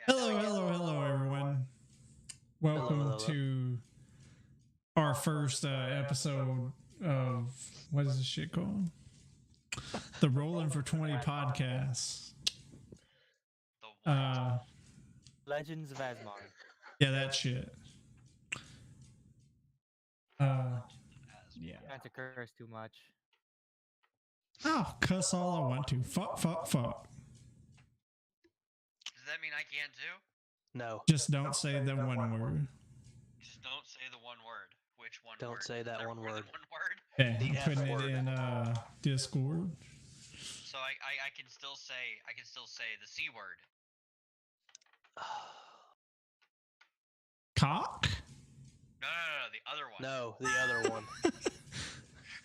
Hello, everyone. Welcome to our first episode of what is this shit called? The Rolling for 20 podcast. Legends of Azmar. Yeah, that shit. Yeah. Not to curse too much. I'll cuss all I want to. Fuck. Does that mean I can too? No. Just don't say the one word. Just don't say the one word. Which one Don't word? say that There one more word. than one word? Okay, The I'm F putting word. it in Discord. So I can still say the C word. Cock? No, the other one. No, the other one.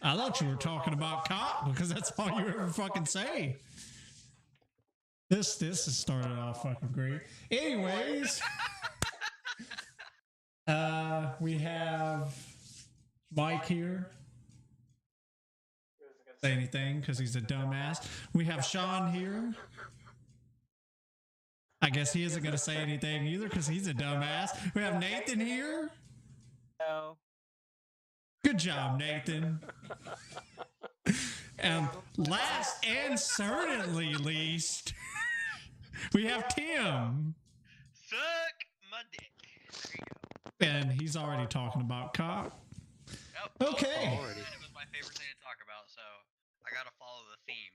I thought you were talking about cock because that's all you ever fucking say. This has started off fucking great. Anyways, we have Mike here. Say anything because he's a dumbass. We have Sean here. I guess he isn't gonna say anything either because he's a dumbass. We have Nathan here. No. Good job, Nathan. And last and certainly least, we have Tim. Suck my dick. There you go. And he's already talking about cock. Oh, Okay. It was my favorite thing to talk about, so I gotta follow the theme.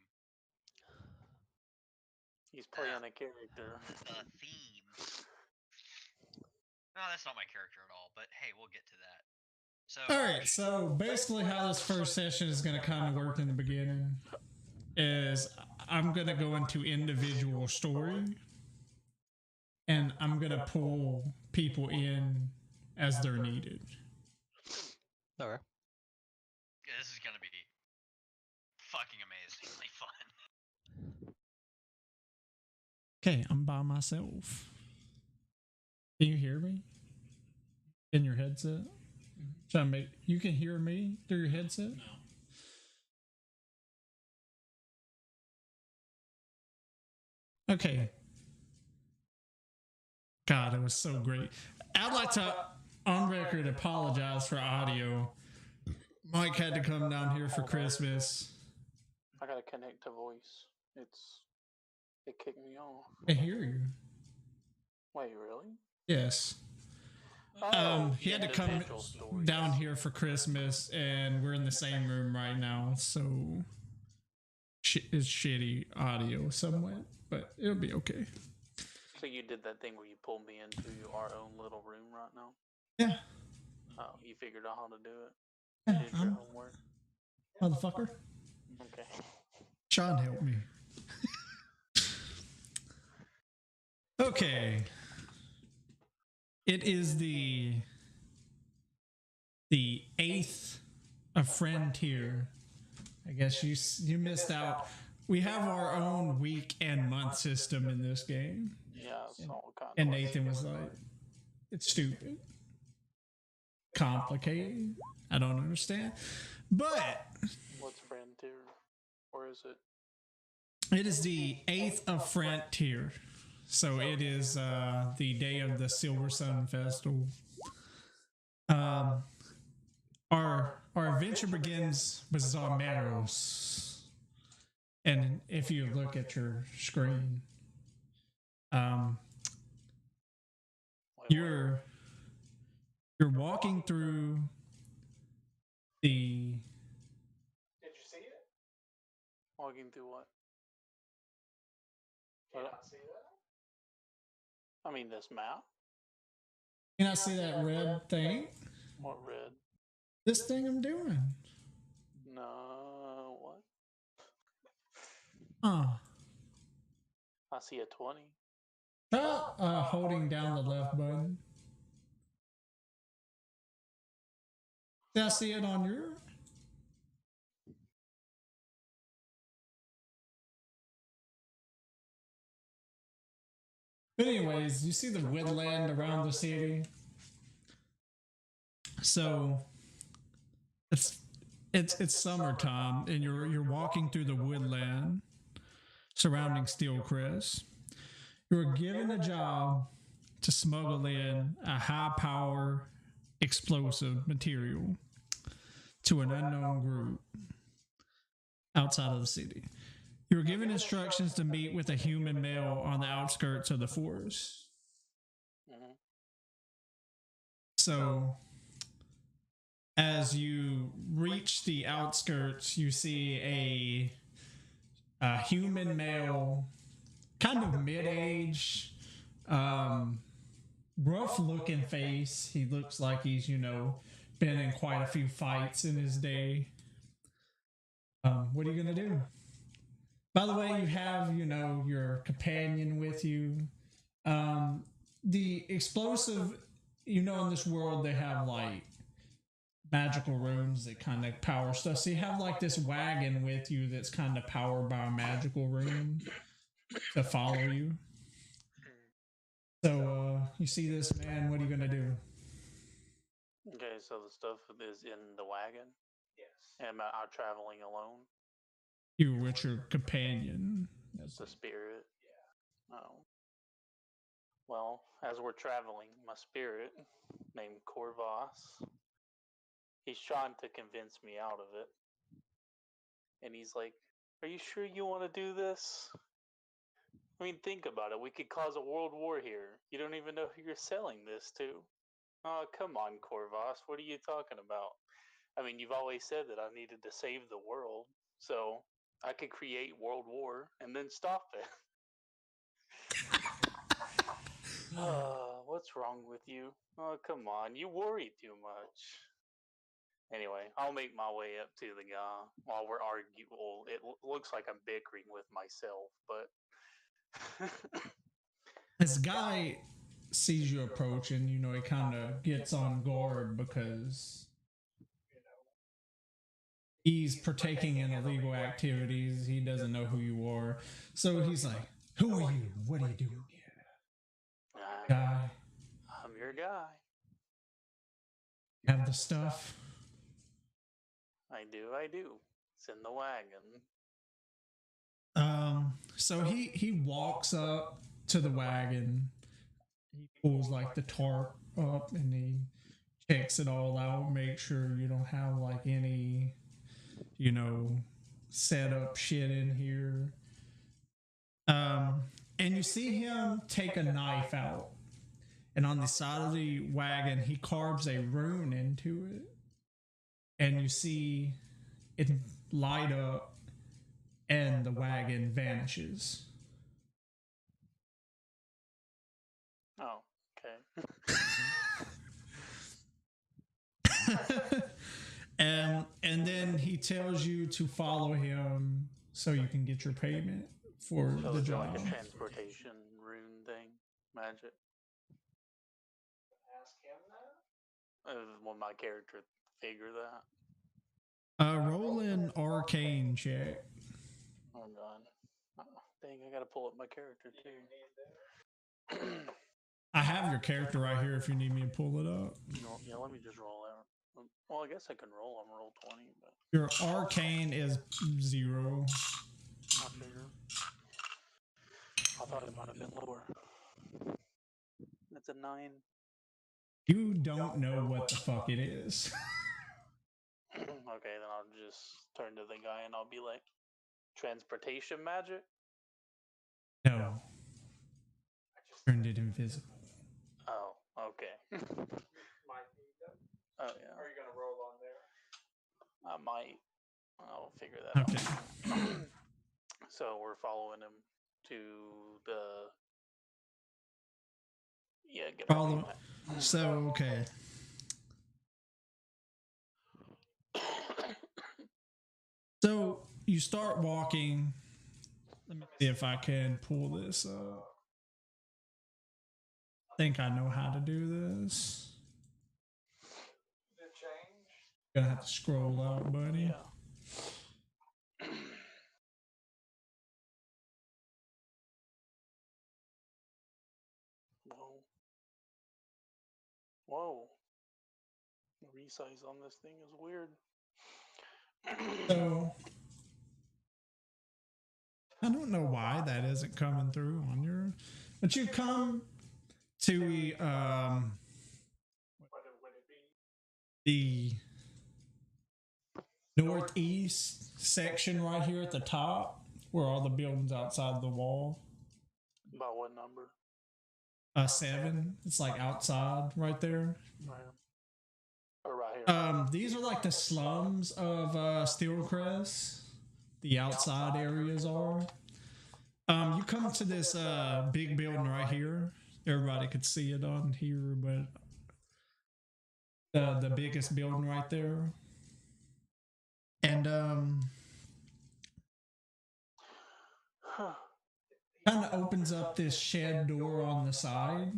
He's playing a character. The theme. No, that's not my character at all, but hey, we'll get to that. So, Alright, so basically how this first session is going to kind of work in the beginning is I'm going to go into individual story and I'm going to pull people in as they're needed. Alright. yeah, this is gonna be fucking amazingly fun. Okay, I'm by myself. Can you hear me? In your headset? You can hear me through your headset? No. Okay. God, it was so great. I'd like to, on record, apologize for audio. Mike had to come down here for Christmas. I gotta connect to voice. It kicked me off. I hear you. Wait, really? Yes. He had to come Individual stories. down here for Christmas, and we're in the same room right now, so it's shitty audio somewhat, but it'll be okay. So you did that thing where you pulled me into our own little room right now? Yeah, Oh, you figured out how to do it? yeah, Did your homework? motherfucker. Okay. Sean, help me. Okay. It is the 8th of Frontier. I guess you missed out. We have our own week and month system in this game. Yeah, it's all kind And Nathan was like, it's stupid. Complicated. I don't understand. But What's Frontier? Or is it? it is the 8th of Frontier. So it is the day of the Silver Sun Festival. Our adventure begins with Zarmeros. And if you look at your screen, you're walking through the. Did you see it? Walking through what? Can I see that? I mean, this map? Can I see that red thing? What red? This thing I'm doing. No, what? Oh. I see a 20. Try holding down the left button. Did I see it on your? But anyways, you see the woodland around the city. So it's summertime, and you're walking through the woodland surrounding Steelcrest. You were given a job to smuggle in a high power explosive material to an unknown group outside of the city. You were given instructions to meet with a human male on the outskirts of the forest. Mhm. So, as you reach the outskirts, you see a human male, kind of mid-age, rough-looking face. He looks like he's, been in quite a few fights in his day. What are you gonna do? By the way, you have, your companion with you. The explosive, in this world, they have like magical runes that kind of power stuff. So you have like this wagon with you that's kind of powered by a magical rune to follow you. So you see this man, what are you gonna do? Okay, so the stuff is in the wagon. Yes. Am I traveling alone? You're with your companion. The spirit. Yeah. Oh. Well, as we're traveling, my spirit, named Corvas, he's trying to convince me out of it. And he's like, "Are you sure you want to do this? I mean, think about it. We could cause a world war here. You don't even know who you're selling this to." Oh, come on, Corvas. What are you talking about? I mean, you've always said that I needed to save the world, so I could create world war and then stop it. What's wrong with you? Oh, come on. You worry too much. Anyway, I'll make my way up to the guy while we're arguing. Well, it looks like I'm bickering with myself, but. This guy sees you approaching, he kind of gets on guard because he's partaking in illegal activities. He doesn't know who you are. So he's like, "Who are you? What are you doing here?" Guy. I'm your guy. Have the stuff? I do. It's in the wagon. So he walks up to the wagon. He pulls like the tarp up and he checks it all out, make sure you don't have like any, set up shit in here. And you see him take a knife out, and on the side of the wagon, he carves a rune into it, and you see it light up, and the wagon vanishes. Oh, okay. And then he tells you to follow him so you can get your payment for So the it's job. like a transportation rune thing, magic. Ask him that. Will my character figure that? Roll an arcane check. Oh god. Oh, dang, I gotta pull up my character too. I have your character right here if you need me to pull it up. Yeah, let me just roll out. Well, I guess I can roll. I'm roll 20, but Your arcane is 0. I figure. I thought it might have been lower. It's a 9. You don't know what the fuck it is. Okay, then I'll just turn to the guy and I'll be like, transportation magic? No. Turned it invisible. Oh, okay. Oh, yeah. Are you going to roll on there? I might. I'll figure that out. So we're following him to the. Yeah, get Follow. So, okay. So you start walking. Let me see if I can pull this up. I think I know how to do this. Gonna have to scroll out, buddy. Yeah. Whoa. Whoa. The resize on this thing is weird. So I don't know why that isn't coming through on your. But you come to the northeast section right here at the top, where all the buildings outside the wall. About what number? 7. It's like outside right there. Right. Or right here. These are like the slums of Steelcrest. The outside areas are. You come to this big building right here. Everybody could see it on here, but the biggest building right there. And kind of opens up this shed door on the side.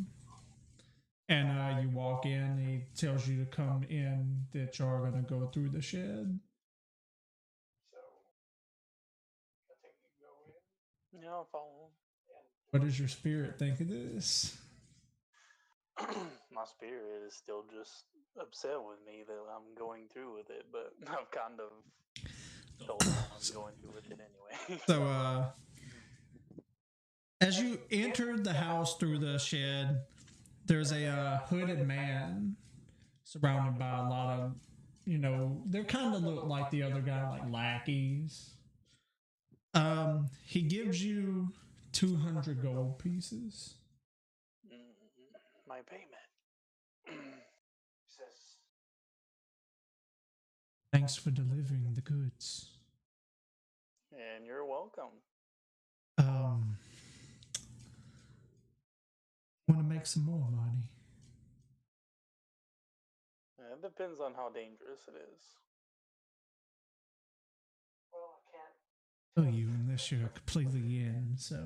And you walk in, he tells you to come in, that you're going to go through the shed. Yeah, I'll follow him. What does your spirit think of this? My spirit is still just upset with me that I'm going through with it, but I've kind of told him I'm going through with it anyway. So, as you entered the house through the shed, there's a hooded man surrounded by a lot of, they kind of look like the other guy, like lackeys. He gives you 200 gold pieces. My payment. Says, thanks for delivering the goods. and you're welcome. Want to make some more money? It depends on how dangerous it is. Well, I can't Tell you unless you're completely in, so.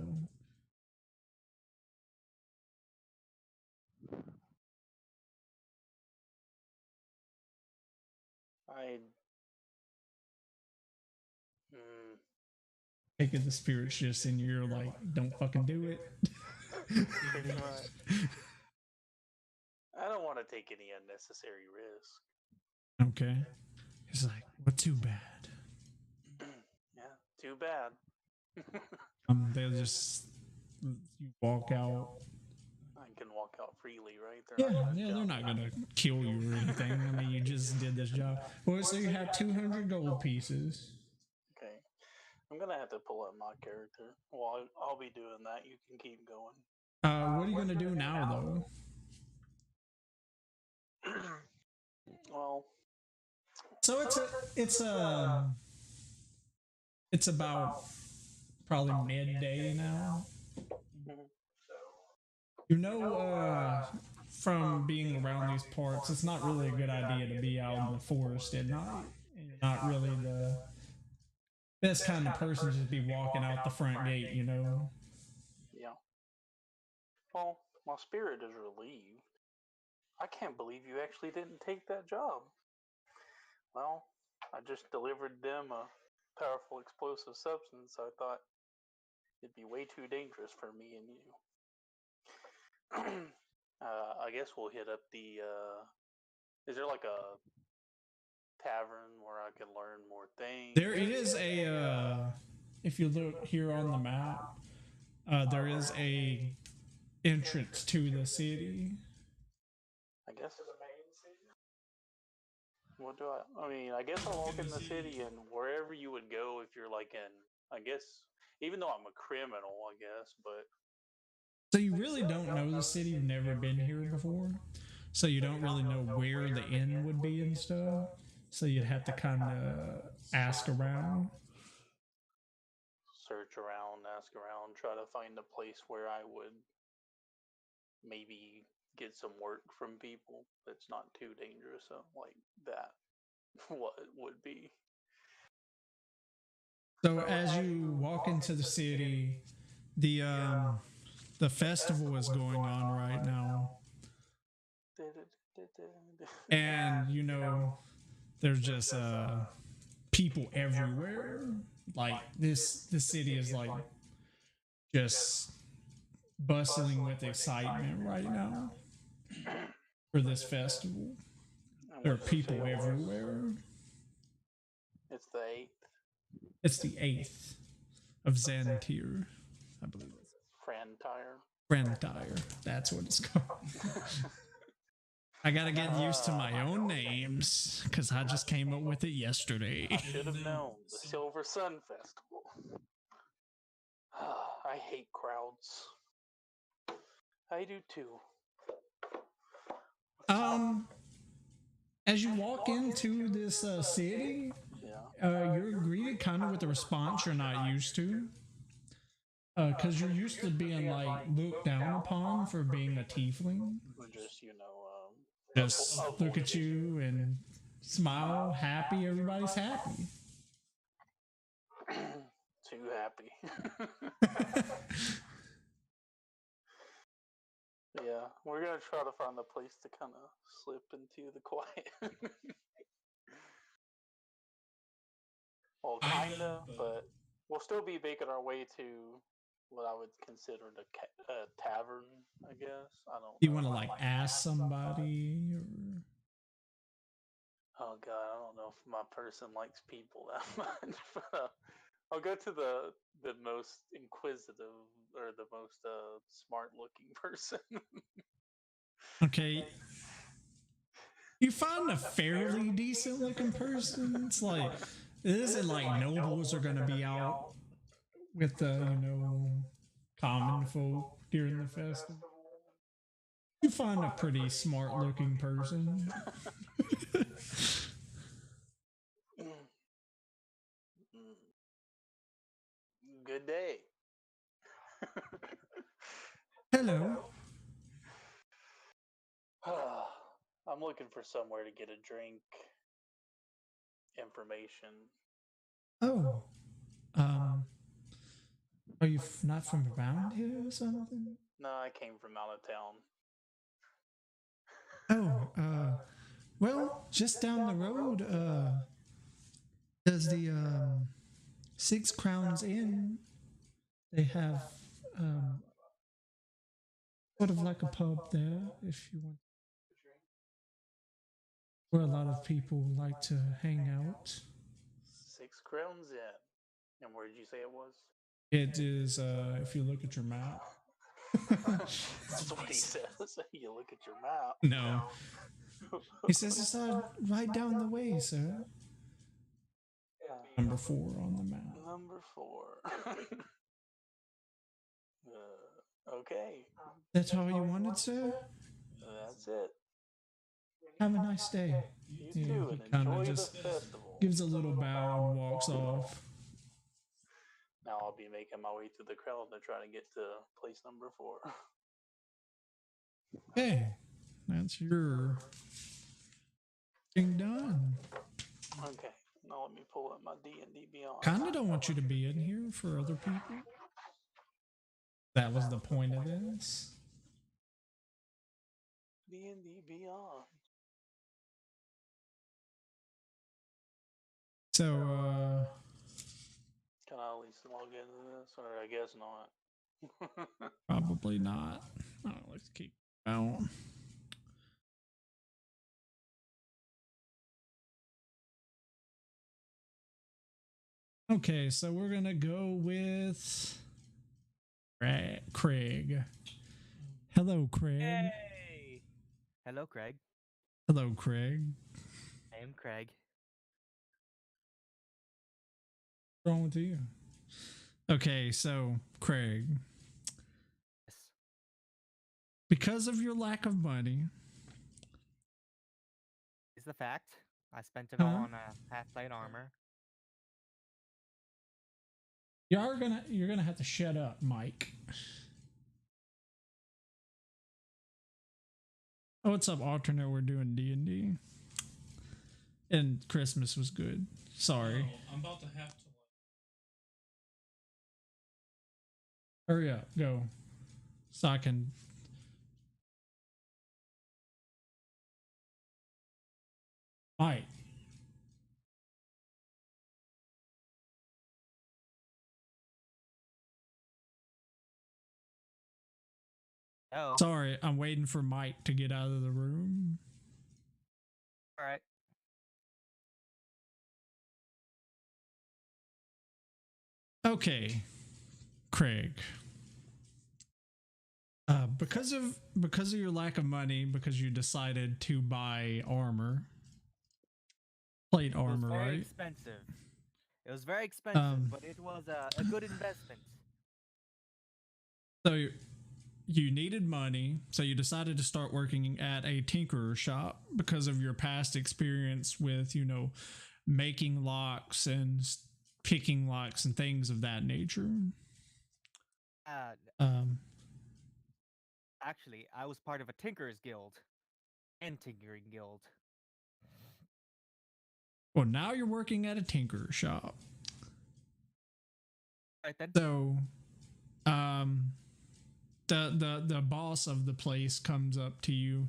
Take it the spirit's just in your like, don't fucking do it. Pretty much. I don't want to take any unnecessary risk. Okay. He's like, well, too bad. Yeah, too bad. They'll just, you walk out. I can walk out freely, right? They're not gonna kill you or anything. I mean, you just did this job. Well, so you have 200 gold pieces. Okay. I'm gonna have to pull up my character. Well, I'll be doing that. You can keep going. What are you gonna do now, though? Well, so it's about probably midday now. From being around these parts, it's not really a good idea to be out in the forest at night. And you're not really the best kind of person to be walking out the front gate, Yeah. Well, my spirit is relieved. I can't believe you actually didn't take that job. Well, I just delivered them a powerful explosive substance. I thought it'd be way too dangerous for me and you. I guess we'll hit up the. Is there like a tavern where I can learn more things? There is a. If you look here on the map, there is a entrance to the city. I guess. What do I mean, I guess I'll walk in the city, and wherever you would go if you're like in. I guess, even though I'm a criminal, I guess, but. So you really don't know the city. You've never been here before, so you don't really know where the inn would be and stuff. So you'd have to kind of ask around, search around, ask around, try to find a place where I would maybe get some work from people that's not too dangerous, like that. What it would be. So as you walk into the city, the festival is going on right now. And there's just people everywhere. Like this city is like just bustling with excitement right now for this festival. There are people everywhere. It's the 8th. It's the 8th of Xantir, I believe. Frantire. Friend tire. That's what it's called. I gotta get used to my own names because I just came up with it yesterday. I should have known. The Silver Sun Festival. I hate crowds. I do too. As you walk into this city, you're greeted kind of with a response you're not used to. Because you're used to being like looked down upon for being a tiefling. Just, Just look at you and smile, happy, everybody's happy. Too happy. Yeah, we're gonna try to find a place to kind of slip into the quiet. Well, kinda, but we'll still be making our way to what I would consider the tavern, I guess. I don't. You want to like ask somebody, or Oh god, I don't know if my person likes people that much. But, I'll go to the most inquisitive or the most smart looking person. okay, you find a fairly decent looking person. It's like it isn't like nobles are gonna be out with the common folk during the festival. You find a pretty smart looking person. Good day. Hello. I'm looking for somewhere to get a drink. Information. Oh. Are you not from around here or something? No, I came from out of town. Oh, well, just down the road, there's the 6 Crowns Inn. They have sort of like a pub there, if you want, where a lot of people like to hang out. 6 Crowns Inn. And where did you say it was? It is, if you look at your map. That's what he says. You look at your map. No. He says it's right down the way, sir. Number 4 on the map. Number 4. Okay. That's all you wanted, sir? That's it. Have a nice day. You too, he and kind enjoy of the just festival. gives a little bow and walks off. Now I'll be making my way through the crowd to try to get to place number 4. Hey, that's your thing done. Okay, now let me pull up my D&D Beyond. Kinda don't want you to be in here for other people. That was the point of this. D&D Beyond. So, Can I at least log into this? Or I guess not. probably not. I don't like to keep out. Okay, so we're gonna go with Craig. Hello, Craig. Hey! Hello, Craig. Hello, Craig. I am Craig. What's wrong with you? Okay, so Craig, Yes. because of your lack of money, Is the fact. I spent it all Huh? on a half-plate armor. you're gonna have to shut up, Mike. Oh, what's up, alternate? We're doing D&D, and Christmas was good. Sorry. I'm about to have to. Hurry up, go, so I can. Mike. Oh, Sorry, I'm waiting for Mike to get out of the room. all right. Okay, Craig. Because of your lack of money, because you decided to buy armor, plate It was armor, very right? expensive. It was very expensive, Um, but it was a good investment. So you needed money, so you decided to start working at a tinkerer shop because of your past experience with, making locks and picking locks and things of that nature. Uh, Um, Actually, I was part of a tinker's guild and tinkering guild. well, now you're working at a tinkerer shop. Right then. So, um, the boss of the place comes up to you,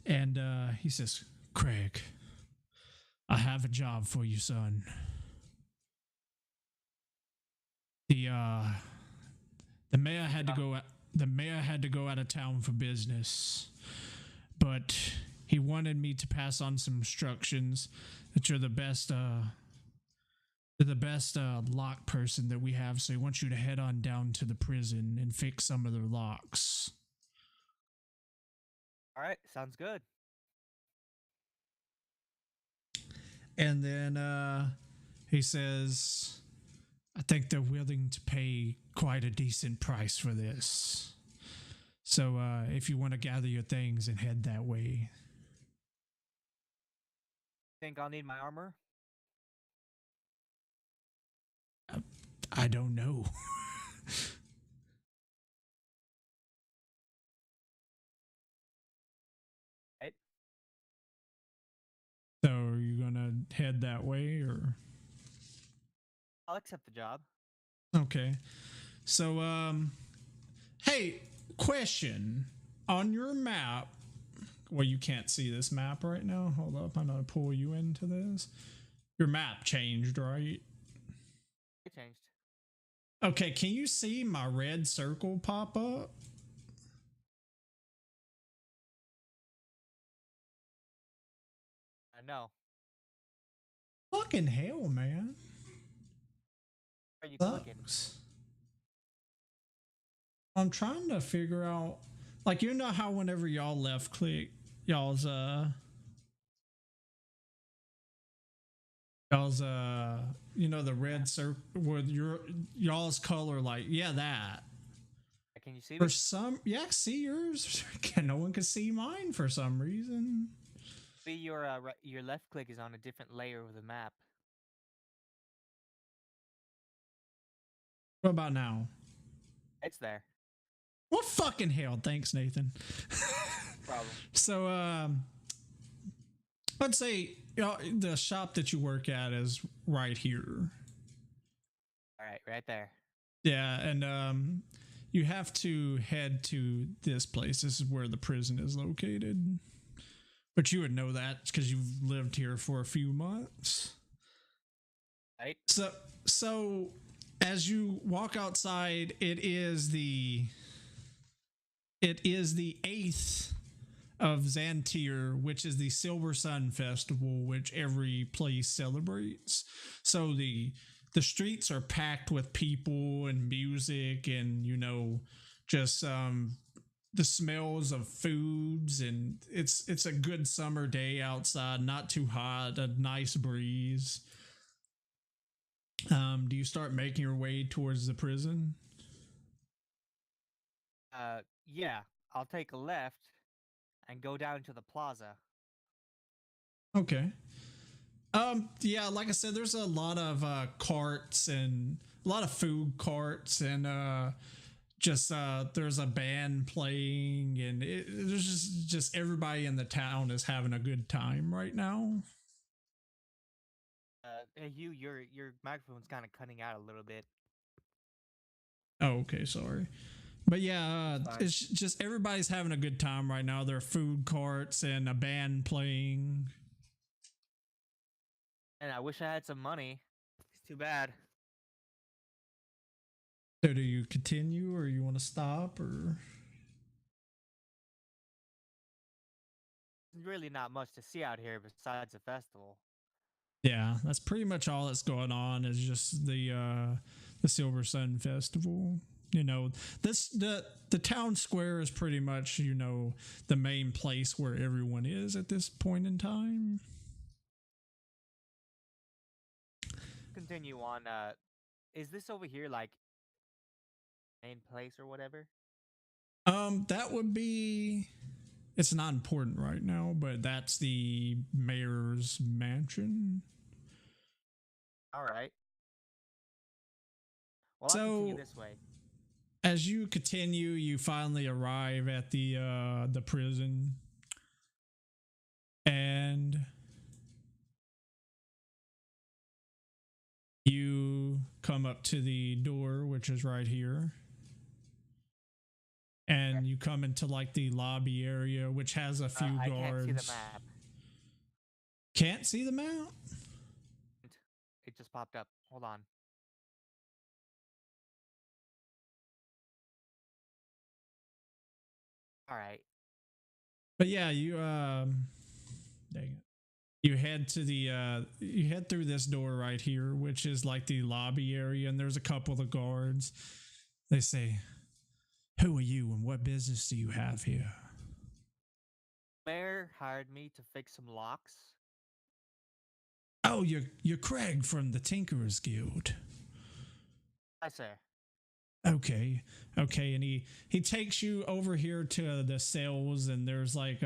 and he says, "Craig, I have a job for you, son. The the mayor had to go. The mayor had to go out of town for business, but he wanted me to pass on some instructions that you're the best. You're the best lock person that we have. So he wants you to head on down to the prison and fix some of their locks." All right, sounds good. And then he says, "I think they're willing to pay quite a decent price for this. So if you want to gather your things and head that way." Think I'll need my armor? I don't know. Right. So are you gonna head that way, or? I'll accept the job. Okay. So hey, question. On your map, well, you can't see this map right now. Hold up, I'm gonna pull you into this. Your map changed, right? It changed. Okay, can you see my red circle pop up? No. Fucking hell, man. Where are you clicking? Sucks. I'm trying to figure out, like, how whenever y'all left click, y'all's the red circle with y'all's color, like, yeah, that. Can you see For me? yeah, I can see yours. No one can see mine for some reason. See, your left click is on a different layer of the map. What about now? It's there. What fucking hell? Thanks, Nathan. Problem. So, let's say the shop that you work at is right here. All right, right there. Yeah, and you have to head to this place. This is where the prison is located. But you would know that because you've lived here for a few months. Right. So as you walk outside, it is the 8th of Xantier, which is the Silver Sun Festival, which every place celebrates. So the streets are packed with people and music and just the smells of foods, and it's a good summer day outside, not too hot, a nice breeze. Do you start making your way towards the prison? Yeah, I'll take a left and go down to the plaza. Okay. Yeah, like I said, there's a lot of carts and a lot of food carts, and there's a band playing, and there's just everybody in the town is having a good time right now. Hey, Hugh, your microphone's kind of cutting out a little bit. Oh, okay, sorry. But yeah, Fine. it's just everybody's having a good time right now. There are food carts and a band playing. And I wish I had some money. It's too bad. So do you continue, or you want to stop, or? There's really not much to see out here besides the festival. Yeah, that's pretty much all that's going on, is just the Silver Sun Festival. You know, the town square is pretty much, you know, the main place where everyone is at this point in time. Continue on. Is this over here like main place or whatever? That would be. It's not important right now, but that's the mayor's mansion. All right. Well, I'll continue So, this way. as you continue, you finally arrive at the prison, and you come up to the door, which is right here. And you come into like the lobby area, which has a few I guards. can't see the map. Can't see the map? It just popped up. Hold on. All right. But yeah, you dang it. You head to the you head through this door right here, which is like the lobby area, and there's a couple of guards. They say, "Who are you and what business do you have here?" Mayor hired me to fix some locks. Oh, you're Craig from the Tinkerers Guild. Hi, sir. Okay, and he takes you over here to the cells, and there's like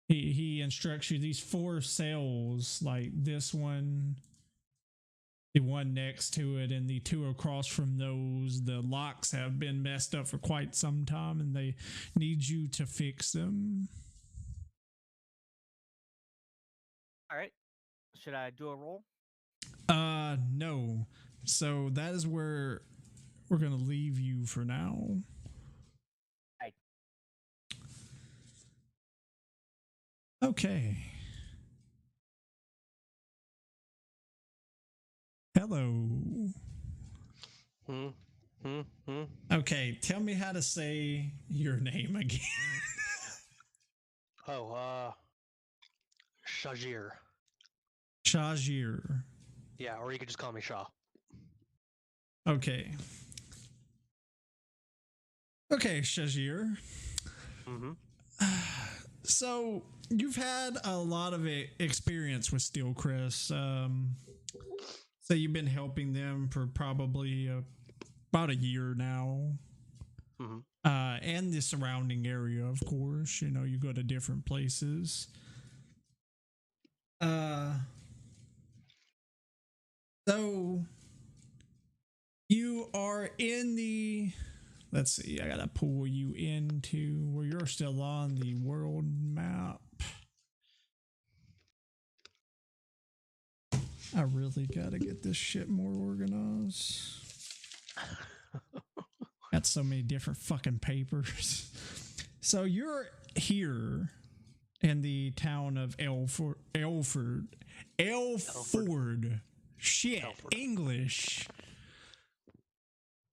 he instructs you these 4 cells, like this one, the one next to it, and the 2 across from those. The locks have been messed up for quite some time, and they need you to fix them. All right. Should I do a roll? No. So that is where we're gonna leave you for now. Right. Okay. Hello. Okay, tell me how to say your name again. Shajir. Shajir. Yeah, or you could just call me Shaw. Okay. Okay, Shajir. So you've had a lot of experience with Steelcrest. So you've been helping them for probably about a year now. And the surrounding area, of course. You know, you go to different places. So you are in the. Let's see, I gotta pull you into where you're still on the world map. I really gotta get this shit more organized. Got so many different fucking papers. So you're here in the town of Elford. Shit, Elford. English.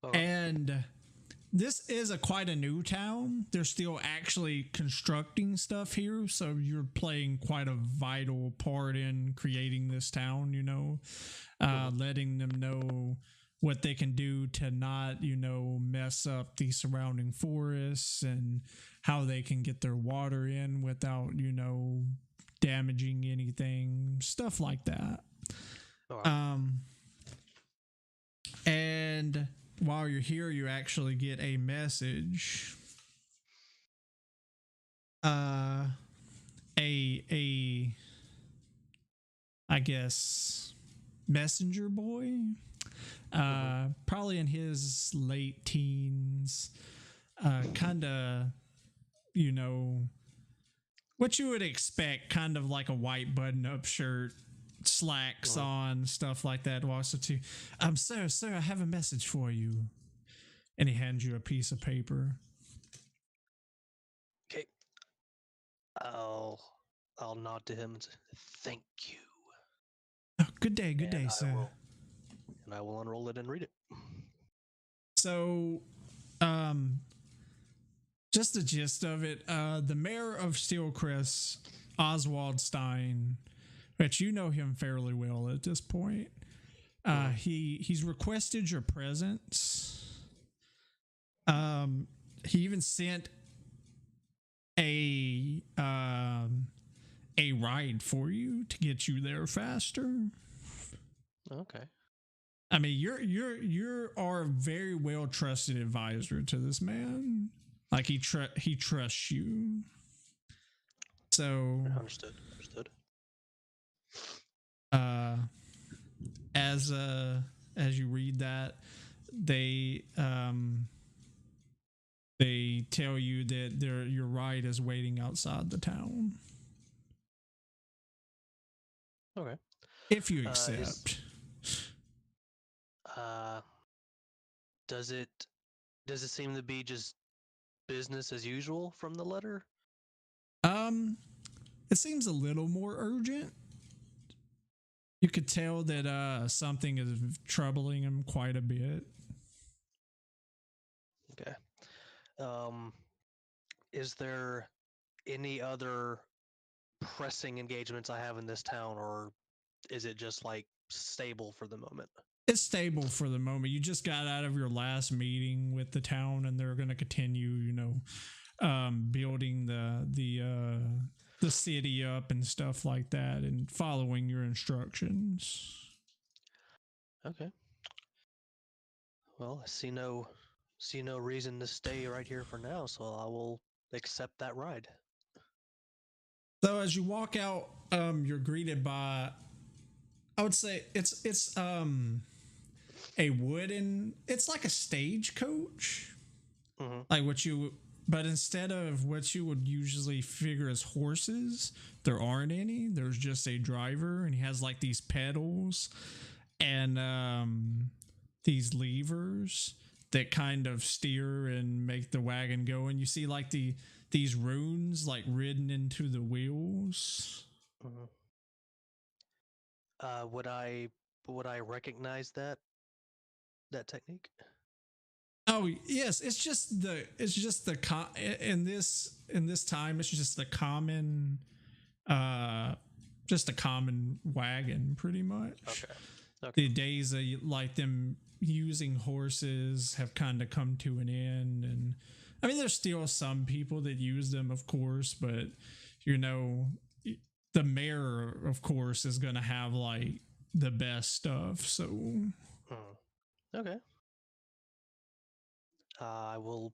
Oh, And this is quite a new town. They're still actually constructing stuff here, so you're playing quite a vital part in creating this town, you know, letting them know what they can do to not, you know, mess up the surrounding forests, and how they can get their water in without, you know, damaging anything, stuff like that. And while you're here, you actually get a message. I guess messenger boy, probably in his late teens, kind of, you know, what you would expect, kind of like a white button-up shirt, slacks on, stuff like that. Also, too, sir, I have a message for you, and he hands you a piece of paper. okay. I'll nod to him and say, "Thank you." Oh, good day, sir. I will unroll it and read it. So, just the gist of it, the mayor of Steelcrest, Oswald Stein, which you know him fairly well at this point, He's requested your presence. He even sent a ride for you to get you there faster. Okay. I mean, you are a very well trusted advisor to this man. Like he trusts you. So Understood. uh as you read that, they tell you that your ride is waiting outside the town. Okay. If you accept. Does it seem to be just business as usual from the letter? It seems a little more urgent. You could tell that something is troubling him quite a bit. Okay. Is there any other pressing engagements I have in this town, or is it just like stable for the moment? It's stable for the moment. You just got out of your last meeting with the town, and they're going to continue, building the city up and stuff like that, and following your instructions. Okay. Well, I see no reason to stay right here for now, so I will accept that ride. So as you walk out, you're greeted by, I would say it's a wooden, it's like a stagecoach, like but instead of what you would usually figure as horses, there aren't any. There's just a driver, and he has like these pedals and these levers that kind of steer and make the wagon go. And you see like these runes like written into the wheels. Would I recognize that technique? Oh yes, it's just the in this time it's just a common wagon pretty much. Okay. The days of like them using horses have kind of come to an end, and I mean there's still some people that use them, of course, but the mayor of course is going to have like the best stuff, so Okay. I will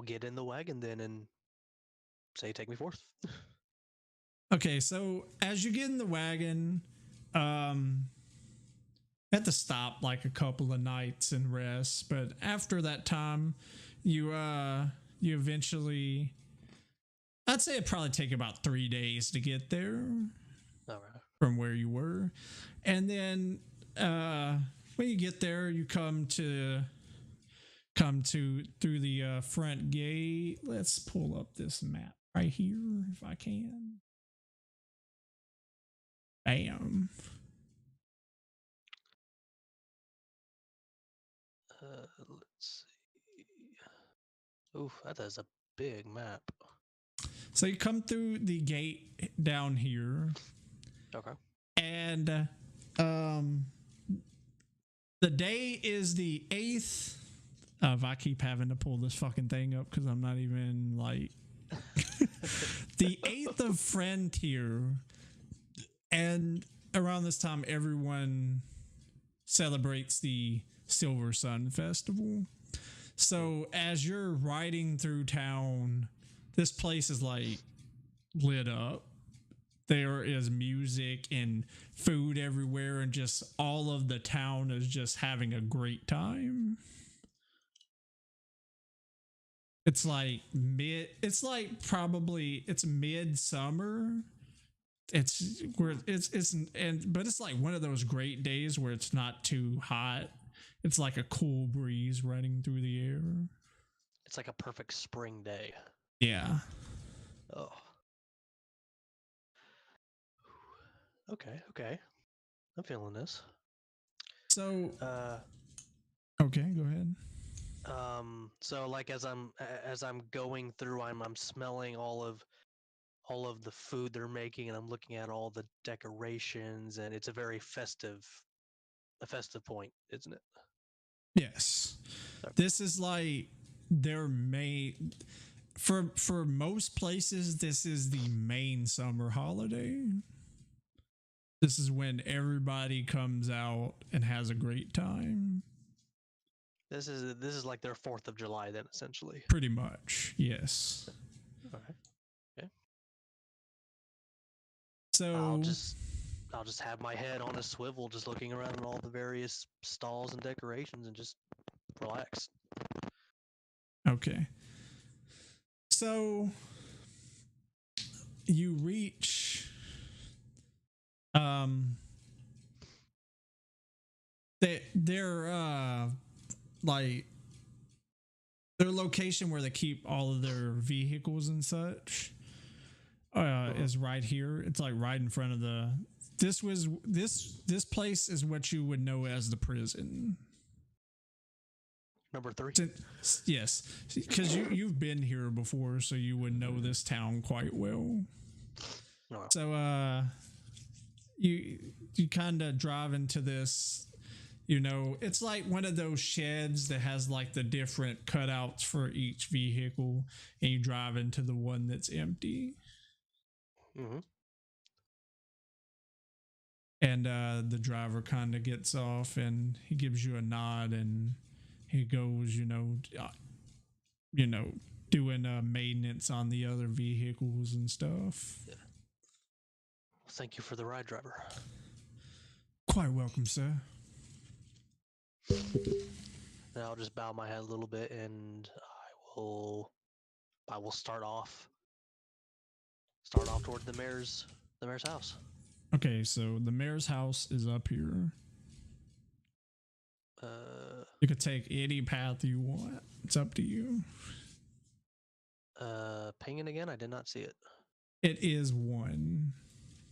get in the wagon then and say, take me forth. Okay, so as you get in the wagon, had to stop like a couple of nights and rest, but after that time, you eventually, I'd say it'd probably take about 3 days to get there. All right. From where you were, and then when you get there, you come to through the front gate. Let's pull up this map right here if I can. Bam. Let's see. Oof, that is a big map. So you come through the gate down here. Okay. And the day is the 8th. If I keep having to pull this fucking thing up because I'm not even like the 8th of Frontier, and around this time everyone celebrates the Silver Sun Festival. So as you're riding through town, this place is like lit up. There is music and food everywhere, and just all of the town is just having a great time. It's like midsummer. But it's like one of those great days where it's not too hot. It's like a cool breeze running through the air. It's like a perfect spring day. Yeah. Oh. Okay. I'm feeling this. So okay, go ahead. So like as I'm going through, I'm smelling all of the food they're making, and I'm looking at all the decorations, and it's a very festive a festive point, isn't it? Yes. This is like their main for most places, this is the main summer holiday. This is when everybody comes out and has a great time. This is like their 4th of July then, essentially. Pretty much, yes. All right. Okay. So I'll just have my head on a swivel, just looking around at all the various stalls and decorations, and just relax. okay. So you reach they're like their location where they keep all of their vehicles and such is right here. It's like right in front of the this place is what you would know as the prison. Number 3. Yes, because you've been here before, so you would know this town quite well. Oh. So you kind of drive into this, it's like one of those sheds that has like the different cutouts for each vehicle, and you drive into the one that's empty. Mm-hmm. And the driver kind of gets off and he gives you a nod and he goes, doing maintenance on the other vehicles and stuff. Yeah. Well, thank you for the ride, driver. Quite welcome, sir. And I'll just bow my head a little bit, and I will start off toward the mayor's house. Okay, so the mayor's house is up here. You could take any path you want. It's up to you. Ping it again? I did not see it. It is 1.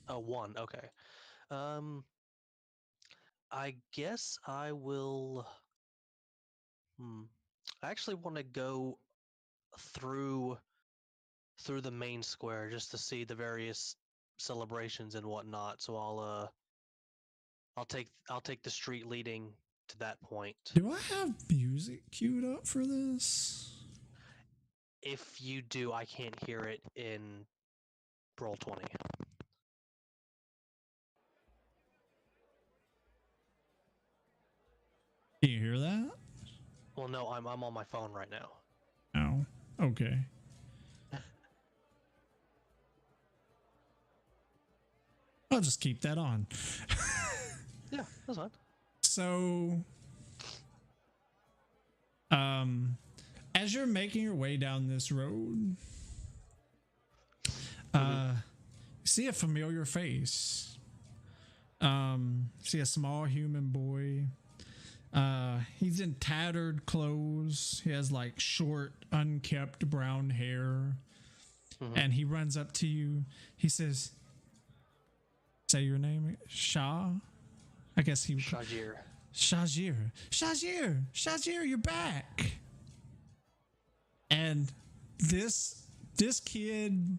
Oh, 1. Okay. I guess I will. I actually want to go through the main square just to see the various celebrations and whatnot. So I'll take the street leading to that point. Do I have music queued up for this? If you do, I can't hear it in Roll20. Can you hear that? Well, no, I'm on my phone right now. Oh, okay. I'll just keep that on. Yeah, that's fine. So, as you're making your way down this road, you see a familiar face. See a small human boy. He's in tattered clothes. He has like short, unkept brown hair. And he runs up to you. He says, say your name, Shah? I guess he... Shajir. Shajir, you're back. And this kid,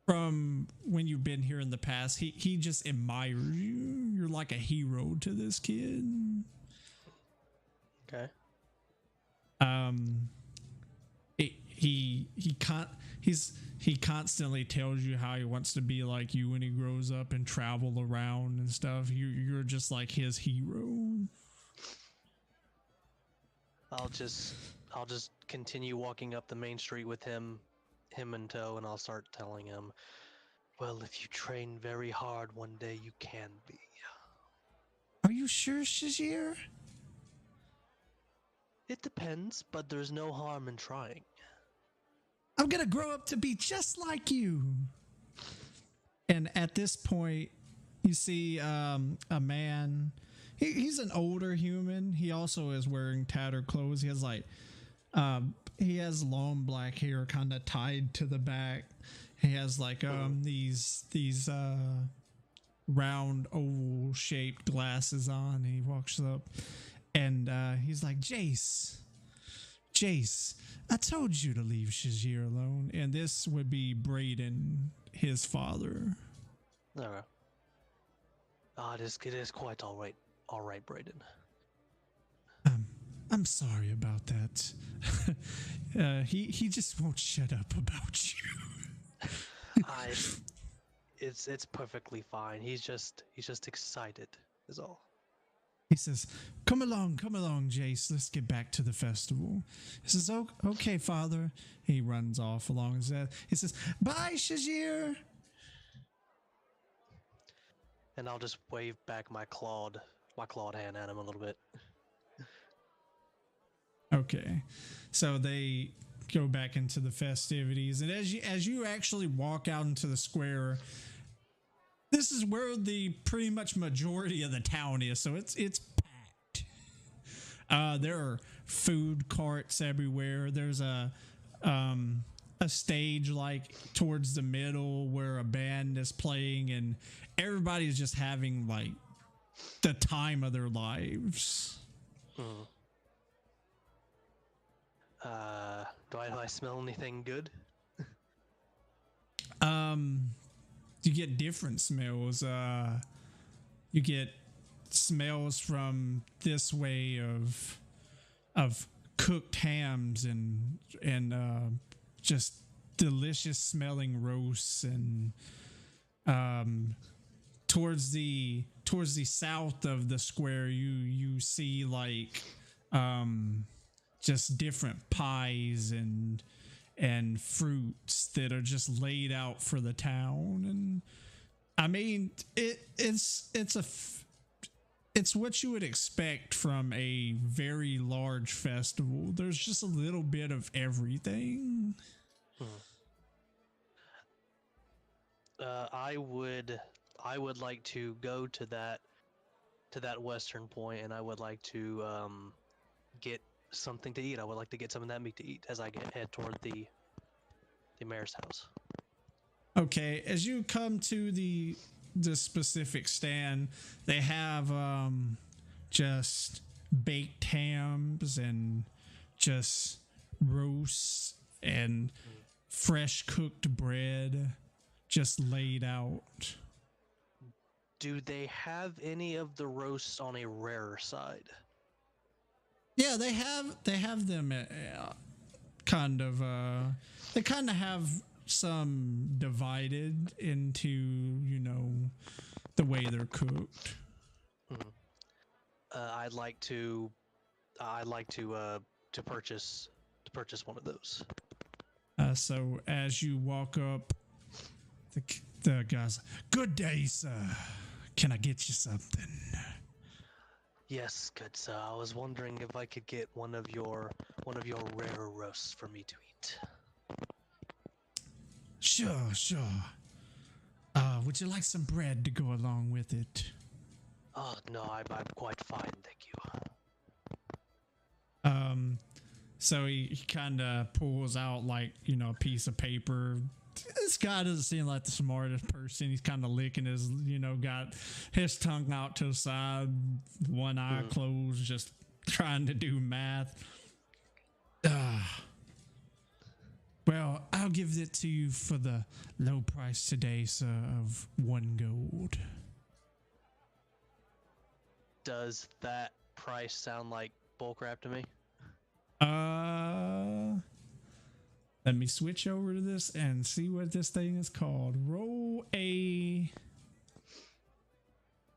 from when you've been here in the past, he just admires you. You're like a hero to this kid. Okay. He constantly tells you how he wants to be like you when he grows up and travel around and stuff. You're just like his hero. I'll just continue walking up the main street with him in tow, and I'll start telling him, well, if you train very hard, one day you can be. Are you sure, Shajir? It depends, but there's no harm in trying. I'm gonna grow up to be just like you. And at this point, you see a man. He's an older human. He also is wearing tattered clothes. He has like he has long black hair kind of tied to the back. He has like these round oval shaped glasses on. He walks up and he's like, Jace, I told you to leave Shajir alone. And this would be Braden, his father. Okay. It is quite all right. All right, Brayden. I'm sorry about that. He just won't shut up about you. It's perfectly fine. He's just excited, is all. He says, come along, Jace. Let's get back to the festival. He says, okay, father. He runs off along his head. He says, bye, Shajir. And I'll just wave back my clawed hand at him a little bit. Okay, so they go back into the festivities, and as you actually walk out into the square, this is where the pretty much majority of the town is. So it's packed. There are food carts everywhere. There's a stage like towards the middle where a band is playing, and everybody's just having like the time of their lives. Mm. Do I smell anything good? You get different smells. You get smells from this way of cooked hams and just delicious smelling roasts, and towards the south of the square you see like just different pies and fruits that are just laid out for the town. And I mean it's what you would expect from a very large festival. There's just a little bit of everything. I would like to go to that western point, and I would like to get something to eat. I would like to get some of that meat to eat as I head toward the mayor's house. Okay, as you come to the specific stand, they have just baked hams and just roasts and fresh cooked bread just laid out. Do they have any of the roasts on a rarer side? Yeah, they have them kind of they kind of have some divided into, you know, the way they're cooked. I'd like to purchase one of those. So as you walk up, the guy's, good day, sir. Can I get you something? Yes, good sir. I was wondering if I could get one of your rarer roasts for me to eat. Sure. Would you like some bread to go along with it? Oh no, I'm quite fine, thank you. So he kind of pulls out like, you know, a piece of paper. This guy doesn't seem like the smartest person. He's kind of licking his, you know, got his tongue out to the side, one eye closed, just trying to do math. Well, I'll give it to you for the low price today, sir, of 1 gold. Does that price sound like bullcrap to me? Let me switch over to this and see what this thing is called. Roll a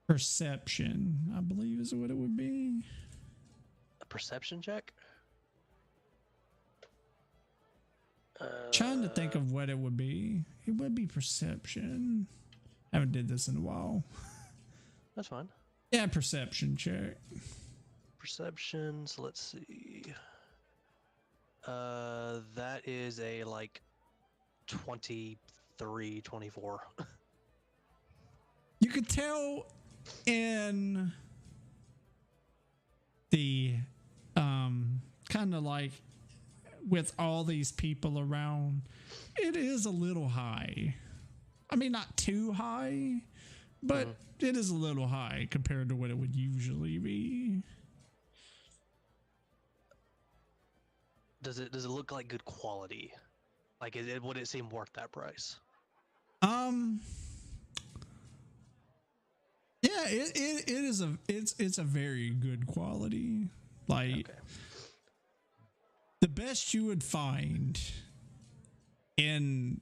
perception, I believe is what it would be. A perception check? Trying to think of what it would be. It would be perception. I haven't did this in a while. That's fine. Yeah, perception check. Perception, so let's see. That is a like 23, 24. You could tell in the kind of like with all these people around, it is a little high. I mean, not too high, but it is a little high compared to what it would usually be. Does it look like good quality? Like, would it seem worth that price? Yeah, Yeah, it is it's a very good quality. Like Okay. the best you would find in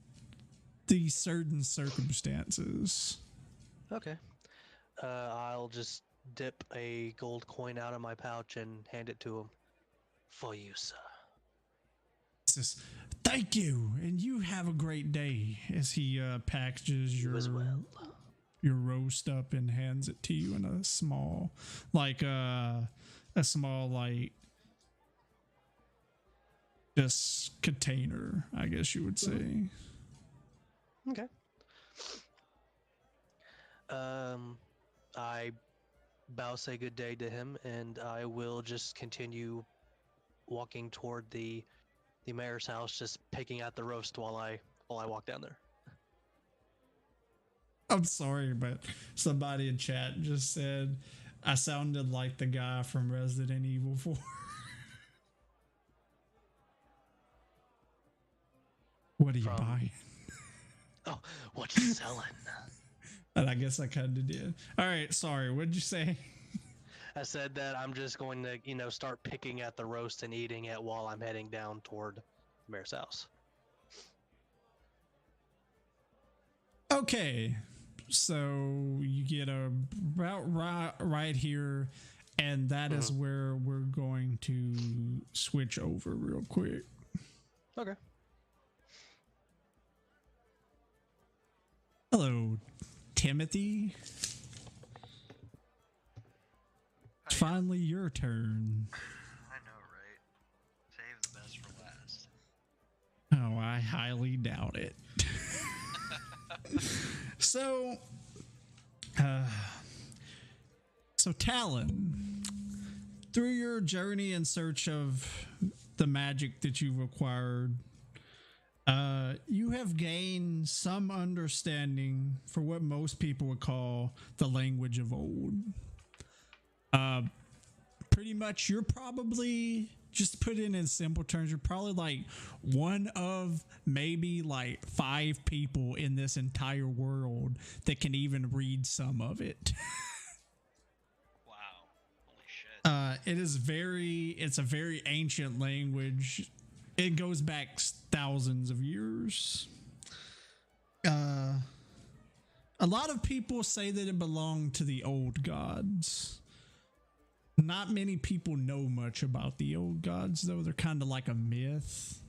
these certain circumstances. Okay. I'll just dip a gold coin out of my pouch and hand it to him. For you, sir. Says, thank you, and you have a great day. As he packages You as well. your roast up and hands it to you in a small, like just container, I guess you would say. Okay. I bow, say good day to him, and I will just continue walking toward the mayor's house, just picking at the roast while I walk down there. I'm sorry, but somebody in chat just said I sounded like the guy from Resident Evil 4. What are you From- buying? Oh, what you selling? And I guess I kind of did. All right, sorry. What did you say? I said that I'm just going to, start picking at the roast and eating it while I'm heading down toward the mayor's house. Okay, so you get about right here, and that is where we're going to switch over real quick. Okay. Hello, Timothy. It's finally your turn. I know, right? Save the best for last. Oh, I highly doubt it. So Talon, through your journey in search of the magic that you've acquired, you have gained some understanding for what most people would call the language of old. Pretty much, you're probably, just to put it in simple terms, you're probably like one of maybe like 5 people in this entire world that can even read some of it. Wow. Holy shit. It's a very ancient language. It goes back thousands of years. A lot of people say that it belonged to the old gods. Not many people know much about the old gods, though. They're kind of like a myth.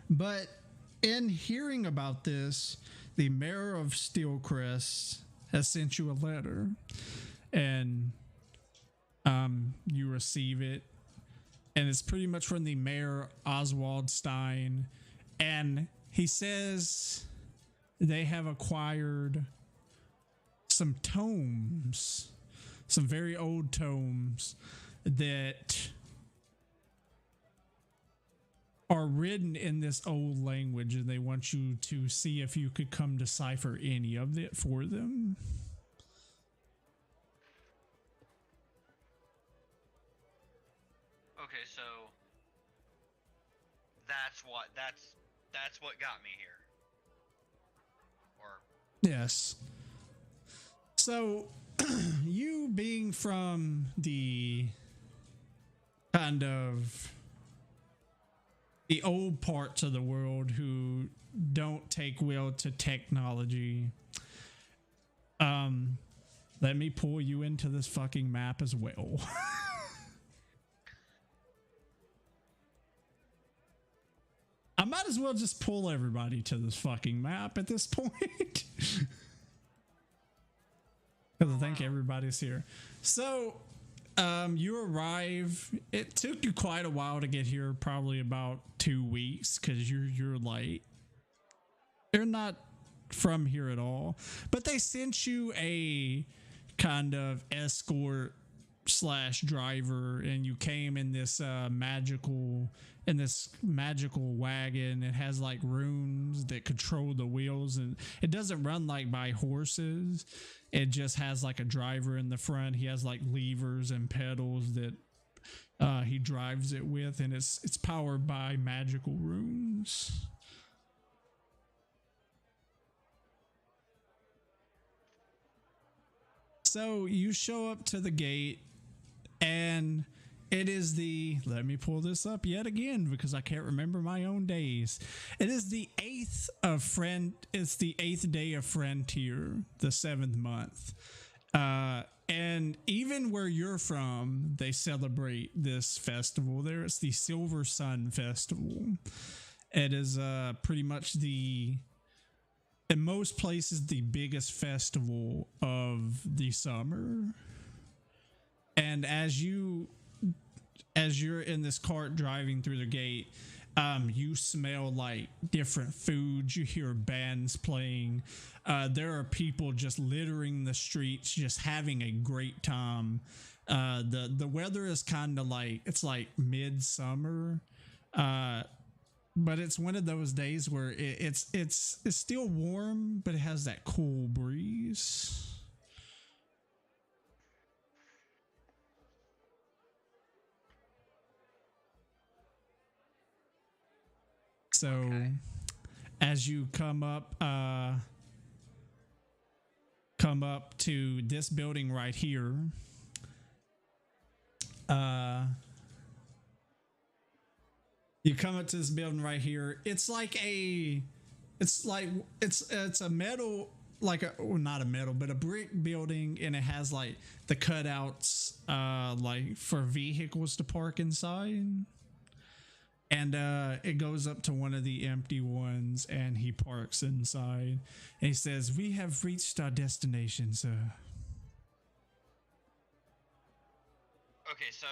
But in hearing about this, the mayor of Steelcrest has sent you a letter, and you receive it, and it's pretty much from the mayor, Oswald Stein, and he says they have acquired some tomes, some very old tomes that are written in this old language, and they want you to see if you could come decipher any of it for them. Okay, so that's what got me here. Or Yes. So, you being from the kind of the old parts of the world who don't take well to technology, let me pull you into this fucking map as well. I might as well just pull everybody to this fucking map at this point. Because I think everybody's here. So, you arrive. It took you quite a while to get here, probably about 2 weeks, because you're late. They're not from here at all, but they sent you a kind of escort / driver, and you came in this magical wagon. It has like runes that control the wheels, and it doesn't run like by horses. It just has like a driver in the front. He has like levers and pedals that he drives it with, and it's powered by magical runes. So you show up to the gate, and it is the, let me pull this up yet again because I can't remember my own days. It is the 8th of it's the 8th day of Frontier, the 7th month. And even where you're from, they celebrate this festival there. It's the Silver Sun Festival. It is pretty much in most places, the biggest festival of the summer. And as you're in this cart driving through the gate, you smell like different foods. You hear bands playing. There are people just littering the streets, just having a great time. The weather is kind of like, it's like midsummer, but it's one of those days where it's still warm, but it has that cool breeze. So, Okay. as you come up to this building right here, you come up to this building right here. It's a metal, not a metal, but a brick building, and it has like the cutouts, like for vehicles to park inside. And it goes up to one of the empty ones, and he parks inside. And he says, "We have reached our destination, sir." Okay, so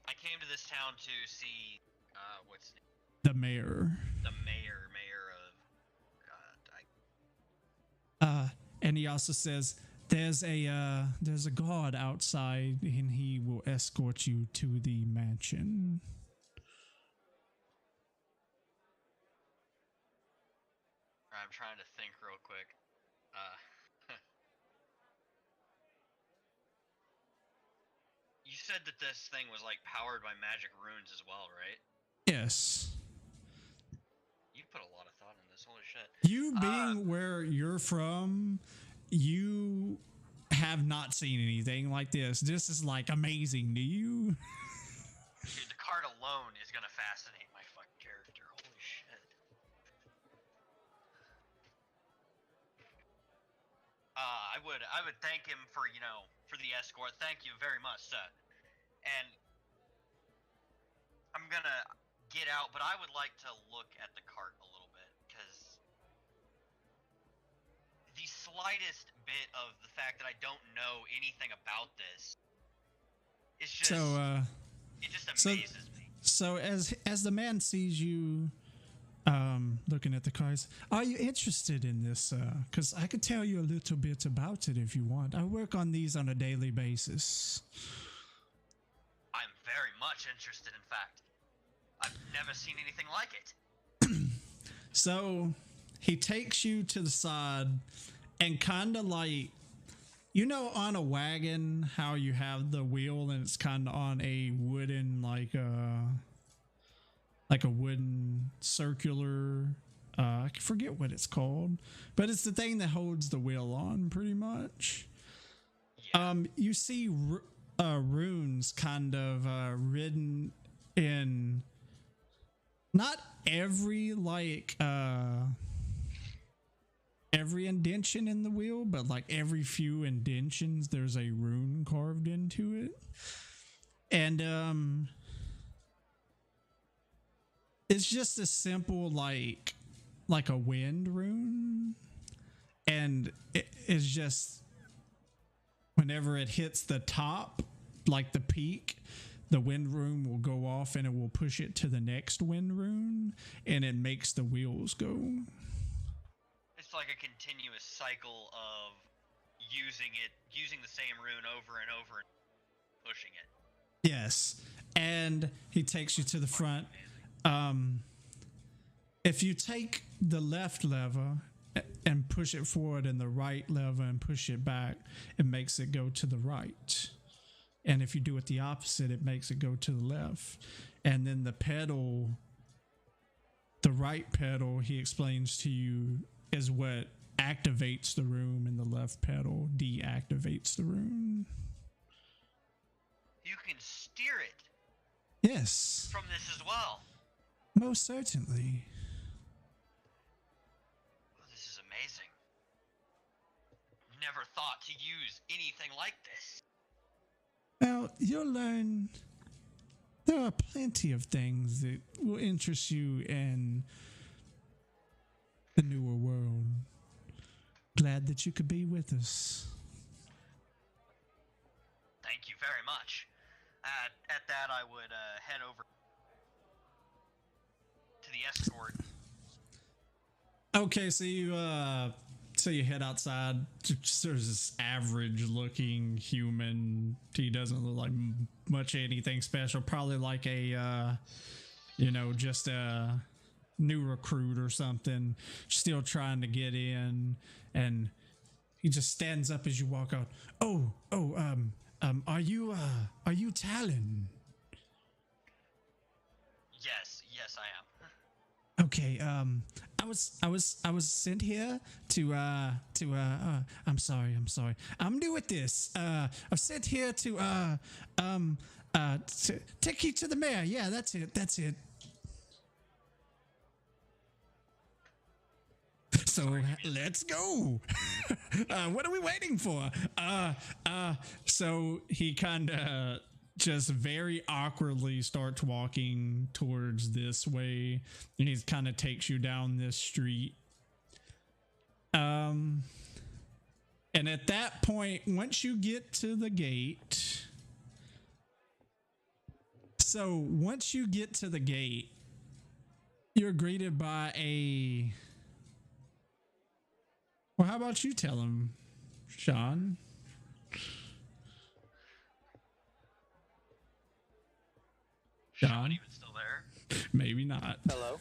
I came to this town to see what's the The mayor. mayor of And he also says, there's a guard outside, and he will escort you to the mansion. I'm trying to think real quick. You said that this thing was like powered by magic runes as well, right? Yes. You put a lot of thought in this. Holy shit. You being where you're from, you have not seen anything like this. This is like amazing to you. Dude, the card alone is gonna fascinate my fucking character. Holy shit. I would thank him for, for the escort. Thank you very much, sir. And I'm gonna get out, but I would like to look at the cart a little bit, because the slightest bit of the fact that I don't know anything about this is just it just amazes me. So as the man sees you looking at the cards, are you interested in this? Because I could tell you a little bit about it if you want. I work on these on a daily basis. I'm very much interested, in fact. I've never seen anything like it. So he takes you to the side and kind of like, on a wagon, how you have the wheel and it's kind of on a wooden, like a wooden circular, I forget what it's called, but it's the thing that holds the wheel on pretty much. Yeah. You see runes kind of written in not every every indention in the wheel, but like every few indentions there's a rune carved into it. And it's just a simple like a wind rune, and it's just whenever it hits the top, like the peak, the wind rune will go off and it will push it to the next wind rune, and it makes the wheels go. It's like a continuous cycle of using the same rune over and over and pushing it. Yes. And he takes you to the front. If you take the left lever and push it forward and the right lever and push it back, it makes it go to the right. And if you do it the opposite, it makes it go to the left. And then the right pedal, he explains to you, is what activates the room, and the left pedal deactivates the room. You can steer it Yes, from this as well. most certainly. Oh, this is amazing. Never thought to use anything like this. Well, you'll learn there are plenty of things that will interest you in the newer world. Glad that you could be with us. Thank you very much. At that, I would head over to the escort. Okay, so you head outside. There's this average-looking human. He doesn't look like much anything special. Probably like a, just a new recruit or something. Still trying to get in, and he just stands up as you walk out. Are you Talon? Yes, I am. Okay, I was sent here to I'm sorry. I'm new at this. I was sent here to take you to the mayor. Yeah, that's it. So let's go. What are we waiting for? So he kind of just very awkwardly starts walking towards this way, and he kind of takes you down this street. And at that point, once you get to the gate, you're greeted by a. Well, how about you tell him, Sean? Sean even still there? Maybe not. Hello.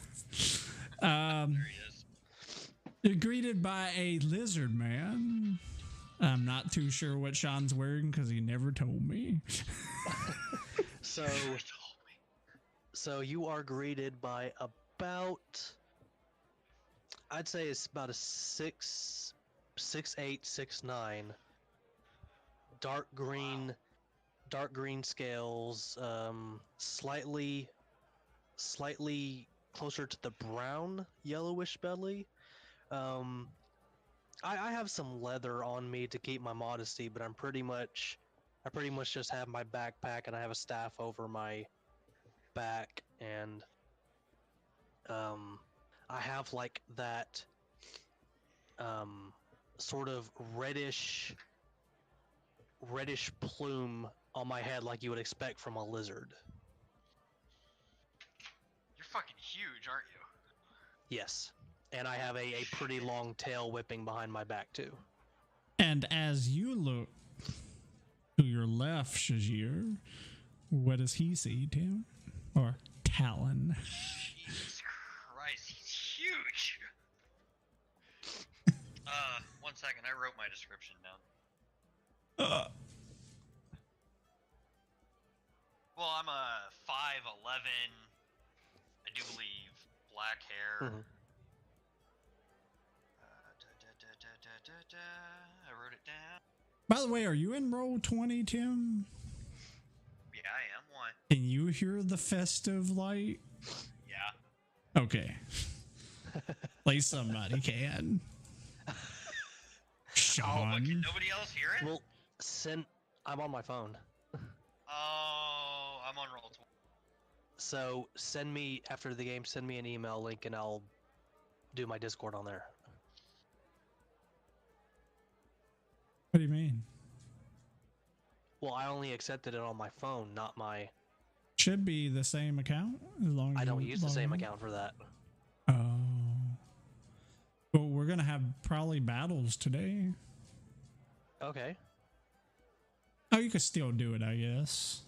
There he is. You're greeted by a lizard man. I'm not too sure what Sean's wearing because he never told me. So you are greeted by about, I'd say it's about a 6'8", 6'9", dark green scales, slightly closer to the brown yellowish belly. I have some leather on me to keep my modesty, but I pretty much just have my backpack, and I have a staff over my back, and I have like that sort of reddish plume on my head, like you would expect from a lizard. You're fucking huge, aren't you? Yes. And I have a pretty long tail whipping behind my back too. And as you look to your left, Shajir, what does he see, Tim? Or Talon? Jesus Christ, he's huge. 1 second, I wrote my description down. Well, I'm a 5'11", I do believe, black hair. Mhm. I wrote it down. By the way, are you in roll 20, Tim? Yeah, I am. Why? Can you hear the festive light? Yeah. Okay. Like somebody can. Oh, Sean. but can nobody else hear it? Well, I'm on my phone. Oh, I'm on roll 20. So after the game, send me an email link and I'll do my Discord on there. What do you mean? Well, I only accepted it on my phone, not my... Should be the same account as long as I don't you use the log same in. account for that. Oh. Well, we're gonna have probably battles today. Okay. Oh, you could still do it, I guess.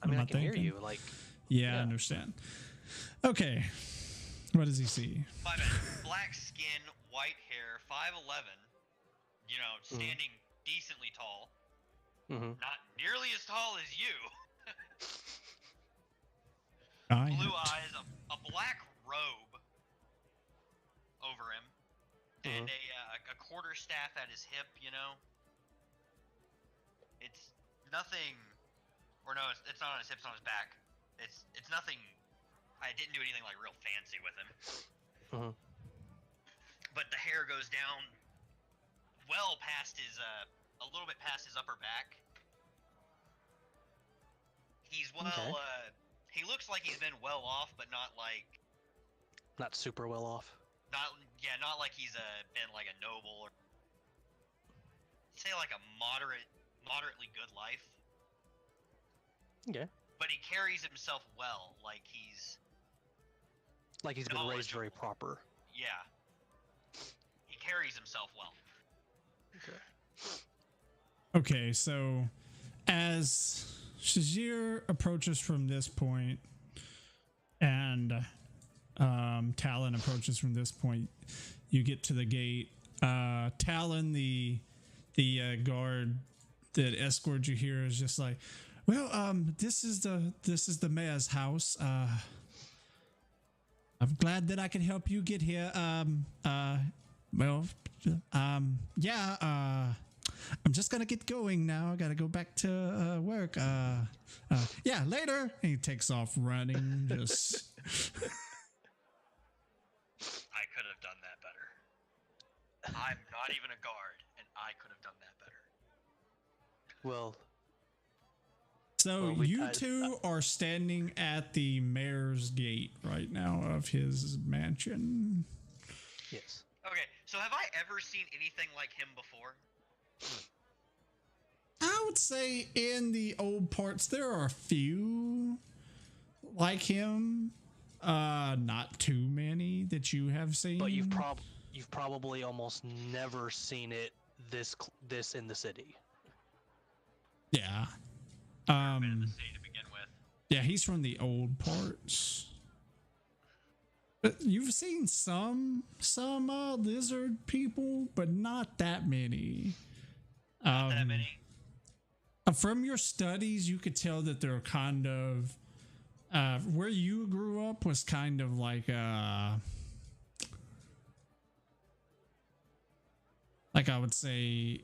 I mean, Am I can hear thinking? you, like... Yeah, I Yeah. understand. Okay. What does he see? My bad. Black skin, white hair, 5'11", standing decently tall. Mm-hmm. Not nearly as tall as you. Giant. Blue eyes, a black robe over him, and a a quarterstaff at his hip, you know. It's nothing, or no, it's not on his hips, on his back. It's nothing. I didn't do anything like real fancy with him. But the hair goes down well past his a little bit past his upper back. He's well he looks like he's been well off, but not super well off. Not like he's been like a noble, or say like a moderately good life. Okay. But he carries himself well, like he's been raised very proper. Yeah. He carries himself well. Okay. Okay, so as Shazir approaches from this point and Talon approaches from this point, you get to the gate. Talon, the guard that escorts you here, is just like, well, this is the mayor's house. I'm glad that I can help you get here. I'm just gonna get going now. I gotta go back to work. Yeah, later. And he takes off running. Just. I could have done that better. I'm not even a guard, and I could have done that better. Well. So you two are standing at the mayor's gate right now of his mansion. Yes. Okay, so have I ever seen anything like him before? I would say in the old parts there are a few like him. Not too many that you have seen. But you've probably almost never seen it this in the city. Yeah. Been in the city to begin with. Yeah, he's from the old parts. But you've seen some lizard people, but not that many. Not that many. From your studies, you could tell that they're kind of where you grew up was kind of like I would say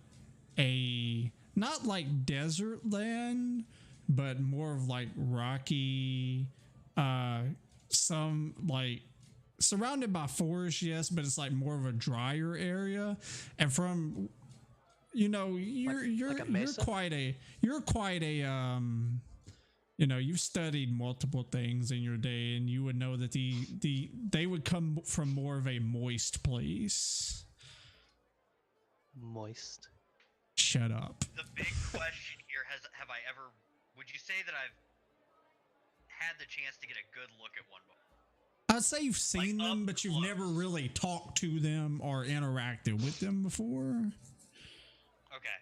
a not like desert land, but more of like rocky, some like surrounded by forest, yes, but it's like more of a drier area. And from you're quite a you've studied multiple things in your day, and you would know that they would come from more of a moist place. Moist. Shut up. The big question here would you say that I've had the chance to get a good look at one before? I'd say you've seen them, but you've never really talked to them or interacted with them before. Okay.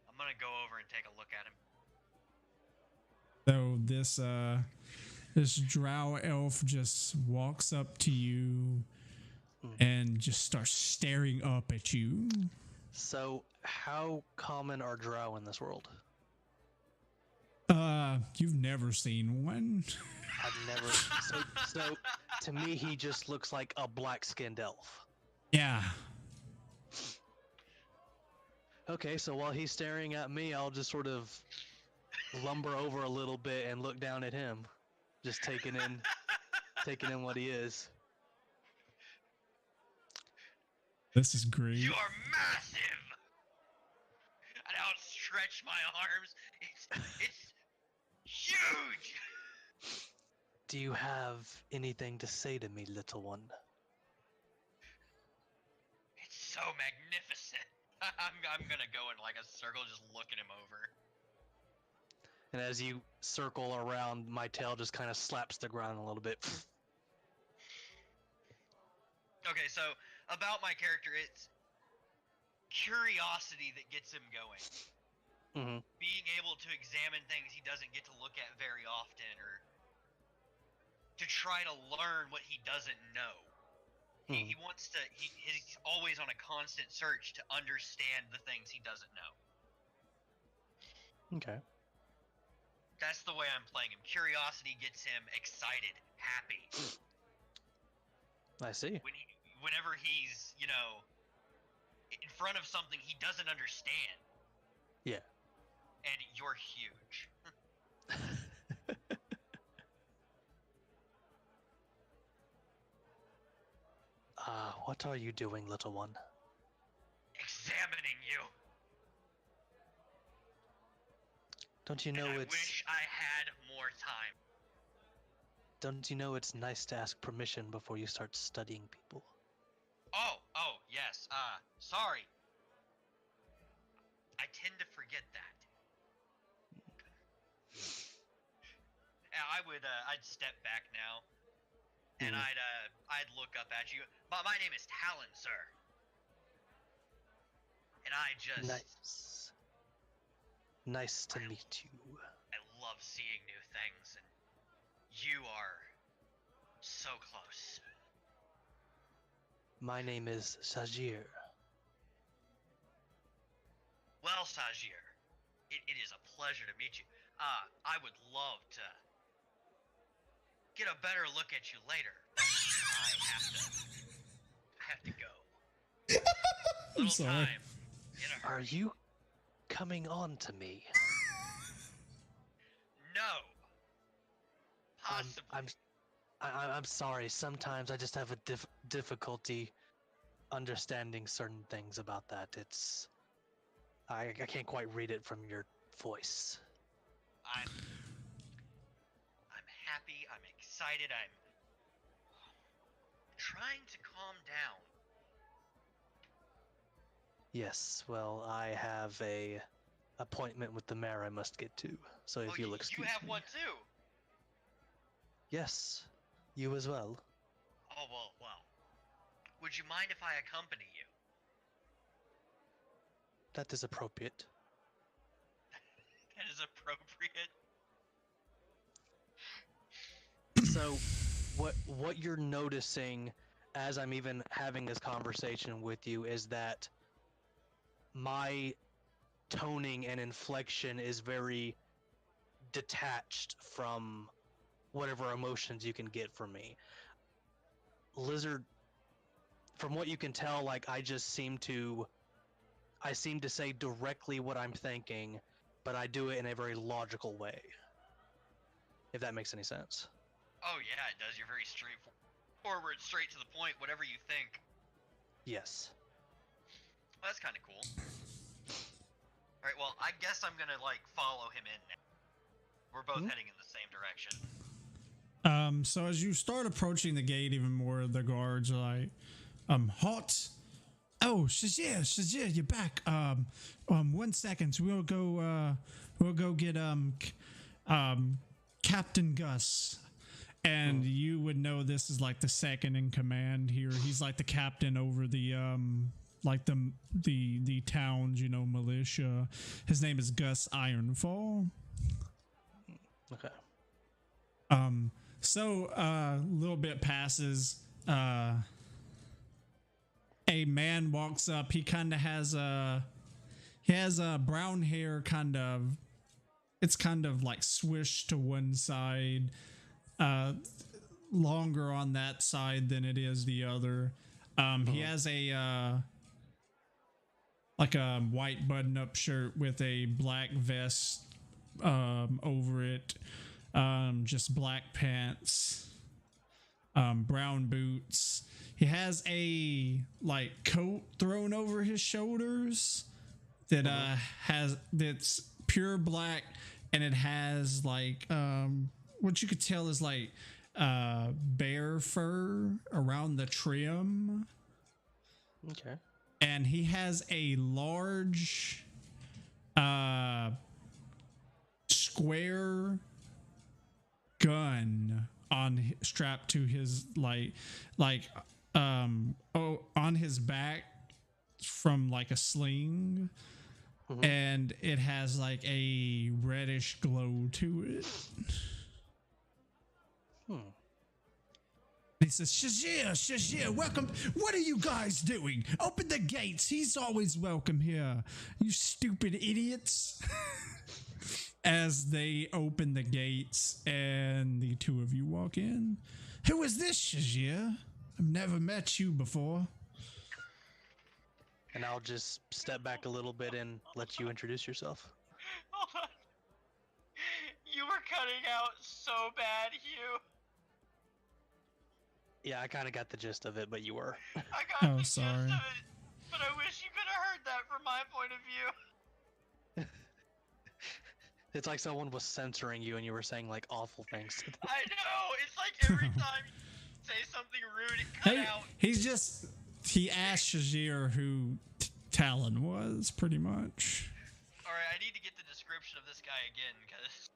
I'm gonna go over and take a look at him. So this drow elf just walks up to you and just starts staring up at you. So, how common are drow in this world? You've never seen one. I've never. So to me, he just looks like a black-skinned elf. Yeah. Okay, so while he's staring at me, I'll just sort of lumber over a little bit and look down at him, just taking in what he is. This is great. You are massive! And I'll stretch my arms. It's huge! Do you have anything to say to me, little one? It's so magnificent. I'm gonna go in like a circle, just looking him over. And as you circle around, my tail just kind of slaps the ground a little bit. Okay, so about my character, it's curiosity that gets him going. Mm-hmm. Being able to examine things he doesn't get to look at very often, or to try to learn what he doesn't know. Mm-hmm. He wants to, he's always on a constant search to understand the things he doesn't know. Okay. That's the way I'm playing him. Curiosity gets him excited, happy. I see. Whenever he's, you know, in front of something he doesn't understand. Yeah. And you're huge. What are you doing, little one? Examining you. Don't you know and I it's... wish I had more time. Don't you know it's nice to ask permission before you start studying people? Oh, yes. Sorry. I tend to forget that. I'd step back now, and I'd look up at you. My name is Talon, sir. And I just... Nice to meet you. I love seeing new things, and you are so close. My name is Sajir. Well, Sajir, it is a pleasure to meet you. I would love to get a better look at you later. I have to go. I'm sorry. Time in a hurry. Are you coming on to me? No. Possibly. I'm sorry. Sometimes I just have a difficulty understanding certain things about that. I can't quite read it from your voice. I'm happy. I'm excited. I'm trying to calm down. Yes. Well, I have a appointment with the mayor I must get to. So if you'll excuse me. You have one too. Yes. You as well. Oh, well. Would you mind if I accompany you? That is appropriate. That is appropriate. So, what you're noticing as I'm even having this conversation with you is that my toning and inflection is very detached from whatever emotions you can get from me. Lizard, from what you can tell, like I seem to say directly what I'm thinking, but I do it in a very logical way. If that makes any sense. Oh yeah, it does. You're very straightforward, straight to the point, whatever you think. Yes. Well, that's kind of cool. Alright, well, I guess I'm gonna, follow him in now. We're both heading in the same direction. So as you start approaching the gate even more, the guards are like, halt. Oh, Shazir, you're back. 1 second. We'll go get, Captain Gus. And you would know this is like the second in command here. He's like the captain over the, the town's, militia. His name is Gus Ironfall. Okay. So a little bit passes. A man walks up. He kind of has brown hair, kind of. It's kind of like swished to one side, longer on that side than it is the other. He has a white button-up shirt with a black vest over it. Just black pants, brown boots. He has a coat thrown over his shoulders that that's pure black, and it has what you could tell is bear fur around the trim. Okay. And he has a large square gun strapped to his on his back from a sling, and it has a reddish glow to it. He says, Shazir, welcome. What are you guys doing? Open the gates. He's always welcome here. You stupid idiots. as they open the gates and the two of you walk in. Who is this, Shajir? I've never met you before. And I'll just step back a little bit and let you introduce yourself. Hold on. You were cutting out so bad, Hugh. Yeah, I kind of got the gist of it, but you were. I got Oh, the sorry. gist of it, but I wish you could have heard that from my point of view. It's like someone was censoring you and you were saying like awful things to them. I know. It's like every time you say something rude, it cut out. He asked Shajir who Talon was, pretty much. All right, I need to get the description of this guy again, because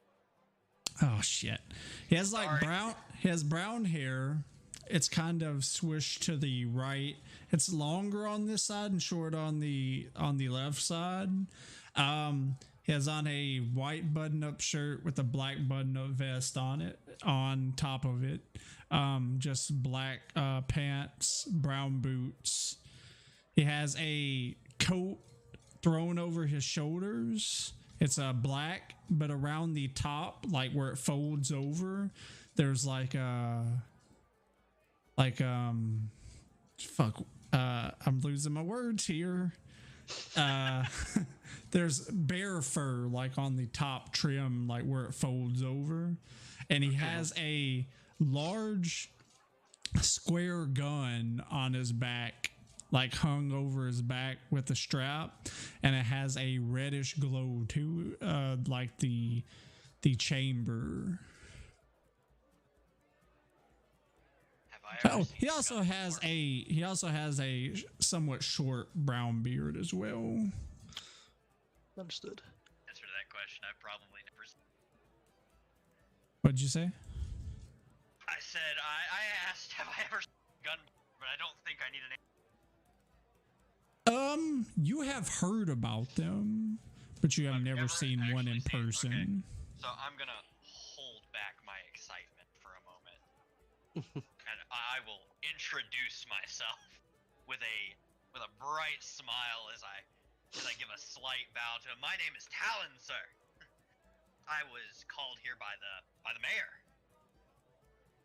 Oh shit. He has like Sorry. he has brown hair. It's kind of swished to the right. It's longer on this side and short on the left side. He has on a white button-up shirt with a black button-up vest on it, on top of it. Just black pants, brown boots. He has a coat thrown over his shoulders. It's black, but around the top, like where it folds over, there's like I'm losing my words here. There's bear fur like on the top trim, like where it folds over, and he has a large square gun on his back, like hung over his back with a strap, and it has a reddish glow to like the chamber. have I ever Oh, seen he this also guy has before? a somewhat short brown beard as well. Understood. Answer to that question, I've probably never seen. What'd you say? I said, I asked, have I ever seen a gun, but I don't think I need an You have heard about them, but you have I've never never seen one in actually seen- okay. person. So I'm gonna hold back my excitement for a moment, and I will introduce myself with a bright smile as I give a slight bow to him. My name is Talon, sir. I was called here by the mayor.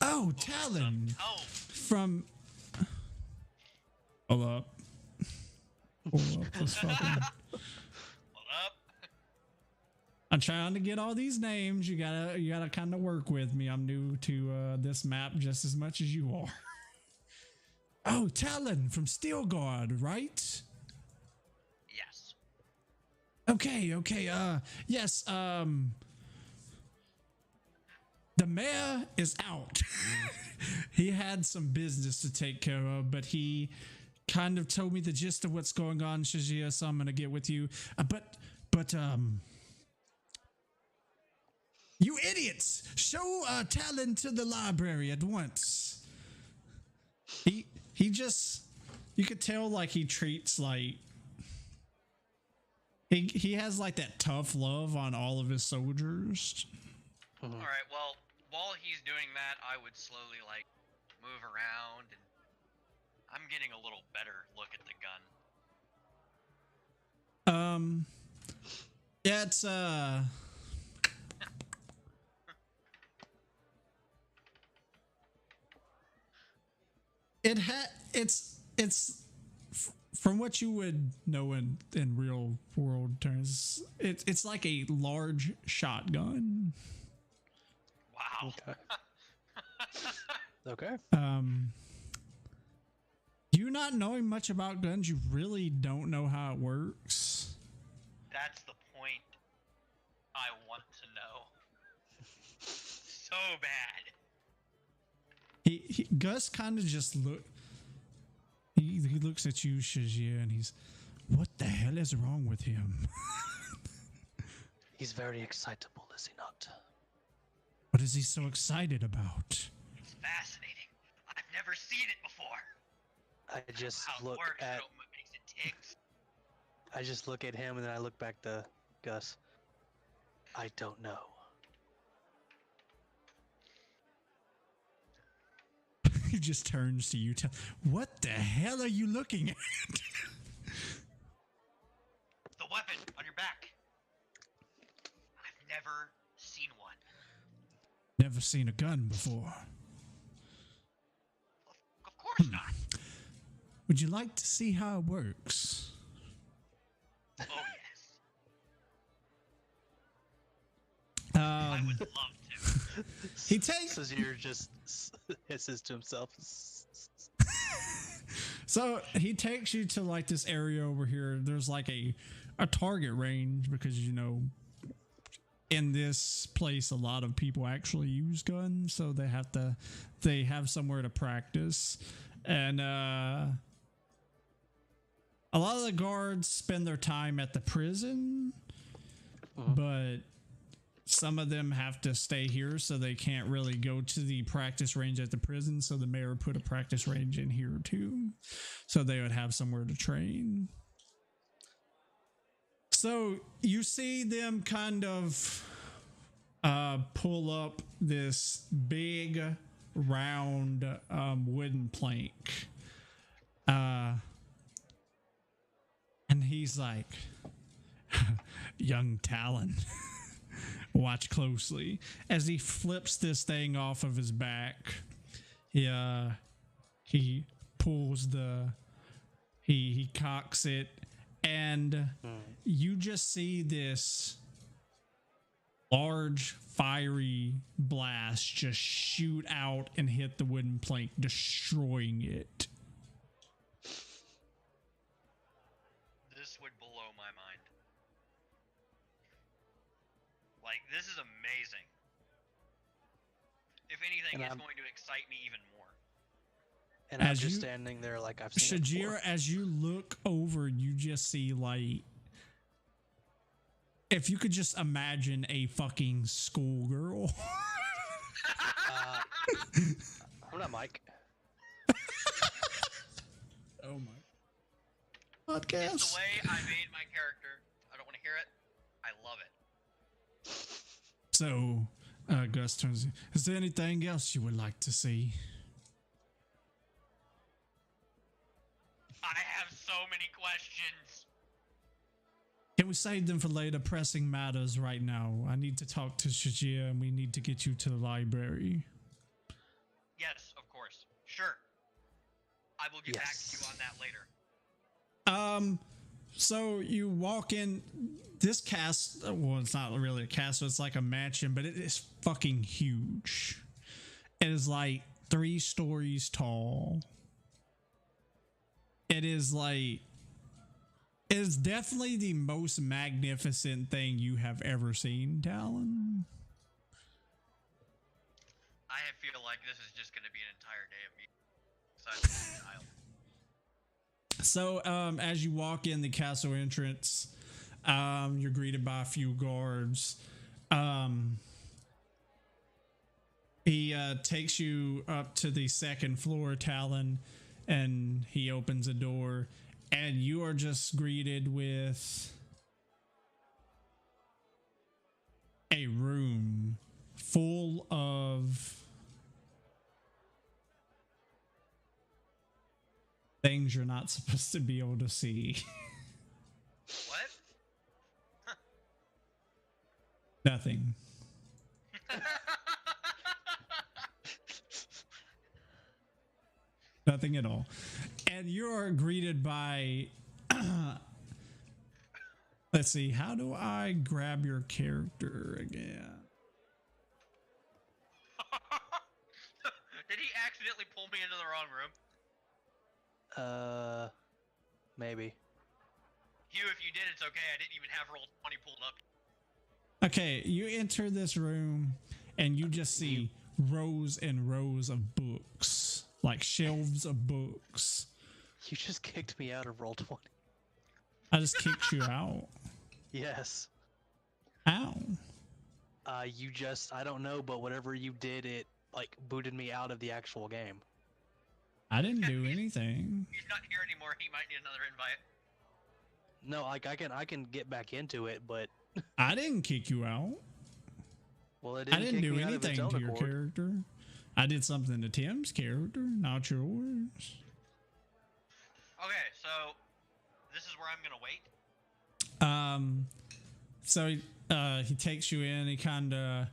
Oh, Talon Oh, from. Hold up. Hold up. This fucking. hold up. I'm trying to get all these names. You gotta kind of work with me. I'm new to this map just as much as you are. Oh, Talon from Steelguard, right? Yes. Okay. Yes. The mayor is out. He had some business to take care of, but he kind of told me the gist of what's going on, Shajia, so I'm gonna get with you. But you idiots! Show Talon to the library at once. He just, you could tell like he treats like he has like that tough love on all of his soldiers. All right. Well, while he's doing that, I would slowly like move around, and I'm getting a little better look at the gun. Yeah, it's it's from what you would know in real world terms, it's like a large shotgun. Wow. Okay. You not knowing much about guns, you really don't know how it works. That's the point I want to know. So bad. Gus kind of just he looks at you, Shajir, and he's, what the hell is wrong with him? He's very excitable, is he not? What is he so excited about? It's fascinating. I've never seen it before. I just How it look works, at what makes it ticks. I just look at him and then I look back to Gus. I don't know. He just turns to you. What the hell are you looking at? The weapon on your back. I've never never seen one. Never seen a gun before. Of course not. Would you like to see how it works? Oh yes. I would love to. He takes. Sazir just hisses to himself. So he takes you to like this area over here. There's like a target range because you know in this place a lot of people actually use guns, so they have somewhere to practice. And a lot of the guards spend their time at the prison, but some of them have to stay here, so they can't really go to the practice range at the prison. So the mayor put a practice range in here too, so they would have somewhere to train. So you see them kind of pull up this big round wooden plank. And he's like, young Talon, watch closely. As he flips this thing off of his back, he pulls he cocks it, and you just see this large fiery blast just shoot out and hit the wooden plank, destroying it. This would blow my mind. Like, this is amazing. If anything, it's going to excite me even more. And I'm just standing there like I've seen it before. Shajir, as you look over, you just see like, if you could just imagine a fucking schoolgirl. I'm not Mike. Oh my. Podcast. It's the way I made my character. I don't want to hear it. I love it. So, Gus turns. Is there anything else you would like to see? I have so many questions. Can we save them for later? Pressing matters right now. I need to talk to Shajir, and we need to get you to the library. Yes, of course. Sure. I will get back to you on that later. So you walk in this castle. Well, it's not really a castle. It's like a mansion, but it is fucking huge. It is like 3 stories tall. It is definitely the most magnificent thing you have ever seen, Talon. I feel like this is just going to be an entire day of me. Besides the aisle. So, as you walk in the castle entrance, you're greeted by a few guards. He takes you up to the 2nd floor, Talon, and he opens a door, and you are just greeted with a room full of things you're not supposed to be able to see. What? Nothing. Nothing at all. And you're greeted by let's see, how do I grab your character again? Did he accidentally pull me into the wrong room? Maybe. Hugh, if you did, it's okay. I didn't even have roll 20 pulled up. Okay, you enter this room and you just see rows and rows of books, like shelves of books. You just kicked me out of roll 20. I just kicked you out. Yes. Ow. You just, I don't know, but whatever you did, it like booted me out of the actual game. I didn't do anything. He's not here anymore. He might need another invite. No, like I can get back into it, but I didn't kick you out. well, it I didn't didn't kick do me out of its anything own to your accord. character. I did something to Tim's character, not yours. Okay, so this is where I'm gonna wait. So he takes you in. He kind of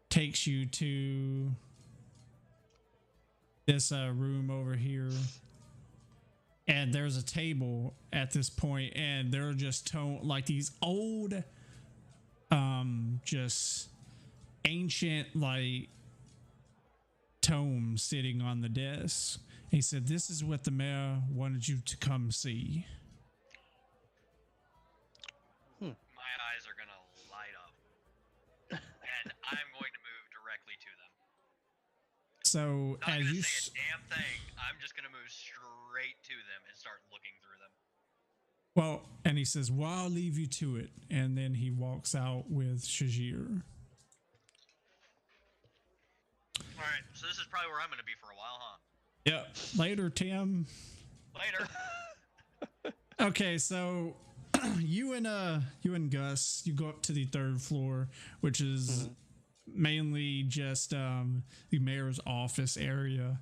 takes you to this room over here. And there's a table at this point, and there are just like these old, just ancient, like, tomes sitting on the desk. He said, "This is what the mayor wanted you to come see." My eyes are gonna light up, and I'm going to move directly to them. So Not as gonna you say a damn thing. I'm just gonna move straight to them and start looking through them. well, and he says, "Well, I'll leave you to it," and then he walks out with Shajir. All right, so this is probably where I'm gonna be for a while, huh? Yep. Later, Tim. Later. Okay, so you and Gus, you go up to the third floor, which is mainly just the mayor's office area.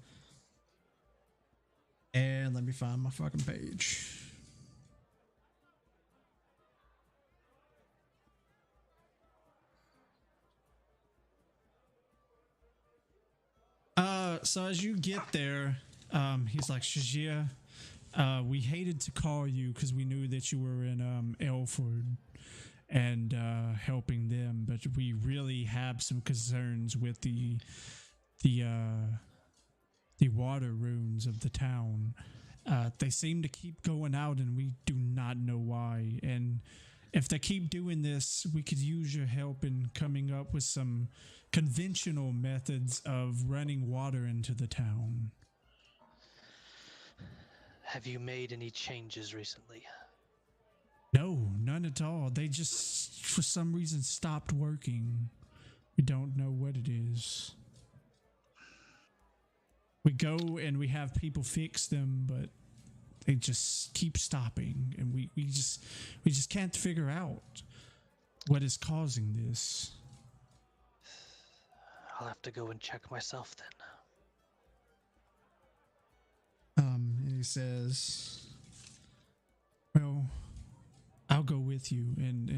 And let me find my fucking page. So as you get there, he's like, "Shajir, we hated to call you because we knew that you were in Elford and helping them, but we really have some concerns with the water runes of the town. They seem to keep going out, and we do not know why. And if they keep doing this, we could use your help in coming up with some conventional methods of running water into the town." Have you made any changes recently? No, none at all. They just, for some reason, stopped working. We don't know what it is. We go and we have people fix them, but they just keep stopping, and we just can't figure out what is causing this. I'll have to go and check myself then. And he says, "Well, I'll go with you, and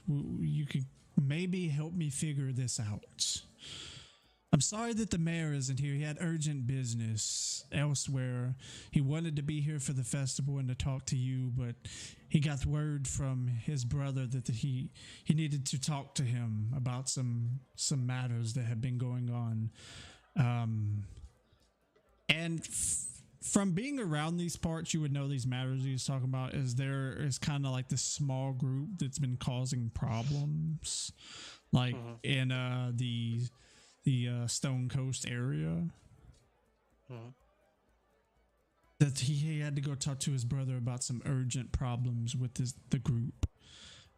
you can maybe help me figure this out. I'm sorry that the mayor isn't here. He had urgent business elsewhere. He wanted to be here for the festival and to talk to you, but he got word from his brother that he needed to talk to him about some matters that had been going on. And from being around these parts, you would know these matters he's talking about is there is kind of like this small group that's been causing problems, like in the Stone Coast area. That he had to go talk to his brother about some urgent problems with the group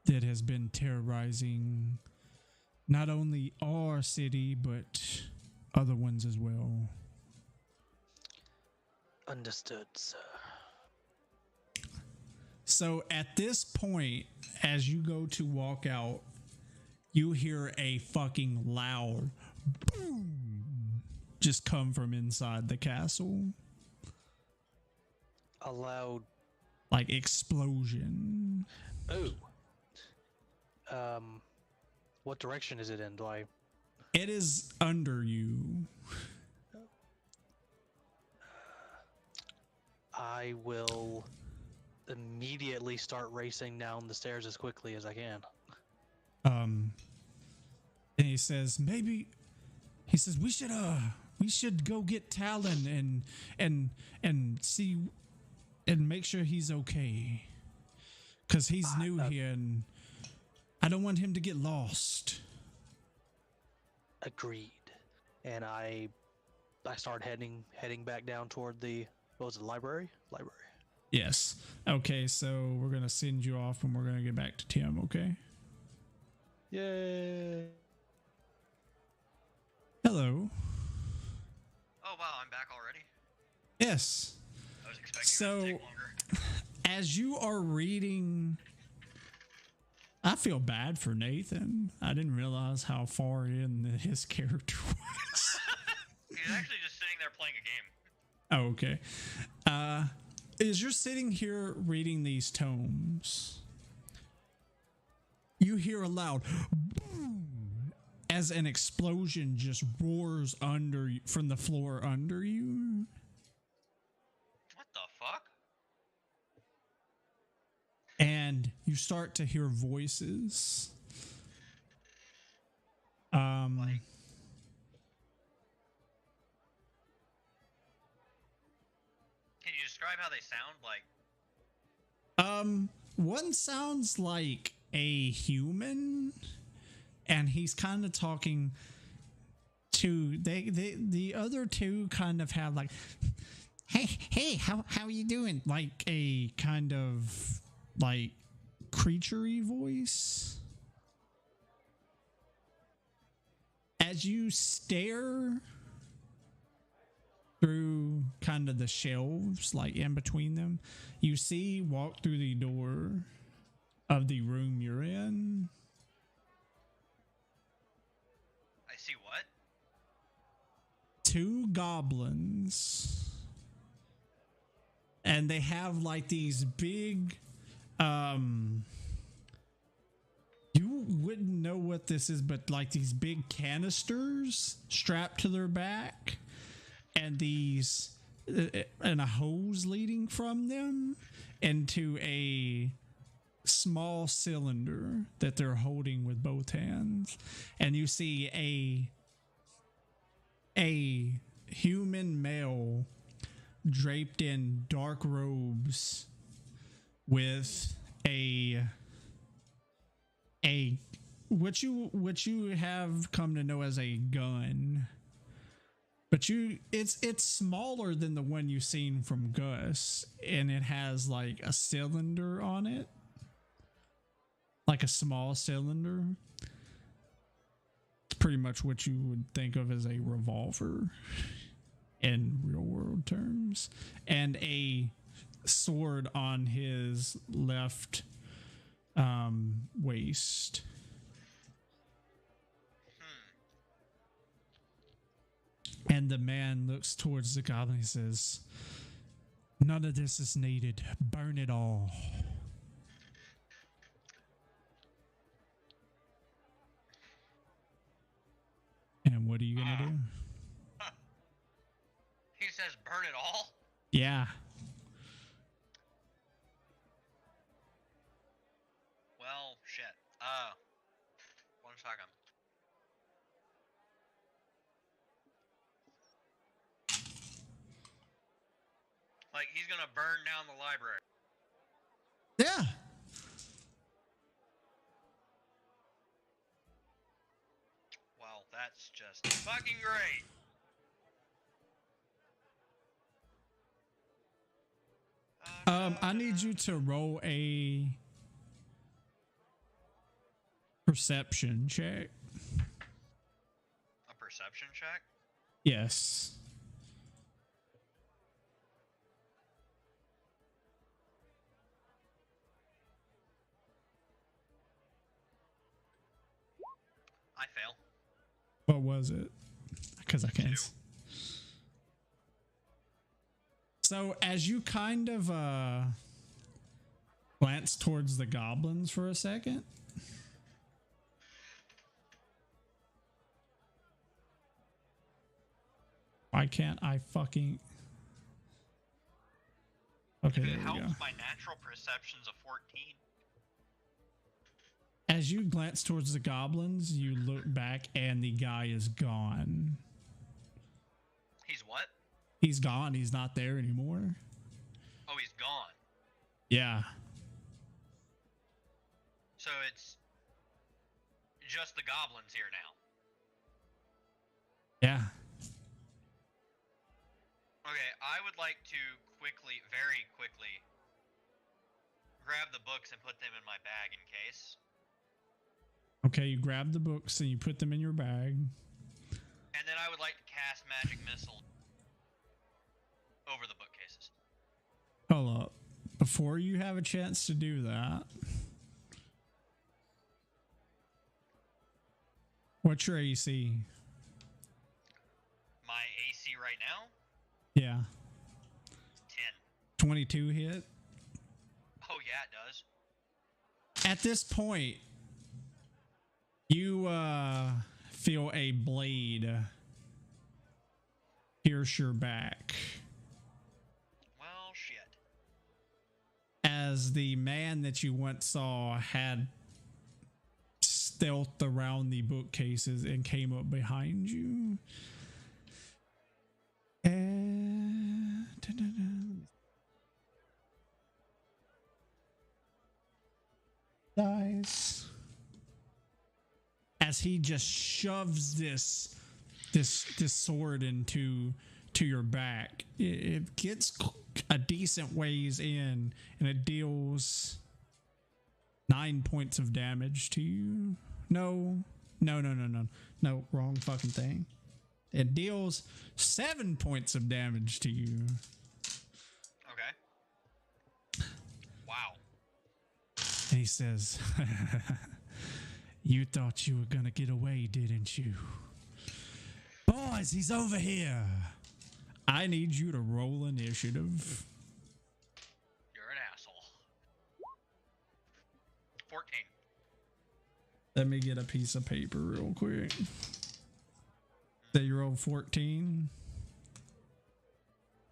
that has been terrorizing not only our city but other ones as well." Understood, sir. So at this point, as you go to walk out, you hear a fucking loud boom just come from inside the castle. A loud, like, explosion. Oh. What direction is it in? Do I? It is under you. I will immediately start racing down the stairs as quickly as I can. And he says, we should go get Talon and see and make sure he's okay. 'Cause he's new here and I don't want him to get lost. Agreed. And I start heading back down toward the, what was it, library? Yes. Okay, so we're going to send you off and we're going to get back to Tim, okay? Yay. Hello. Oh wow, I'm back already. Yes. I was expecting it to take longer. As you are reading, I feel bad for Nathan. I didn't realize how far in his character was. He's actually just sitting there playing a game. Oh, okay. As you're sitting here reading these tomes, you hear a loud boom as an explosion just roars under from the floor under you. What the fuck? And you start to hear voices. Like, can you describe how they sound? Like, one sounds like a human, and he's kind of talking to the other two kind of have like, hey, how you doing? Like a kind of like creaturey voice. As you stare through kind of the shelves, like in between them, you see walk through the door of the room you're in. I see what? 2 goblins. And they have like these big, you wouldn't know what this is, but like these big canisters strapped to their back, and these and a hose leading from them into a small cylinder that they're holding with both hands. And you see a human male draped in dark robes with what you have come to know as a gun, but it's smaller than the one you've seen from Gus, and it has like a cylinder on it, like a small cylinder. It's pretty much what you would think of as a revolver in real world terms, and a sword on his left waist. And the man looks towards the goblin and says, "None of this is needed. Burn it all." And what are you gonna do? He says burn it all? Yeah. Well, shit. 1 second. Like, he's gonna burn down the library. Yeah. Well, that's just fucking great. I need you to roll a perception check. A perception check? Yes. I fail. What was it? Because I can't. 2. So as you kind of glance towards the goblins for a second, why can't I fucking... Okay, If there it we helps, go. my natural perception's a 14. As you glance towards the goblins, you look back and the guy is gone. He's what? He's gone. He's not there anymore. Oh, he's gone. Yeah. So it's just the goblins here now. Yeah. Okay, I would like to quickly, very quickly, grab the books and put them in my bag in case. Okay, you grab the books and you put them in your bag. And then I would like to cast magic missile over the bookcases. Hold up. Before you have a chance to do that, what's your AC? My AC right now? Yeah. 10. 22 hit. Oh yeah, it does. At this point, You feel a blade pierce your back Well, shit. as the man that you once saw had stealthed around the bookcases and came up behind you. And dies as he just shoves this sword into your back. It gets a decent ways in, and it deals 9 points of damage to you. No, wrong fucking thing. It deals 7 points of damage to you. Okay. Wow. And he says, "You thought you were gonna get away, didn't you? Boys, he's over here. I need you to roll initiative." You're an asshole. 14. Let me get a piece of paper real quick. That you rolled 14.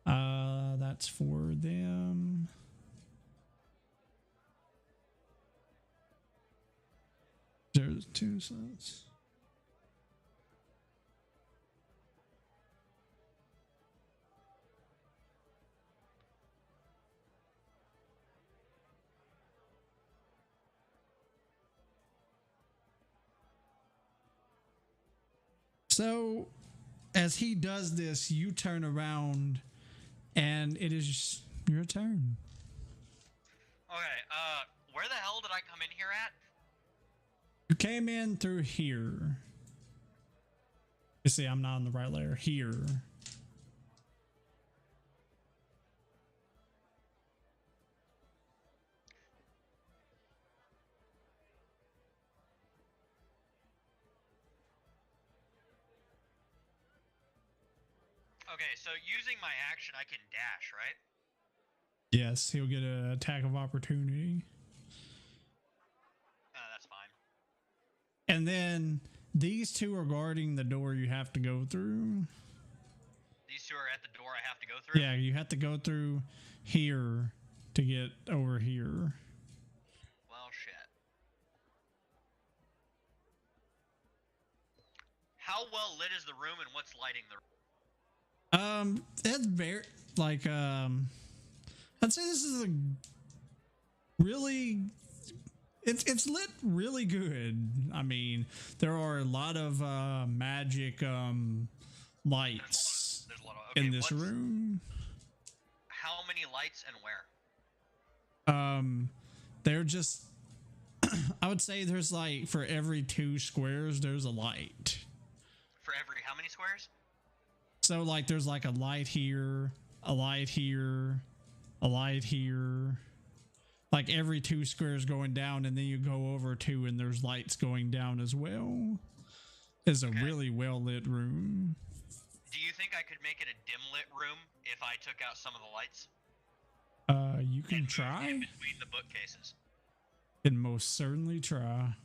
That's for them. There's 2 cents. So, as he does this, you turn around, and it is your turn. Okay, where the hell did I come in here at? You came in through here. You see, I'm not on the right layer. Here. Okay, so using my action, I can dash, right? Yes, he'll get an attack of opportunity. That's fine. And then these two are guarding the door you have to go through. These two are at the door I have to go through? Yeah, you have to go through here to get over here. Well, shit. How well lit is the room, and what's lighting the room? That's very, like, I'd say this is a really, it's lit really good. I mean, there are a lot of magic lights There's a lot of, okay, in this room. How many lights and where? They're just I would say there's like for every 2 squares there's a light. For every how many squares? So like there's like a light here, a light here, a light here. Like every 2 squares going down, and then you go over 2 and there's lights going down as well. It's a really well lit room. Do you think I could make it a dim lit room if I took out some of the lights? You can try. In between the bookcases. Can most certainly try.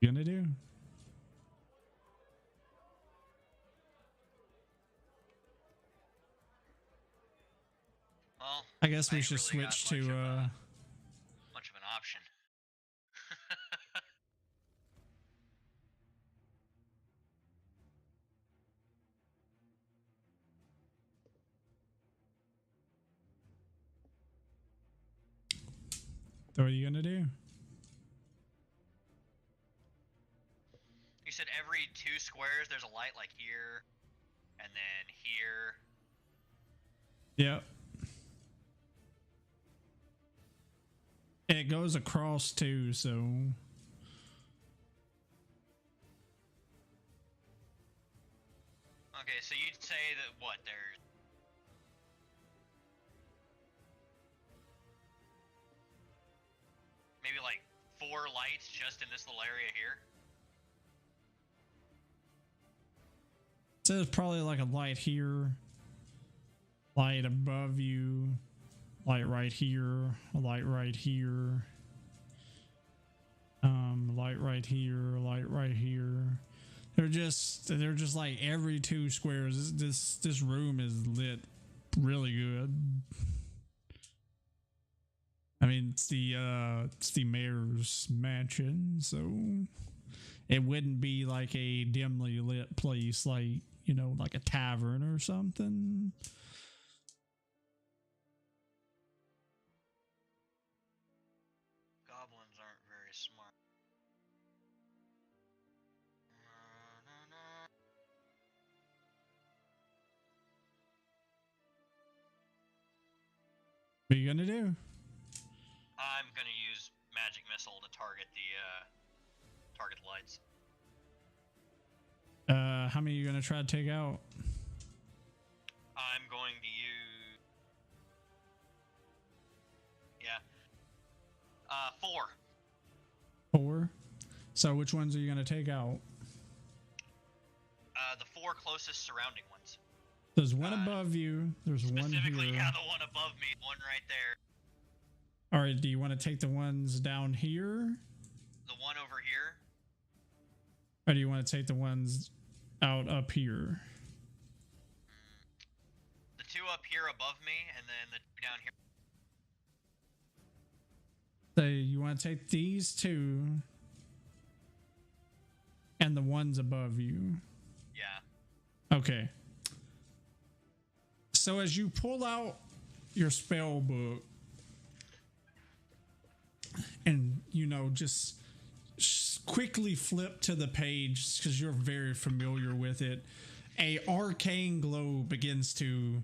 Gonna do? Well, I guess we ain't should really got switch to much of an option. what are you gonna do? You said every 2 squares there's a light, like here, and then here. Yep. And it goes across too, so Okay, so you'd say that what, there's maybe like 4 lights just in this little area here? So there's probably like a light here, light above you, light right here, a light right here, light right here, light right here. They're just like every 2 squares. This room is lit really good. I mean, it's the mayor's mansion, so it wouldn't be like a dimly lit place, like, you know, like a tavern or something. Goblins aren't very smart. What are you gonna do? I'm gonna use magic missile to target the lights. How many are you gonna try to take out? I'm going to use 4. 4. So which ones are you gonna take out? The 4 closest surrounding ones. There's one above you. There's one Specifically, here. yeah, the one above me, one right there. All right. Do you want to take the ones down here, The one over here. or do you want to take the ones out up here? The 2 up here above me, and then the 2 down here. So you want to take these 2 and the ones above you. Yeah. Okay. So as you pull out your spell book and, you know, just quickly flip to the page because you're very familiar with it, a arcane glow begins to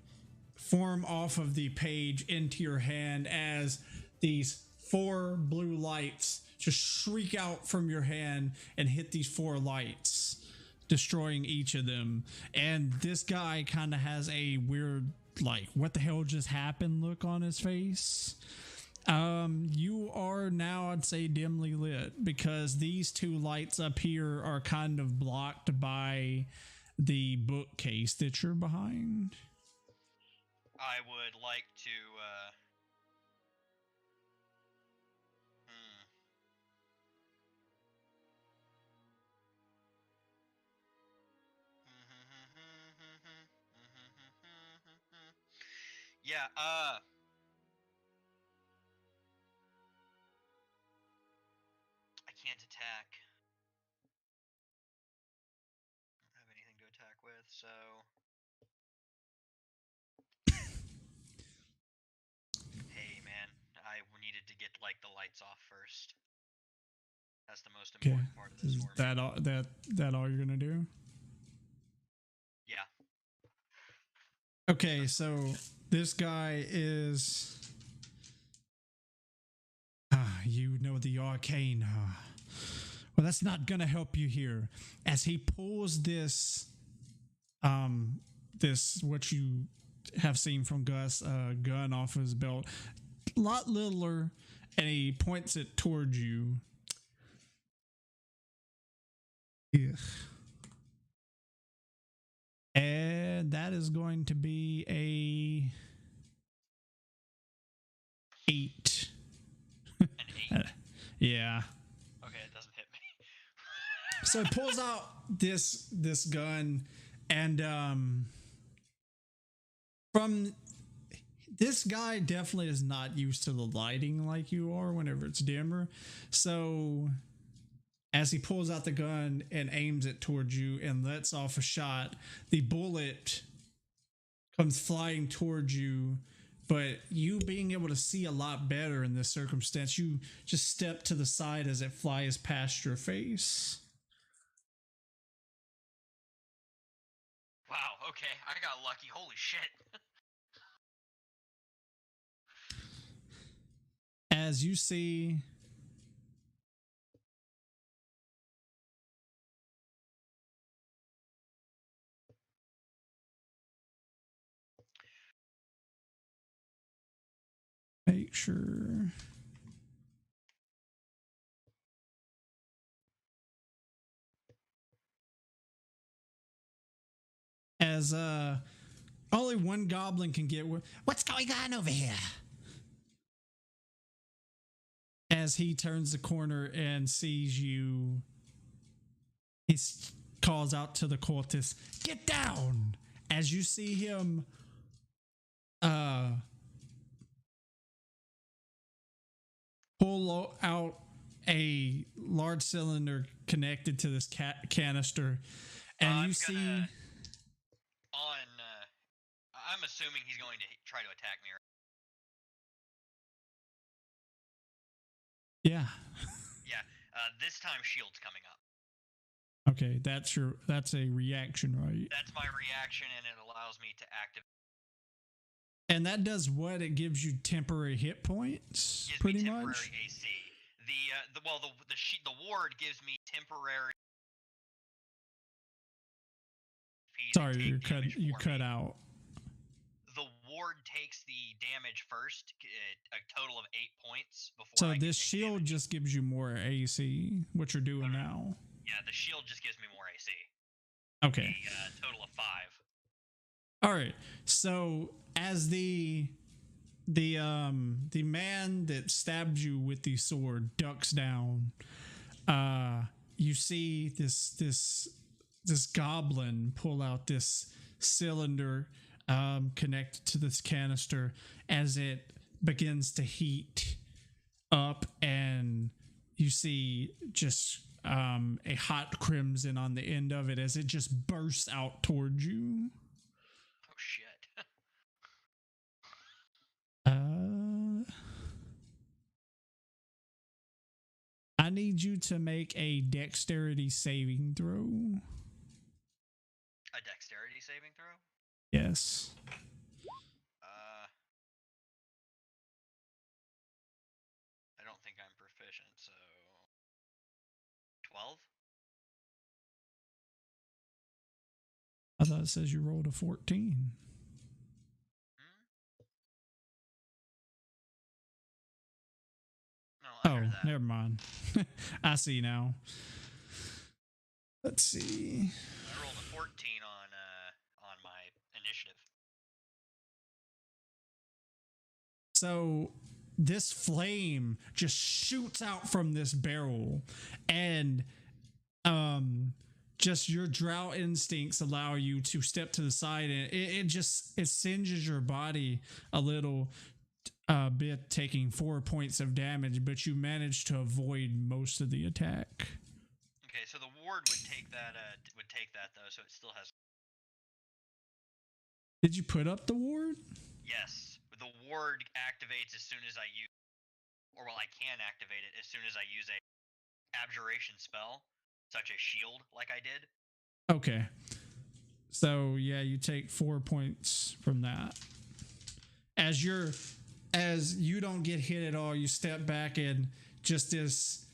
form off of the page into your hand as these 4 blue lights just shriek out from your hand and hit these 4 lights, destroying each of them. And this guy kind of has a weird, like, what the hell just happened look on his face. You are now, I'd say, dimly lit because these 2 lights up here are kind of blocked by the bookcase that you're behind. I would like to, Yeah, I can't attack. I don't have anything to attack with, so... Hey, man, I needed to get, like, the lights off first. That's the most Okay. important part of this Is for me. that all you're gonna do? Yeah. Okay, so this guy is you know the arcane. Well, that's not gonna help you here. As he pulls this what you have seen from Gus, gun off his belt, a lot littler, and he points it towards you. Yeah. And that is going to be a 8. An 8? Yeah. Okay, it doesn't hit me. So he pulls out this gun, and from this guy definitely is not used to the lighting like you are whenever it's dimmer. So as he pulls out the gun and aims it towards you and lets off a shot, the bullet comes flying towards you. But you being able to see a lot better in this circumstance, you just step to the side as it flies past your face. Wow, okay, I got lucky. Holy shit. As you see make sure as only one goblin can get. What's going on over here? As he turns the corner and sees you, he calls out to the cultist, "Get down!" As you see him pull out a large cylinder connected to this canister, and you see... I'm assuming he's going to try to attack me. Yeah. Yeah. This time, shield's coming up. Okay, that's a reaction, right? That's my reaction, and it allows me to activate. And that does what? It gives you temporary hit points, Gives pretty me temporary much. AC. The ward gives me temporary. Sorry, you cut out. The ward takes the damage first, a total of 8 points before. So this shield just gives you more AC, what you're doing now. Yeah, the shield just gives me more AC. Okay. A total of 5. All right. So as the man that stabbed you with the sword ducks down, you see this goblin pull out this cylinder connected to this canister as it begins to heat up, and you see just a hot crimson on the end of it as it just bursts out towards you. Oh shit. I need you to make a dexterity saving throw. A dexterity saving throw? Yes. I don't think I'm proficient, so 12? I thought it says you rolled a 14. No, oh, never mind. I see now. Let's see. I rolled a 14 on my initiative. So this flame just shoots out from this barrel, and just your drow instincts allow you to step to the side, and it singes your body a little bit, taking 4 points of damage, but you manage to avoid most of the attack. Okay, so the ward would take that though, so it still has. Did you put up the ward? Yes, the ward activates as soon as I use, or well, I can activate it as soon as I use a abjuration spell, such as shield, like I did. Okay. So yeah, you take 4 points from that. As you don't get hit at all, you step back, and just this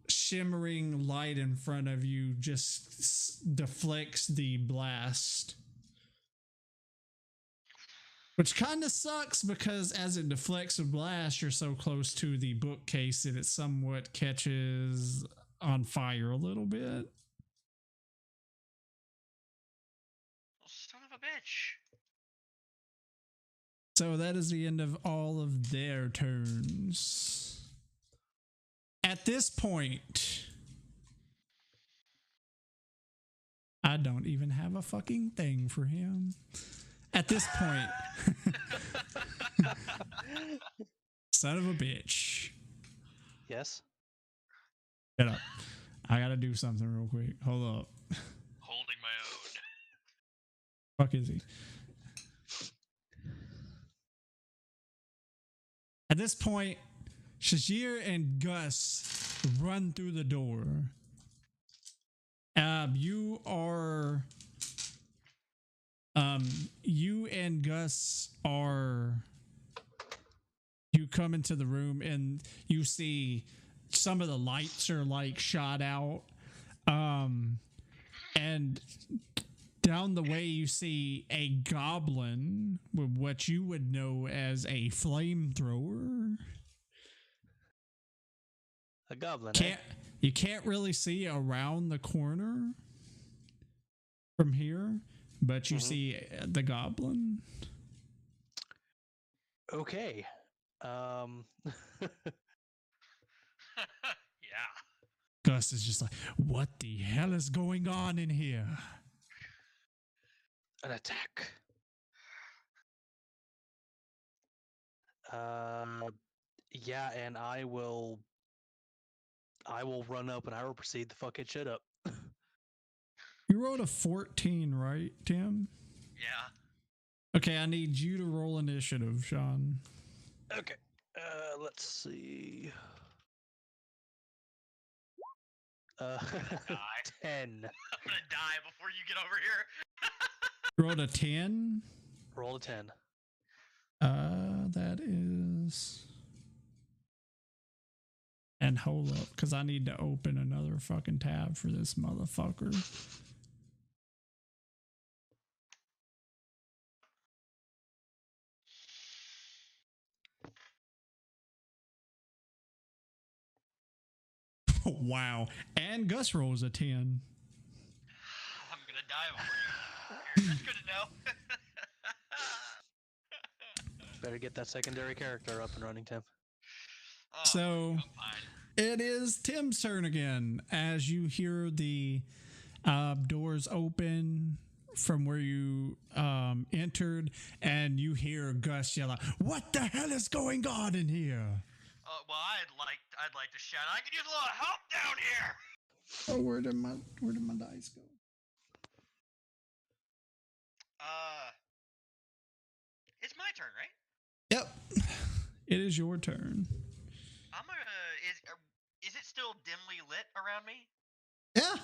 shimmering light in front of you just deflects the blast. Which kind of sucks, because as it deflects a blast, you're so close to the bookcase that it somewhat catches on fire a little bit. Son of a bitch. So that is the end of all of their turns. At this point, I don't even have a fucking thing for him. At this point, son of a bitch. Yes. Shut up. I gotta do something real quick. Hold up. Holding my own. Fuck is he? At this point, Shajir and Gus run through the door. You and Gus you come into the room, and you see some of the lights are like shot out. And down the way, you see a goblin with what you would know as a flamethrower. A goblin. You can't really see around the corner from here, but you see the goblin. Okay. Yeah. Gus is just like, what the hell is going on in here? An attack. Yeah, and I will run up and I will proceed to fuck it shit up. You rolled a 14, right, Tim? Yeah. Okay, I need you to roll initiative, Sean. Okay. Let's see. Die. 10. I'm gonna die before you get over here. You rolled a 10. Roll a 10. That is. And hold up, because I need to open another fucking tab for this motherfucker. Wow. And Gus rolls a 10. I'm gonna die before you. That's good to know. Better get that secondary character up and running, Tim. Oh, So I'm fine. it is Tim's turn again as you hear the doors open from where you entered, and you hear Gus yell out, "What the hell is going on in here?" Well, I'd like to shout. I could use a little help down here. Oh, where did my dice go? It's my turn, right? Yep, it is your turn. I'm gonna. Is it still dimly lit around me? Yeah.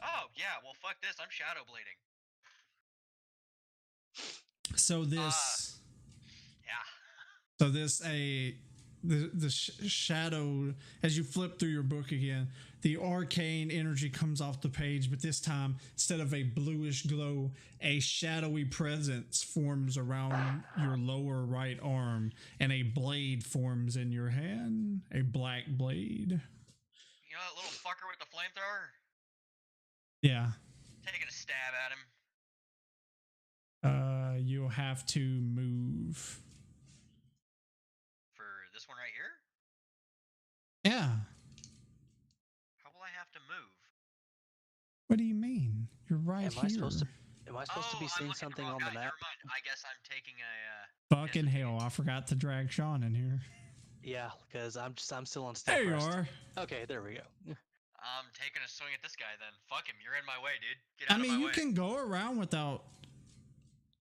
Oh yeah. Well, fuck this. I'm shadow bleeding. So this. Yeah. So this the shadow, as you flip through your book again, the arcane energy comes off the page, but this time instead of a bluish glow, a shadowy presence forms around your lower right arm, and a blade forms in your hand, a black blade. You know that little fucker with the flamethrower? Yeah. Taking a stab at him. You'll have to move. For this one right here? Yeah. How will I have to move? What do you mean? You're right Am here. I supposed to be I'm seeing looking something wrong on the guy. map? Never mind. I guess I'm taking a. Fucking hell! I forgot to drag Sean in here. Yeah, because I'm still on step There you rest. are. Okay, there we go. I'm taking a swing at this guy then. Fuck him. You're in my way, dude. Get out I mean, of my you way. can go around without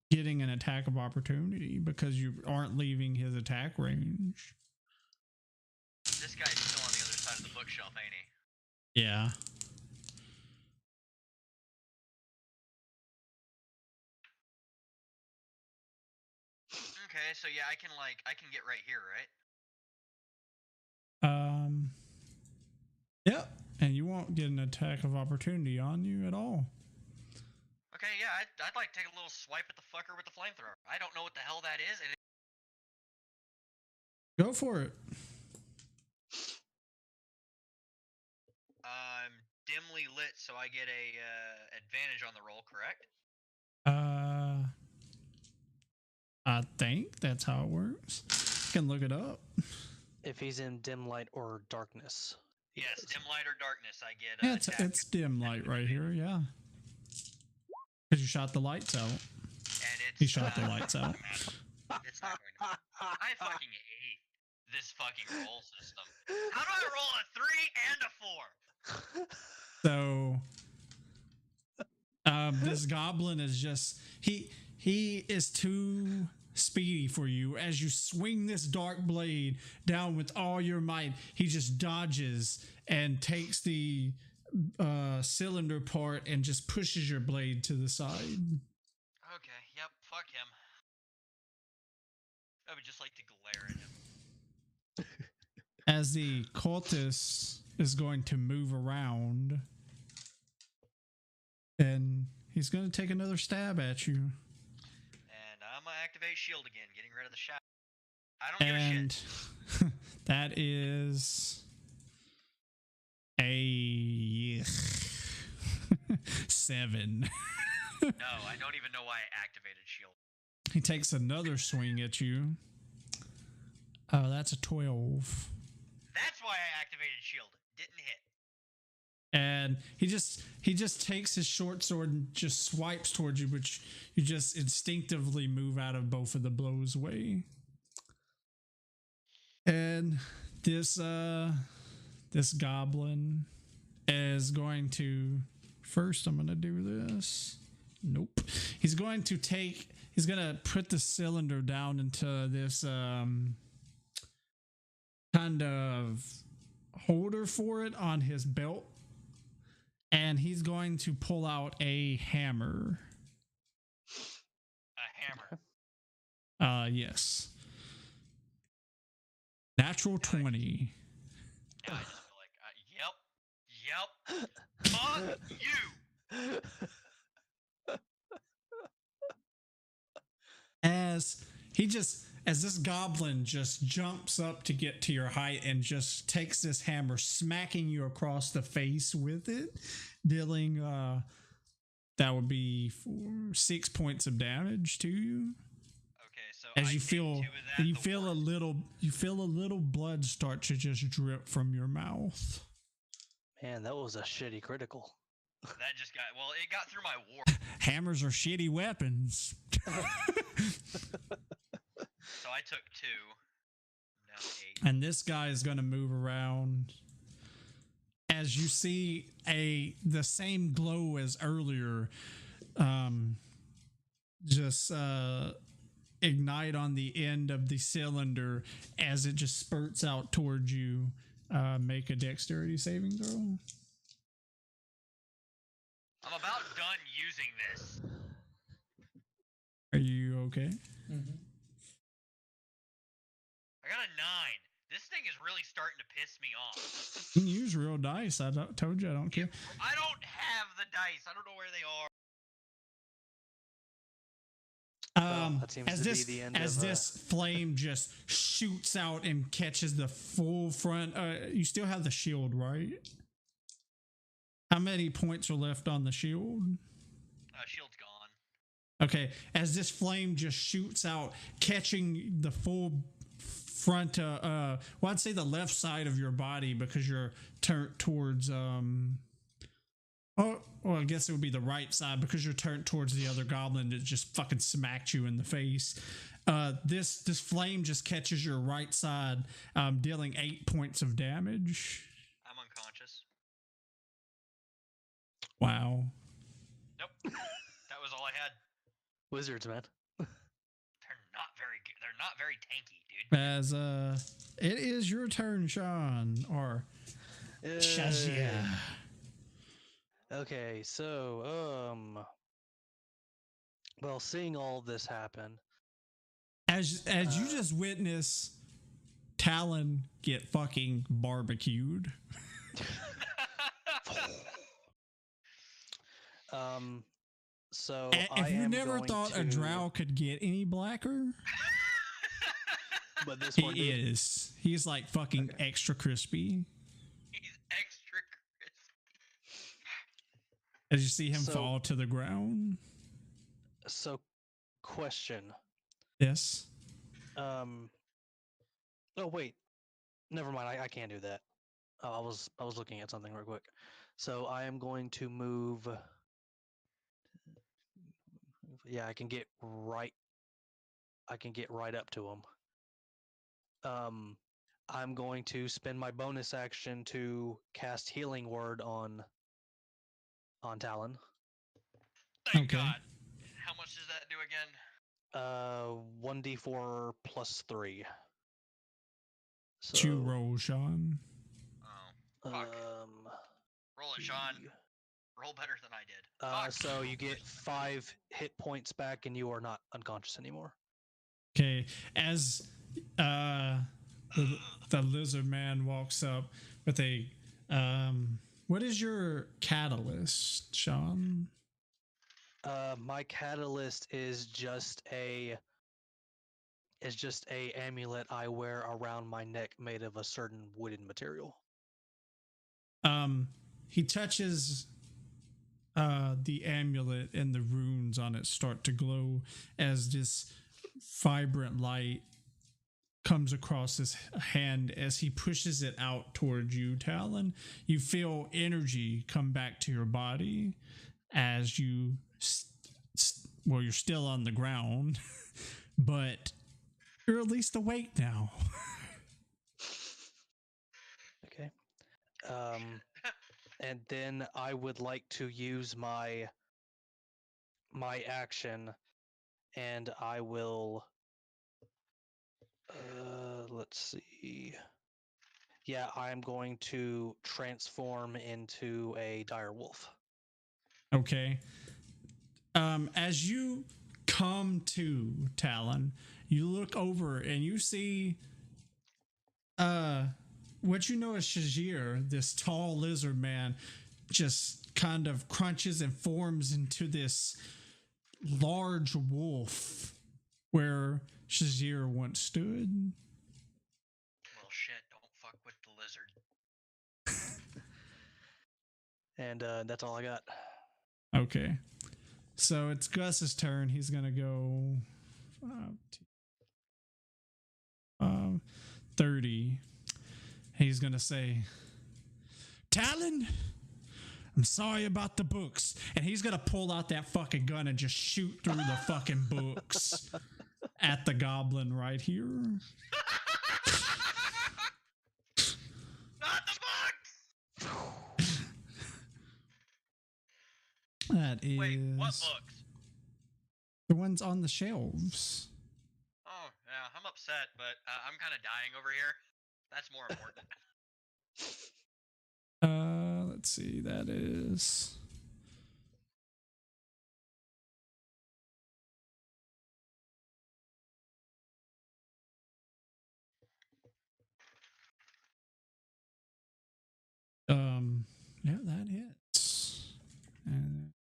getting an attack of opportunity because you aren't leaving his attack range. This guy's still on the other side of the bookshelf, ain't he? Yeah. Okay, so yeah, I can get right here, right? Yep. And you won't get an attack of opportunity on you at all. Okay, yeah, I'd like to take a little swipe at the fucker with the flamethrower. I don't know what the hell that is, and Go for it. dimly lit, so I get a advantage on the roll, correct? I think that's how it works. You can look it up. If he's in dim light or darkness. Yes, dim light or darkness, I get. Yeah, attack. it's dim light right here. Yeah. Because you shot the lights out. And it's. He shot the lights out. It's not going to. I fucking hate this fucking roll system. How do I roll a 3 and a 4? So this goblin is just he is too speedy for you. As you swing this dark blade down with all your might, he just dodges and takes the cylinder part and just pushes your blade to the side. Okay, yep, fuck him. I would just like to glare at him. As the cultist is going to move around, and he's going to take another stab at you. And I'm gonna activate shield again, getting rid of the shadow. I don't give a shit. And that is a 7. No, I don't even know why I activated shield. He takes another swing at you. Oh, that's a 12. That's why I activated shield. Didn't hit. And he just takes his short sword and just swipes towards you, which you just instinctively move out of both of the blows way. And this goblin is going to first I'm gonna do this. Nope. He's gonna put the cylinder down into this kind of holder for it on his belt. And he's going to pull out a hammer. A hammer. Yes. Natural 20. Yeah, I just feel like, yep. Fuck you. As this goblin just jumps up to get to your height and just takes this hammer, smacking you across the face with it, dealing that would be 6 points of damage to you. Okay, so As I you take feel two of that, you the feel a little blood start to just drip from your mouth. Man, that was a shitty critical. That just got it got through my war. Hammers are shitty weapons. So I took 2. Now 8. And this guy is going to move around. As you see the same glow as earlier, just ignite on the end of the cylinder as it just spurts out towards you. Make a dexterity saving throw. I'm about done using this. Are you okay? Mm-hmm. I got a 9. This thing is really starting to piss me off. You can use real dice. Told you I don't care. I don't have the dice. I don't know where they are. That seems to be the end as of, this flame just shoots out and catches the full front. You still have the shield, right? How many points are left on the shield? Shield's gone. Okay, as this flame just shoots out, catching the full front, I'd say the left side of your body because you're turned towards, I guess it would be the right side because you're turned towards the other goblin that just fucking smacked you in the face. This flame just catches your right side, dealing 8 points of damage. I'm unconscious. Wow. Nope. That was all I had. Wizards, man. They're not very good. They're not very tanky, dude. As it is your turn, Sean, or Shazia. Okay, so well, seeing all this happen, As you just witness Talon get fucking barbecued. so If you never thought a drow could get any blacker, but this one he did. is. He's like fucking extra crispy. He's extra crispy. As you see him fall to the ground. So, question. Yes. Oh wait, never mind. I can't do that. I was looking at something real quick. So I am going to move. Yeah, I can get right up to him. I'm going to spend my bonus action to cast Healing Word on Talon. Thank Okay. God. How much does that do again? 1d4 plus 3. So, You roll, Sean. Oh, fuck. Roll it, Sean. Roll better than I did. Fuck. So you get 5 hit points back, and you are not unconscious anymore. Okay. As the lizard man walks up with a what is your catalyst, Sean? My catalyst is just a amulet I wear around my neck made of a certain wooden material. He touches the amulet and the runes on it start to glow as this vibrant light comes across his hand as he pushes it out towards you, Talon. You feel energy come back to your body as you, you're still on the ground, but you're at least awake now. Okay. And then I would like to use my action, and I will. Let's see. Yeah, I'm going to transform into a dire wolf. Okay. As you come to, Talon, you look over and you see what you know is Shajir, this tall lizard man, just kind of crunches and forms into this large wolf where Shajir once stood. Well, shit, don't fuck with the lizard. And that's all I got. Okay. So it's Gus's turn. He's going to go 30. He's going to say, Talon, I'm sorry about the books. And he's going to pull out that fucking gun and just shoot through the fucking books at the goblin right here. Not the books! That is Wait, what books? the ones on the shelves. Oh, yeah, I'm upset, but I'm kind of dying over here. That's more important. Let's see. That is yeah, that hits. And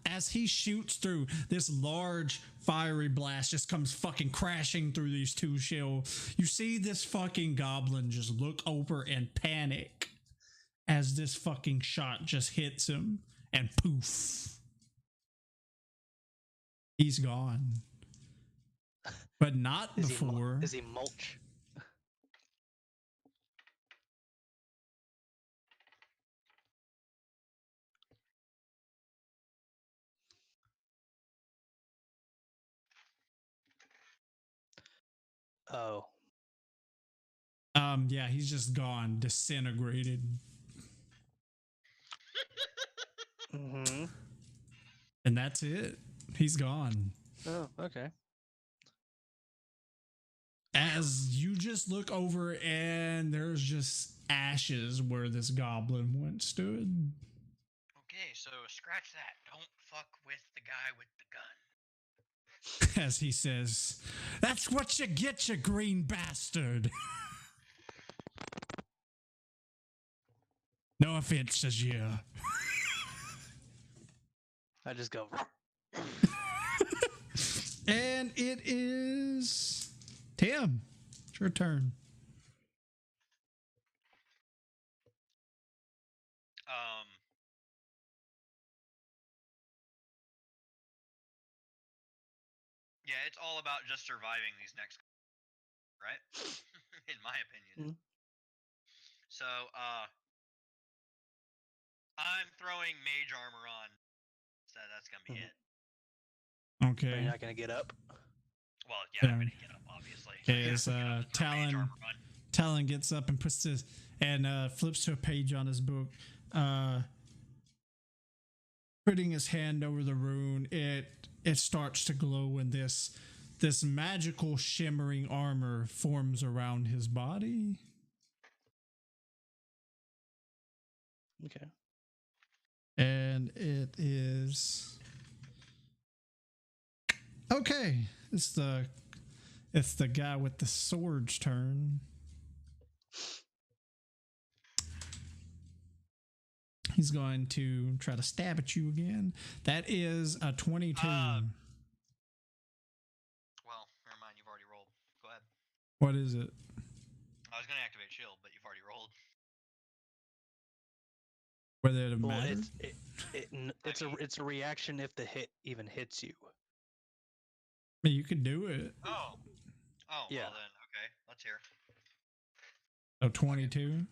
as he shoots through, this large fiery blast just comes fucking crashing through these two shells. You see this fucking goblin just look over and panic as this fucking shot just hits him, and poof, he's gone. But not before. Is he mulch? Oh. Yeah, he's just gone, disintegrated. Mm-hmm. And that's it. He's gone. Oh, okay. As you just look over and there's just ashes where this goblin once stood. Okay, so scratch that. Don't fuck with the guy with the gun. As he says, that's what you get, you green bastard. No offense, says yeah. I just go. And it is Tim. It's your turn. Yeah, it's all about just surviving these next, right? In my opinion. So, I'm throwing mage armor on, so that's gonna be it. Okay. Are you not gonna get up? Well, yeah, I'm gonna get up, obviously. Okay, as Talon gets up and puts this and flips to a page on his book, putting his hand over the rune, it starts to glow, and this magical shimmering armor forms around his body. Okay. And it is okay. It's the guy with the sword's turn. He's going to try to stab at you again. That is a 22. Well, never mind. You've already rolled. Go ahead. What is it? I was gonna activate shield, but you've already rolled. Whether it Well, matters? it's a reaction if the hit even hits you. I mean, you could do it. Oh. Oh. Yeah. Well then, okay. Let's hear. So 22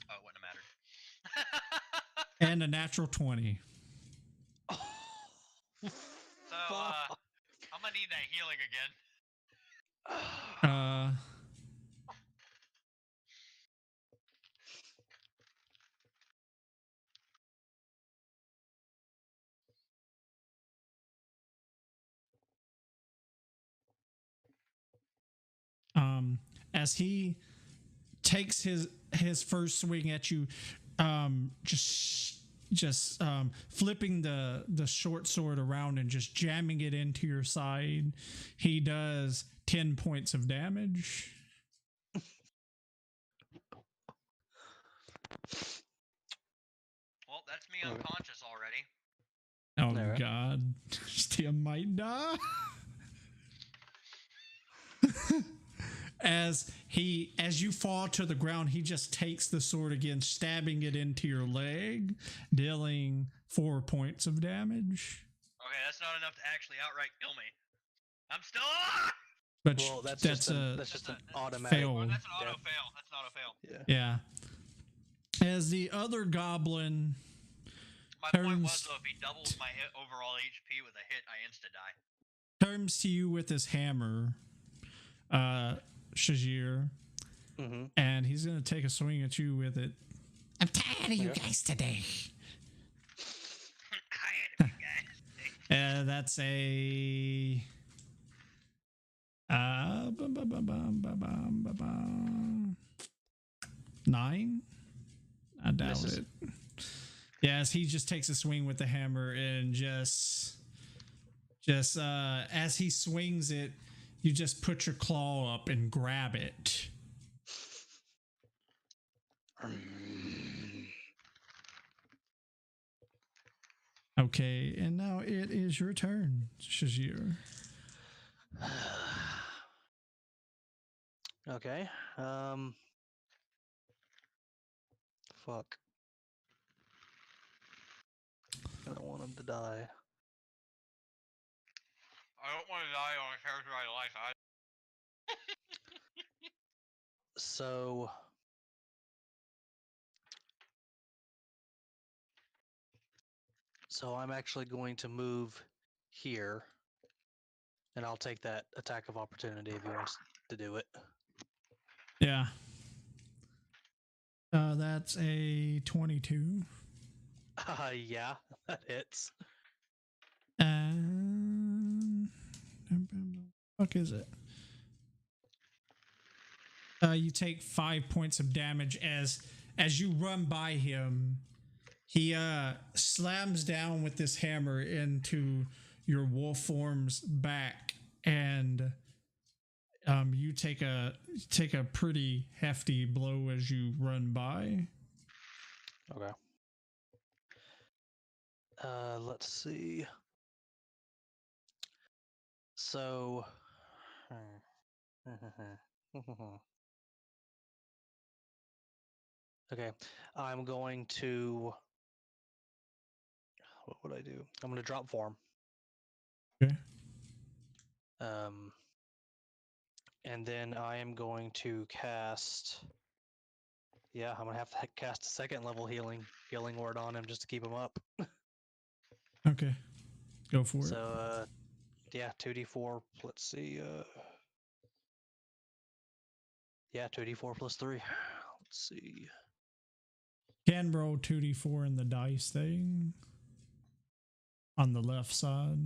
Oh, it wouldn't have mattered. and a natural 20. So, I'm gonna need that healing again. As he takes his first swing at you, just flipping the short sword around and just jamming it into your side, he does 10 points of damage. Well, that's me unconscious already. Oh Alright. God, Stiam might die. As you fall to the ground, he just takes the sword again, stabbing it into your leg, dealing 4 points of damage. Okay, that's not enough to actually outright kill me. I'm still alive! But Well, that's that's just an automatic. fail. That's an auto death. fail. That's an auto fail. Yeah. Yeah. As the other goblin My point was, turns though, if he doubles my overall HP with a hit, I insta-die. turns to you with his hammer, Shajir, Mm-hmm. and he's gonna take a swing at you with it. I'm tired of you guys today. I hate you guys. That's a bum, bum, bum, bum, bum, bum, bum, bum. 9. I doubt Misses. it. Yes, he just takes a swing with the hammer and just as he swings it, you just put your claw up and grab it. Okay, and now it is your turn, Shajir. Okay. Fuck. I don't want him to die. I don't want to die on a character I like. So I'm actually going to move here, and I'll take that attack of opportunity if he wants to do it. Yeah. That's a 22. Yeah, that hits. Fuck is it? You take 5 points of damage as you run by him. He slams down with this hammer into your wolf form's back, and you take a pretty hefty blow as you run by. Okay. Let's see. So. Okay, I'm going to. What would I do? I'm going to drop form. Okay. And then I am going to cast. Yeah, I'm gonna have to cast a second level healing word on him just to keep him up. Okay. Go for it. So, yeah, 2d4. Let's see. Yeah, 2d4 plus 3. Let's see. Can roll 2d4 in the dice thing on the left side.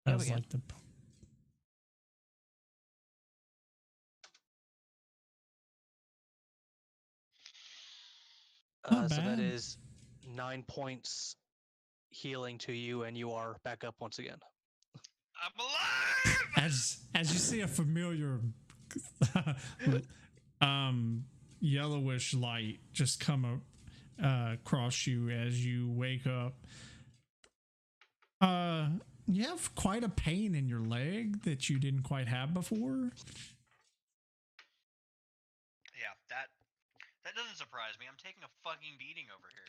Yeah, we As can. like the. Not So that bad. is 9 points healing to you, and you are back up once again. I'm alive! As you see a familiar yellowish light just come up across you as you wake up. You have quite a pain in your leg that you didn't quite have before. Yeah, that doesn't surprise me. I'm taking a fucking beating over here.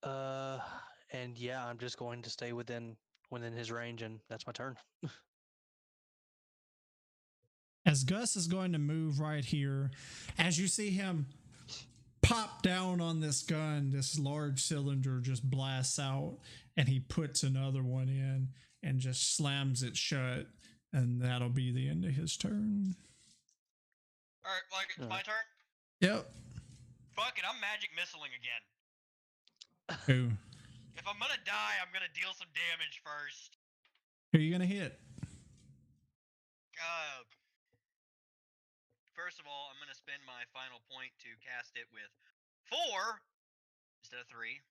Okay. And yeah, I'm just going to stay within his range, and that's my turn. As Gus is going to move right here, as you see him pop down on this gun, this large cylinder just blasts out, and he puts another one in and just slams it shut, and that'll be the end of his turn. All right, like it's my turn. Yep. Fuck it, I'm magic missiling again. Who? If I'm gonna die, I'm gonna deal some damage first. Who are you gonna hit? First of all, I'm gonna spend my final point to cast it with 4 instead of 3.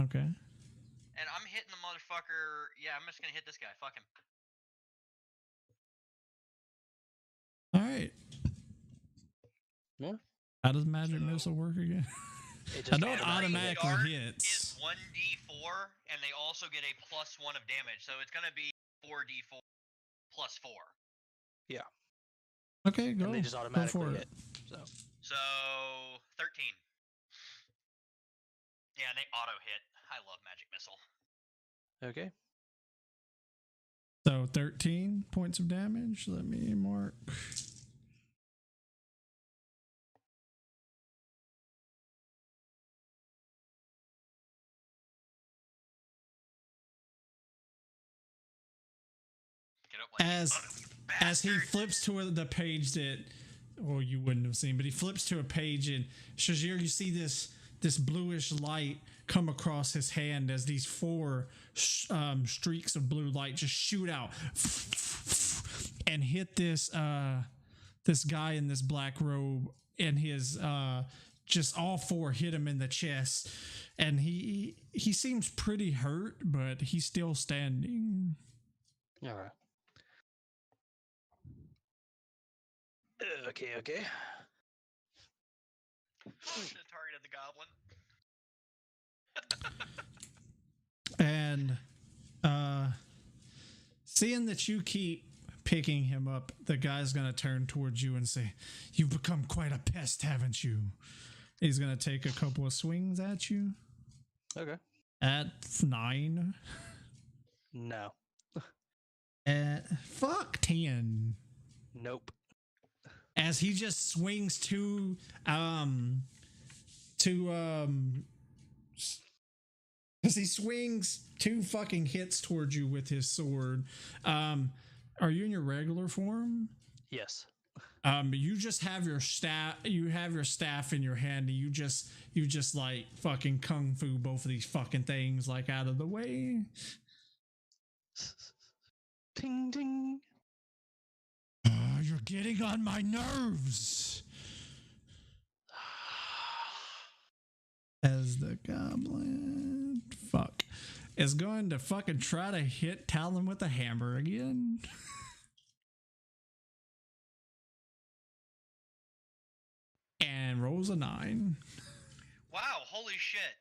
Okay. And I'm hitting the motherfucker. Yeah, I'm just gonna hit this guy. Fuck him. All right. Yeah. How does magic missile work again? It I know it automatically automatically Is hits. 1d4, and they also get a +1 of damage, so it's gonna be 4d4 plus 4. Okay, go. And they just Go automatically for hit. it. So 13. Yeah, and they auto hit. I love magic missile. Okay. So 13 points of damage. Let me mark. Get up like As he bastard. flips to the page that, well, you wouldn't have seen, but he flips to a page, and Shajir, you see this bluish light come across his hand as these 4 streaks of blue light just shoot out and hit this guy in this black robe, and his just all 4 hit him in the chest, and he seems pretty hurt, but he's still standing. All right. Okay. Should have targeted the goblin. And seeing that you keep picking him up, the guy's gonna turn towards you and say, "You've become quite a pest, haven't you?" He's gonna take a couple of swings at you. Okay. At 9. No. At fuck 10. Nope. As he just swings because he swings 2 fucking hits towards you with his sword. Are you in your regular form? Yes. You just have your staff. You have your staff in your hand, and you just like fucking kung fu both of these fucking things like out of the way. Ting ting. You're getting on my nerves. As the goblin is going to fucking try to hit Talon with a hammer again. And rolls a 9. Wow, holy shit.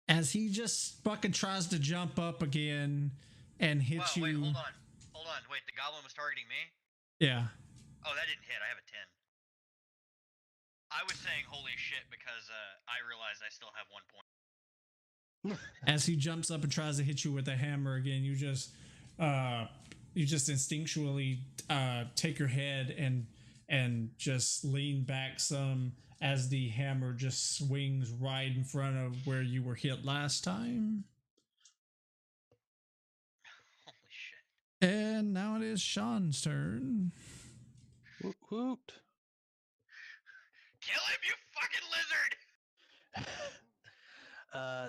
As he just fucking tries to jump up again and hits you. Wait, hold on. Wait, the goblin was targeting me? Yeah. Oh, that didn't hit. I have a 10. I was saying holy shit because I realized I still have 1 point. As he jumps up and tries to hit you with a hammer again, you just instinctually take your head and just lean back some as the hammer just swings right in front of where you were hit last time. Holy shit. And now it is Sean's turn. Woot woot. Kill him, you fucking lizard!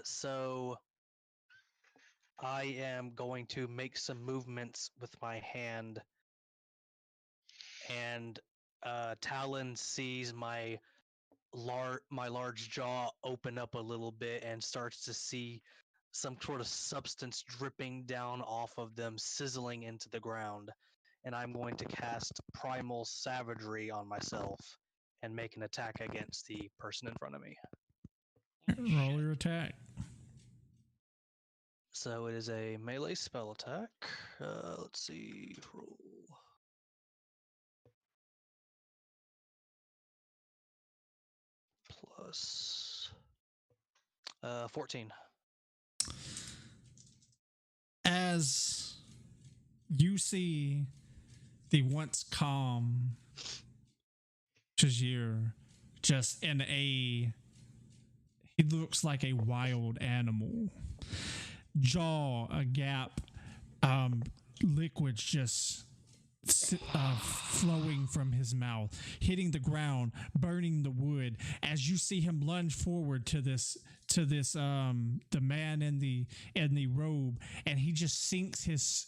So I am going to make some movements with my hand, and Talon sees my large jaw open up a little bit and starts to see some sort of substance dripping down off of them, sizzling into the ground. And I'm going to cast Primal Savagery on myself and make an attack against the person in front of me. Roll your attack. So it is a melee spell attack. Let's see. Roll. Plus 14. As you see the once calm Shajir just in a, he looks like a wild animal, jaw a gap, liquids just flowing from his mouth, hitting the ground, burning the wood. As you see him lunge forward to this the man in the robe, and he just sinks his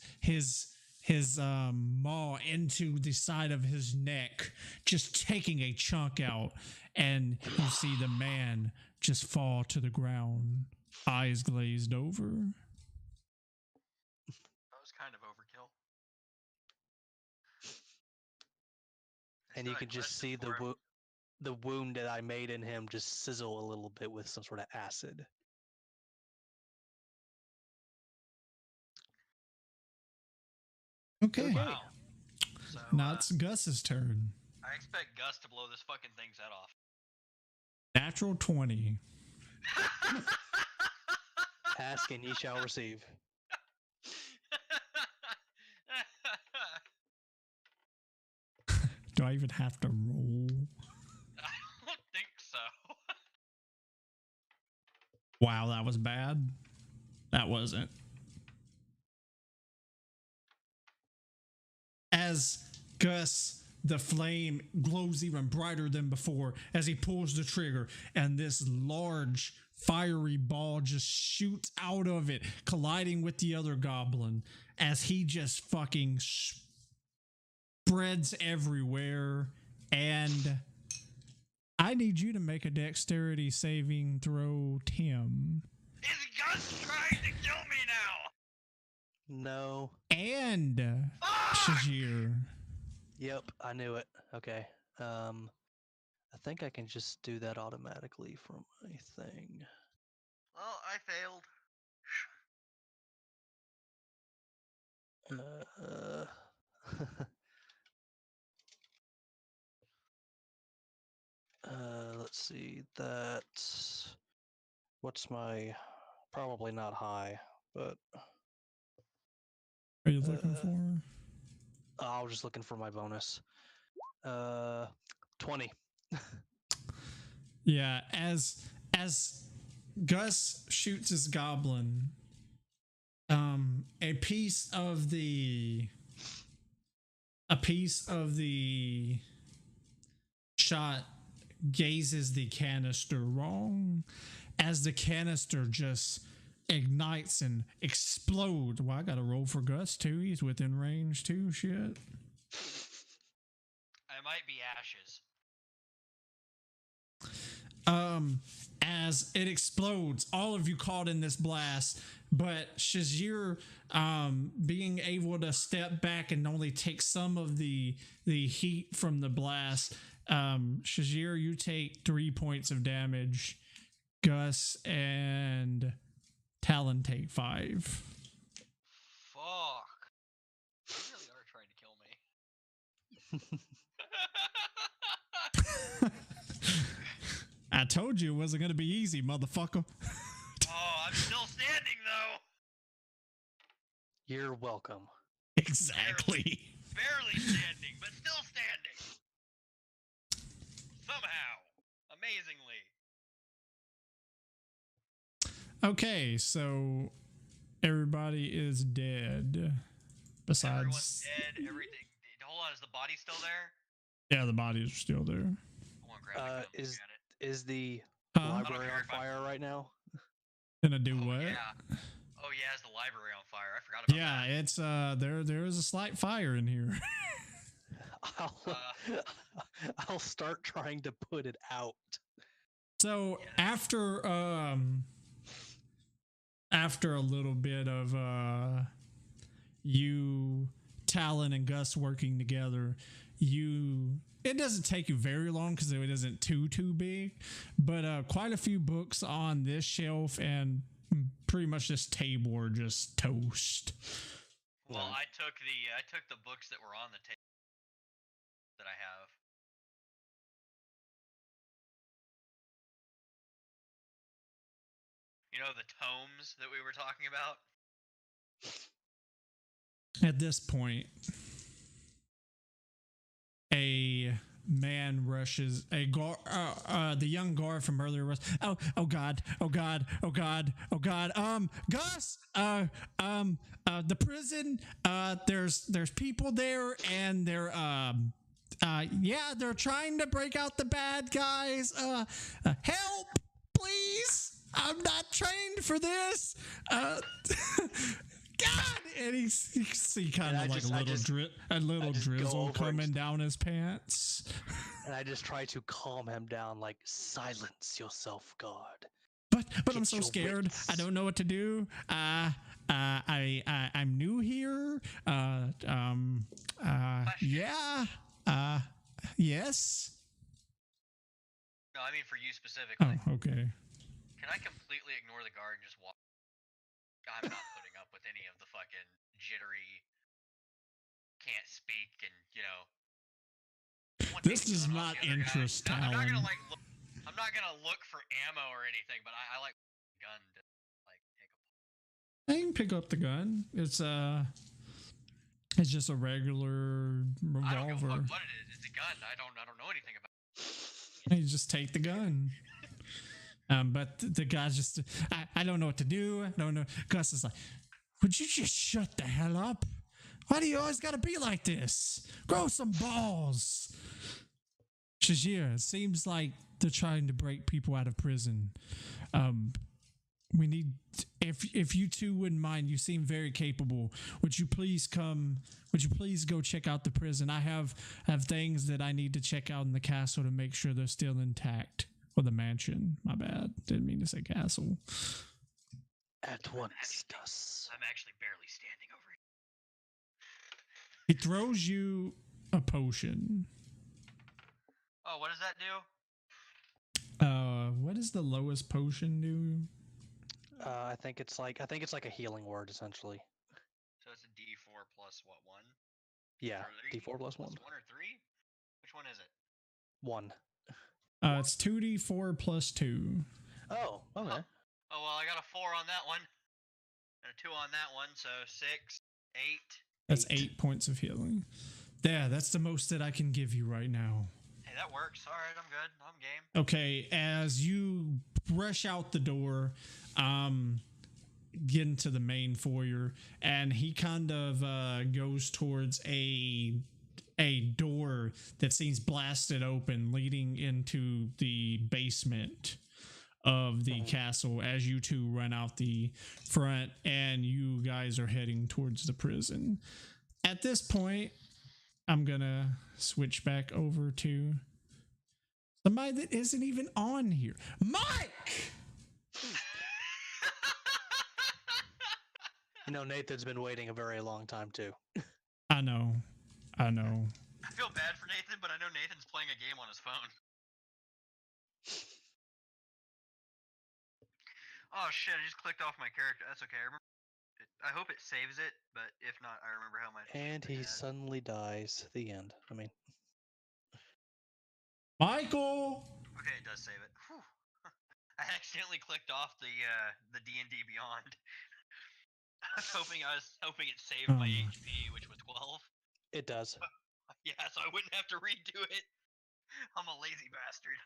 maw into the side of his neck, just taking a chunk out, and you see the man just fall to the ground, eyes glazed over. That was kind of overkill. I And you still can had just questions see for him. the wound that I made in him just sizzle a little bit with some sort of acid. Okay. Wow. So Now it's Gus's turn. I expect Gus to blow this fucking thing's head off. Natural 20. Ask and ye shall receive. Do I even have to roll? I don't think so. Wow, that was bad. That wasn't. As Gus, the flame glows even brighter than before as he pulls the trigger, and this large fiery ball just shoots out of it, colliding with the other goblin as he just fucking spreads everywhere. And I need you to make a dexterity saving throw, Tim. Is Gus trying to kill me now? No. And Fuck! Shajir. Yep, I knew it. Okay. I think I can just do that automatically from my thing. Well, I failed. Let's see. That's what's my probably not high, but Are you looking for? I was just looking for my bonus. 20. Yeah, as Gus shoots his goblin, a piece of the shot gazes the canister wrong, as the canister just ignites and explodes. Well, I gotta roll for Gus too. He's within range too. Shit. I might be ashes. As it explodes, all of you caught in this blast, but Shazir, being able to step back and only take some of the heat from the blast, Shazir, you take 3 points of damage. Gus and Talon take 5. Fuck. You really are trying to kill me. I told you it wasn't gonna be easy, motherfucker. Oh, I'm still standing though. You're welcome. Exactly. Barely standing, but still standing. Somehow. Amazingly. Okay, so everybody is dead. Besides, Everyone's dead. Everything. Hold on, is the body still there? yeah, the bodies are still there. I want to grab the gun and look at it. Is the Huh? library care on if I- fire right now? Gonna do Oh, what? yeah. Oh yeah, is the library on fire? I forgot about Yeah, that. it's there is a slight fire in here. I'll start trying to put it out. So after a little bit of you, Talon and Gus working together, you it doesn't take you very long because it isn't too big, but quite a few books on this shelf and pretty much this table are just toast. Well, I took the books that were on the table that I have. You know, the tomes that we were talking about? At this point, a man rushes the young guard from earlier was oh god Gus, the prison, there's people there and they're they're trying to break out the bad guys, help please, I'm not trained for this, God, and you see kind of like a little drizzle coming down his pants. And I just try to calm him down, like, silence yourself, guard. But I'm so scared. Wits. I don't know what to do. I'm new here. Yes. No, I mean for you specifically. Oh, okay. Can I completely ignore the guard and just walk? I'm not putting up with any of the fucking jittery, can't speak, and this is not interest I'm not Talon. I'm not gonna look for ammo or anything, but I like gun to pick up. I can pick up the gun. It's just a regular revolver. I don't give a fuck what it is. It's a gun. I don't know anything about it. You just take the gun. But the guy's just, I don't know what to do. I don't know. Gus is like, would you just shut the hell up? Why do you always got to be like this? Grow some balls. Shajir, it seems like they're trying to break people out of prison. We need, if you two wouldn't mind, you seem very capable. Would you please go check out the prison? I have things that I need to check out in the castle to make sure they're still intact. Or the mansion. My bad. Didn't mean to say castle. At once, Gus. I'm actually barely standing over here. He throws you a potion. Oh, what does that do? What does the lowest potion do? I think it's like a healing word essentially. So it's a D4 plus what, 1? Yeah, D4 plus 1. 1 or 3? Which one is it? 1. It's 2d4 plus 2. Oh, okay. Oh, well, I got a 4 on that one. And a 2 on that one, so 6, 8. That's 8 points of healing. Yeah, that's the most that I can give you right now. Hey, that works. All right, I'm good. I'm game. Okay, as you rush out the door, get into the main foyer, and he kind of goes towards a door that seems blasted open leading into the basement of the castle as you two run out the front and you guys are heading towards the prison. At this point, I'm gonna switch back over to somebody that isn't even on here. Mike! Nathan's been waiting a very long time too. I know. I feel bad for Nathan, but I know Nathan's playing a game on his phone. Oh shit, I just clicked off my character. That's okay. I hope it saves it, but if not, I remember how much. And he suddenly dies. The end. I mean, Michael! Okay, it does save it. Whew. I accidentally clicked off the D&D Beyond. I was hoping it saved my HP, which was 12. It does. Yeah, so I wouldn't have to redo it. I'm a lazy bastard.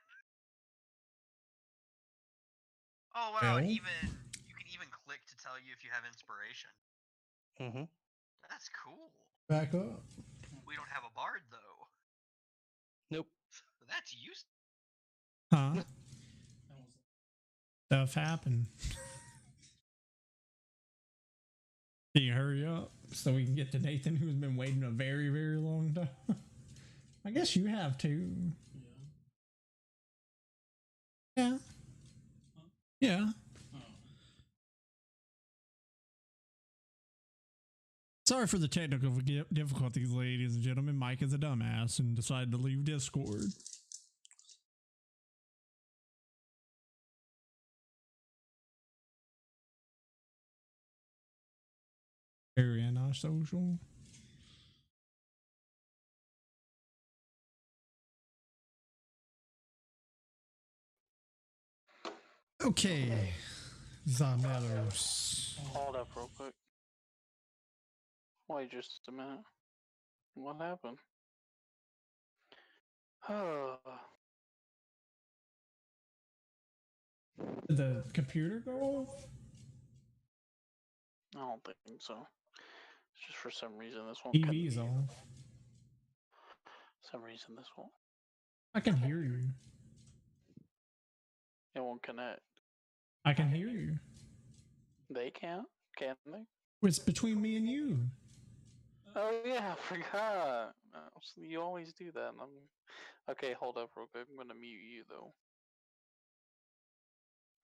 Oh wow, you can even click to tell you if you have inspiration. Mm-hmm. That's cool. Back up. We don't have a bard though. Nope. That's useful. Huh? Stuff happened. Can you hurry up so we can get to Nathan, who's been waiting a very, very long time? I guess you have too. Yeah. Yeah. Sorry for the technical difficulties, ladies and gentlemen. Mike is a dumbass and decided to leave Discord. Very antisocial. Okay, Zamelos. Hold up real quick. Wait just a minute. What happened? Did the computer go off? I don't think so. It's just for some reason this won't TV's connect. on. Some reason this won't. I can hear you. It won't connect. I can hear you. They can't, can they? It's between me and you. Oh yeah, I forgot. So you always do that. And okay. Hold up, real quick. I'm gonna mute you though,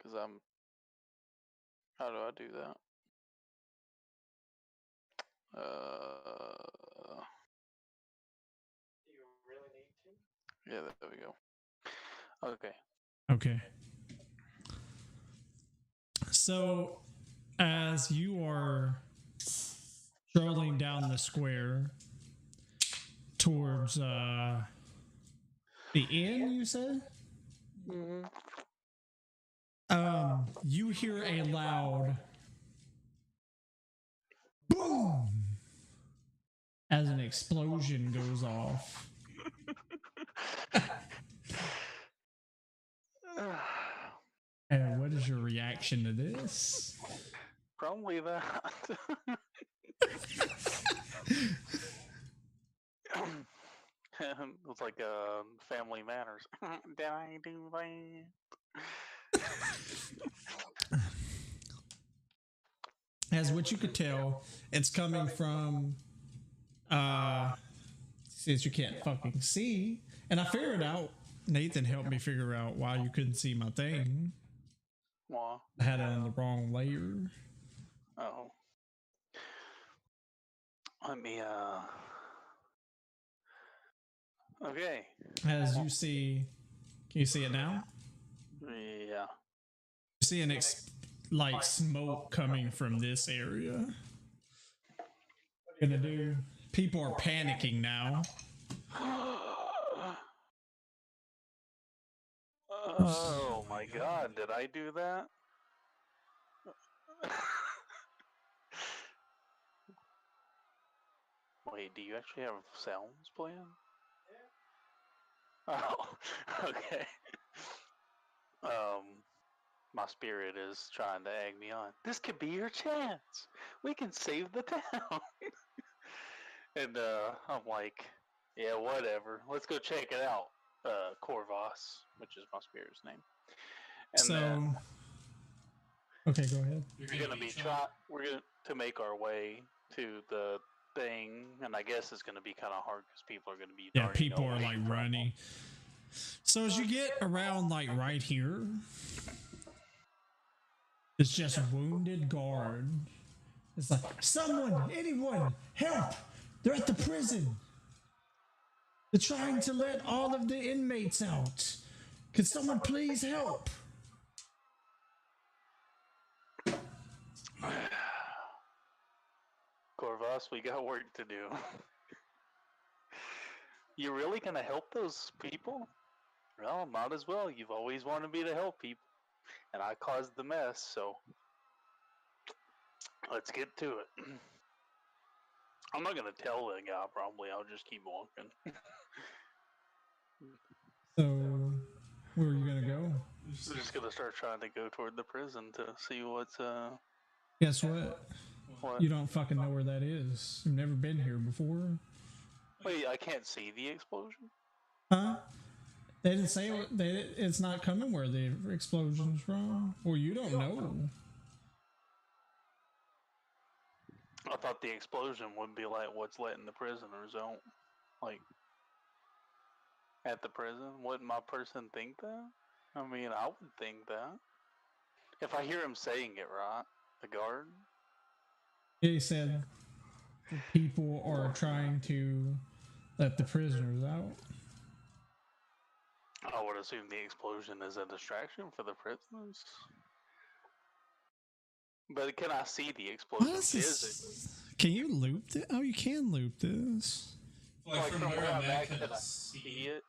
cause I'm. How do I do that? You really need to? Yeah, there we go. Okay. Okay. So, as you are strolling down the square towards the inn, you said? Mm-hmm. You hear a loud boom as an explosion goes off. And what is your reaction to this? Probably that. It's like Family Matters. Did I do that? As what you could tell, it's coming from since you can't fucking see. And I figured out, Nathan helped me figure out why you couldn't see my thing. Wow. I had it on the wrong layer. Oh. Let me okay. As you see, can you see it now? Yeah. You see an like smoke coming from this area. What are you gonna do? People are panicking now. Oh my god, did I do that? Wait, do you actually have sounds playing? Oh, okay. My spirit is trying to egg me on. This could be your chance. We can save the town. And I'm like, yeah, whatever. Let's go check it out. Corvos, which is my spirit's name. And So, then okay, go ahead. we're gonna to make our way to the thing, and I guess it's gonna be kind of hard because people are gonna be People are like running. So as you get around like right here, it's just a wounded guard. It's like, someone, anyone, help! They're at the prison. They're trying to let all of the inmates out. Could someone please help? Corvos, we got work to do. You really gonna help those people? Well, might as well. You've always wanted me to help people, and I caused the mess, so let's get to it. I'm not gonna tell the guy, probably. I'll just keep walking. So, where are you gonna go? I'm just gonna start trying to go toward the prison to see what's Guess what? what. You don't fucking know where that is. You've never been here before. Wait, I can't see the explosion? Huh? They didn't say it's not coming where the explosion's from. Well, you don't know. I thought the explosion would be like what's letting the prisoners out. Like, at the prison? Wouldn't my person think that? I mean, I would think that. If I hear him saying it right, the guard. He said, people are trying to let the prisoners out. I would assume the explosion is a distraction for the prisoners. But can I see the explosion What is physically? this? Can you loop this? Oh, you can loop this. Like from where I'm at, could I see it?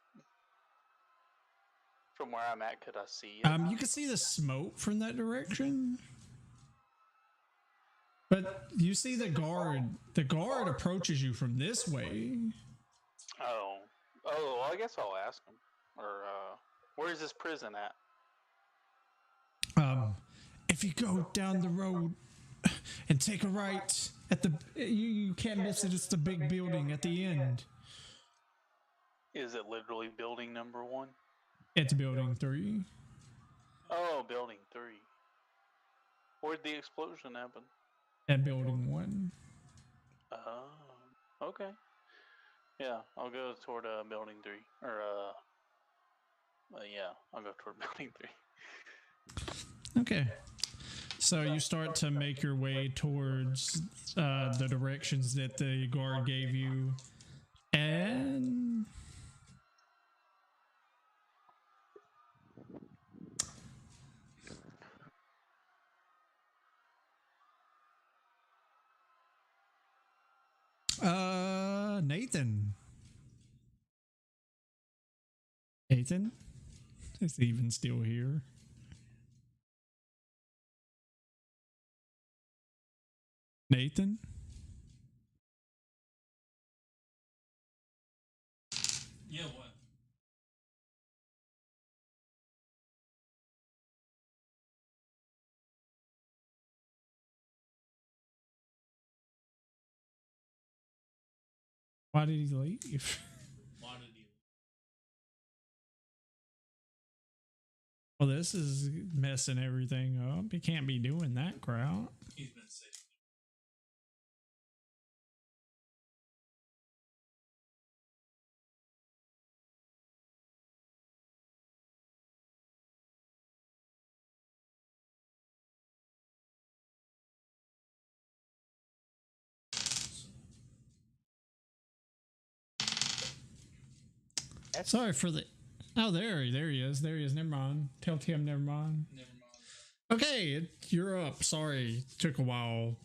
From where I'm at, could I see it? You can see the smoke from that direction. But you see the guard. The guard approaches you from this way. Oh. Oh, well, I guess I'll ask him. Or, where is this prison at? If you go down the road and take a right at the, you can't miss it. It's the big building at the end. Is it literally building number 1? It's building 3. Oh, building 3. Where'd the explosion happen? At building 1. Oh, okay. Yeah, I'll go toward building 3. Or, yeah, I'll go toward building 3. Okay. So you start to make your way towards the directions that the guard gave you. And Nathan. Nathan? Is he even still here? Nathan? Yeah, what? Why did he leave? Why did he? Well, this is messing everything up. You can't be doing that crap. He's been sick. Sorry for the. Oh, there he is. There he is. Never mind. Tell Tim. Never mind. Never mind. Okay, you're up. Sorry, took a while.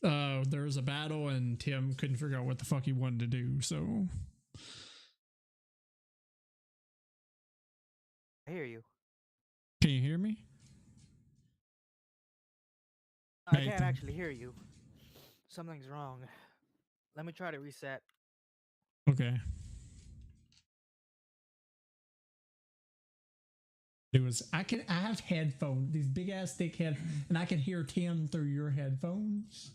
There was a battle, and Tim couldn't figure out what the fuck he wanted to do. So I hear you. can you hear me? I can't Nathan. actually hear you. Something's wrong. Let me try to reset. Okay. It was. I have headphones. These big ass thick head, and I can hear Tim through your headphones.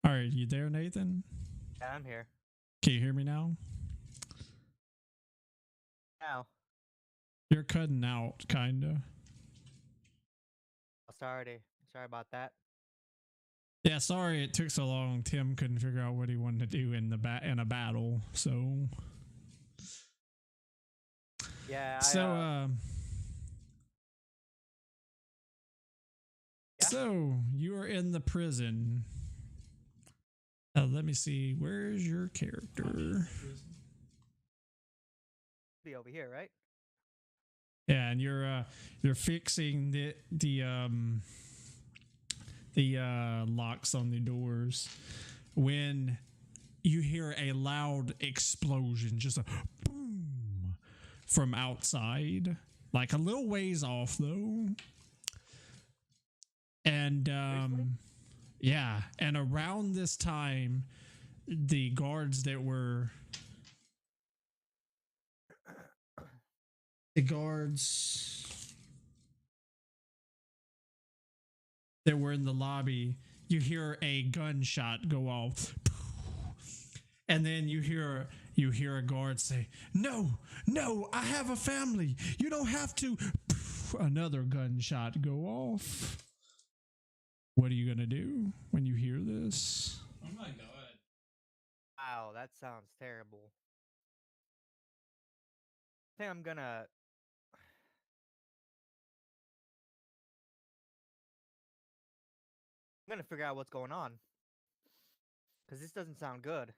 All right, you there, Nathan? Yeah, I'm here. Can you hear me now? Now. You're cutting out, kinda. Oh, sorry about that. Yeah, sorry it took so long. Tim couldn't figure out what he wanted to do in the in a battle. So Yeah. yeah. So you are in the prison. Let me see. Where's your character? Be over here, right? Yeah, and you're fixing the locks on the doors when you hear a loud explosion, just a boom from outside, like a little ways off though. And yeah, and around this time, the guards that were in the lobby, you hear a gunshot go off, and then you hear a guard say, "No, I have a family. You don't have to." Another gunshot go off. What are you gonna do when you hear this? Oh my god. Wow, that sounds terrible. I think I'm gonna. I'm gonna figure out what's going on. Because this doesn't sound good.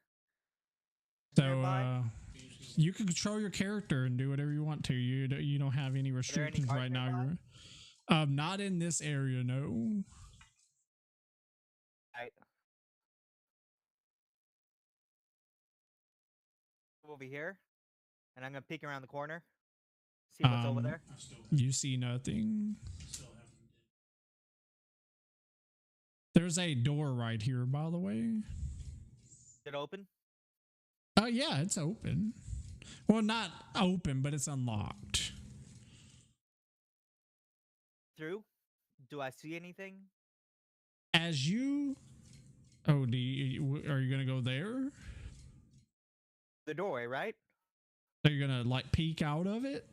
So Nearby? you can control your character and do whatever you want to. You don't have any there any restrictions cards right now. nearby? You're not in this area, no. Right. Over here. And I'm gonna peek around the corner. See what's over there. I still You see nothing. haven't. There's a door right here, by the way. Is it open? Oh yeah, it's open. Well, not open, but it's unlocked. Through? Do I see anything? As you, oh, are you gonna go there? The doorway, right? Are you gonna like peek out of it?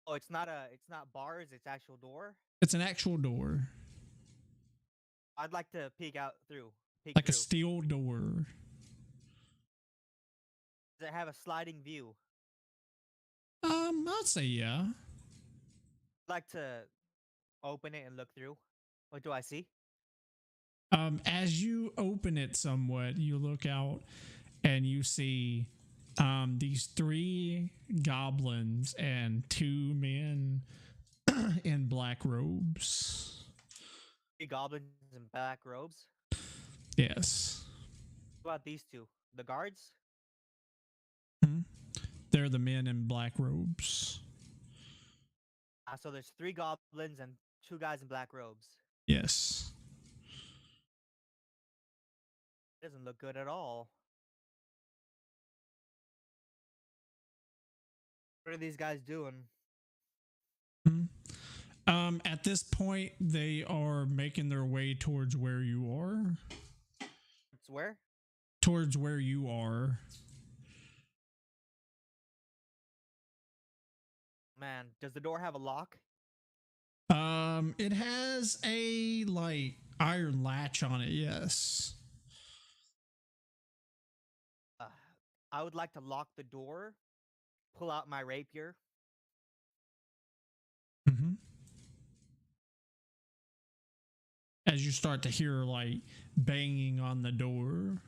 Oh, it's not bars, it's actual door. It's an actual door, I'd like to peek out through. Peek like through. a steel door. Does it have a sliding view? I'd say yeah. I'd like to open it and look through. What do I see? As you open it somewhat, you look out and you see these 3 goblins and 2 men in black robes. 3 goblins in black robes. Yes. What about these 2? The guards? They're the men in black robes. So there's 3 goblins and 2 guys in black robes. Yes. Doesn't look good at all. What are these guys doing? At this point, they are making their way towards where you are. It's where? Towards where you are. Man, does the door have a lock? It has a like iron latch on it. Yes. I would like to lock the door, pull out my rapier. Mm-hmm. As you start to hear like banging on the door.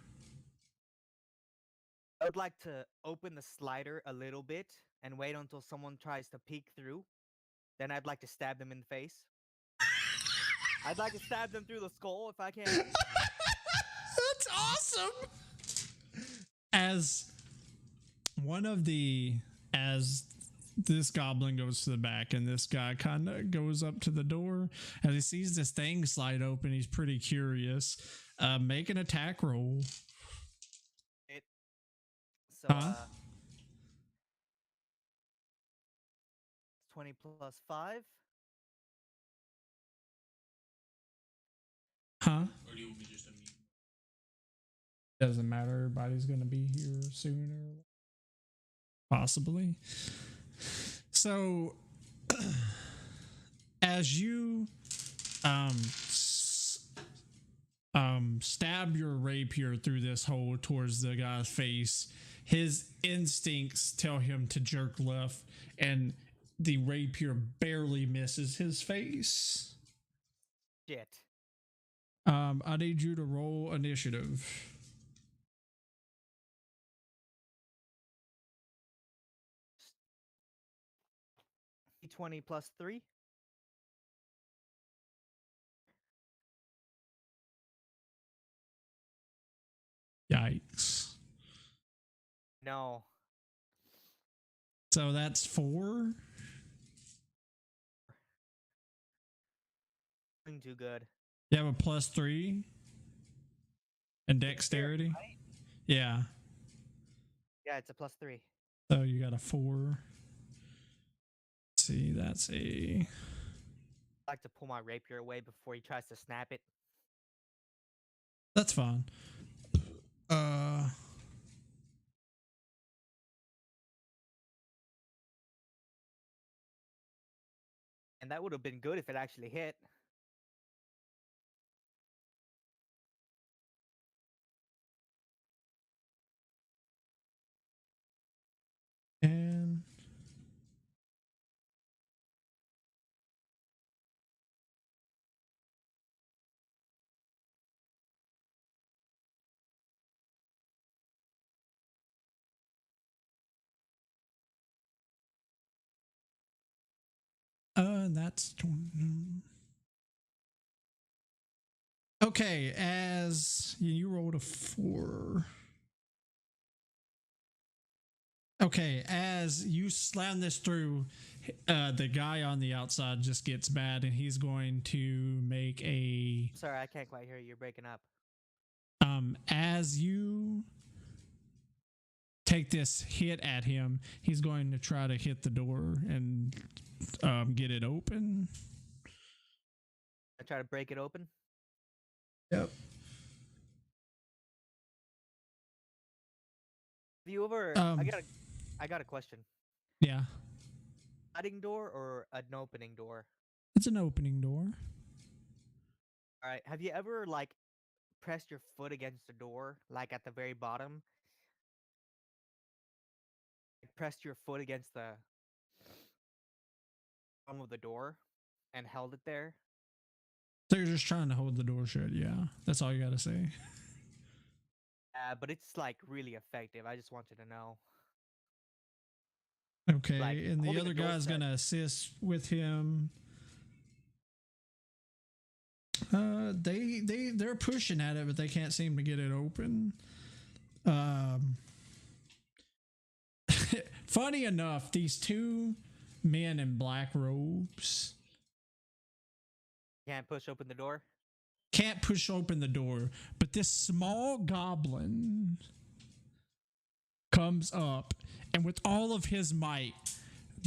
I would like to open the slider a little bit and wait until someone tries to peek through. Then I'd like to stab them in the face. I'd like to stab them through the skull if I can. That's awesome. As this goblin goes to the back and this guy kind of goes up to the door, as he sees this thing slide open, he's pretty curious. Make an attack roll. So, Huh? 20 plus 5. Huh? Or do you want me just to mute? Doesn't matter. Everybody's going to be here sooner. Possibly. So, as you stab your rapier through this hole towards the guy's face, his instincts tell him to jerk left, and the rapier barely misses his face. Shit. I need you to roll initiative. D20 plus 3. Yikes. No. So that's 4. Doing too good. You have a +3 and dexterity. Right? Yeah. Yeah, it's a plus 3. So you got a 4. Let's see, that's a. I like to pull my rapier away before he tries to snap it. That's fine. And that would have been good if it actually hit. And that's 20. Okay, as you rolled a 4. Okay, as you slam this through, the guy on the outside just gets mad and he's going to make a. Sorry, I can't quite hear you. You're breaking up. As you take this hit at him, he's going to try to hit the door and get it open. I try to break it open. Yep. Have you ever? I got a question. Yeah. Sliding door or an opening door? It's an opening door. All right. Have you ever like pressed your foot against the door, like at the very bottom? Pressed your foot against the bottom of the door and held it there? So you're just trying to hold the door shut. Yeah. That's all you got to say. But it's like really effective. I just want you to know. Okay. Like, and the holding other the door guy's shut. going to assist with him. They're pushing at it, but they can't seem to get it open. Funny enough, these two men in black robes Can't push open the door. can't push open the door, but this small goblin comes up and with all of his might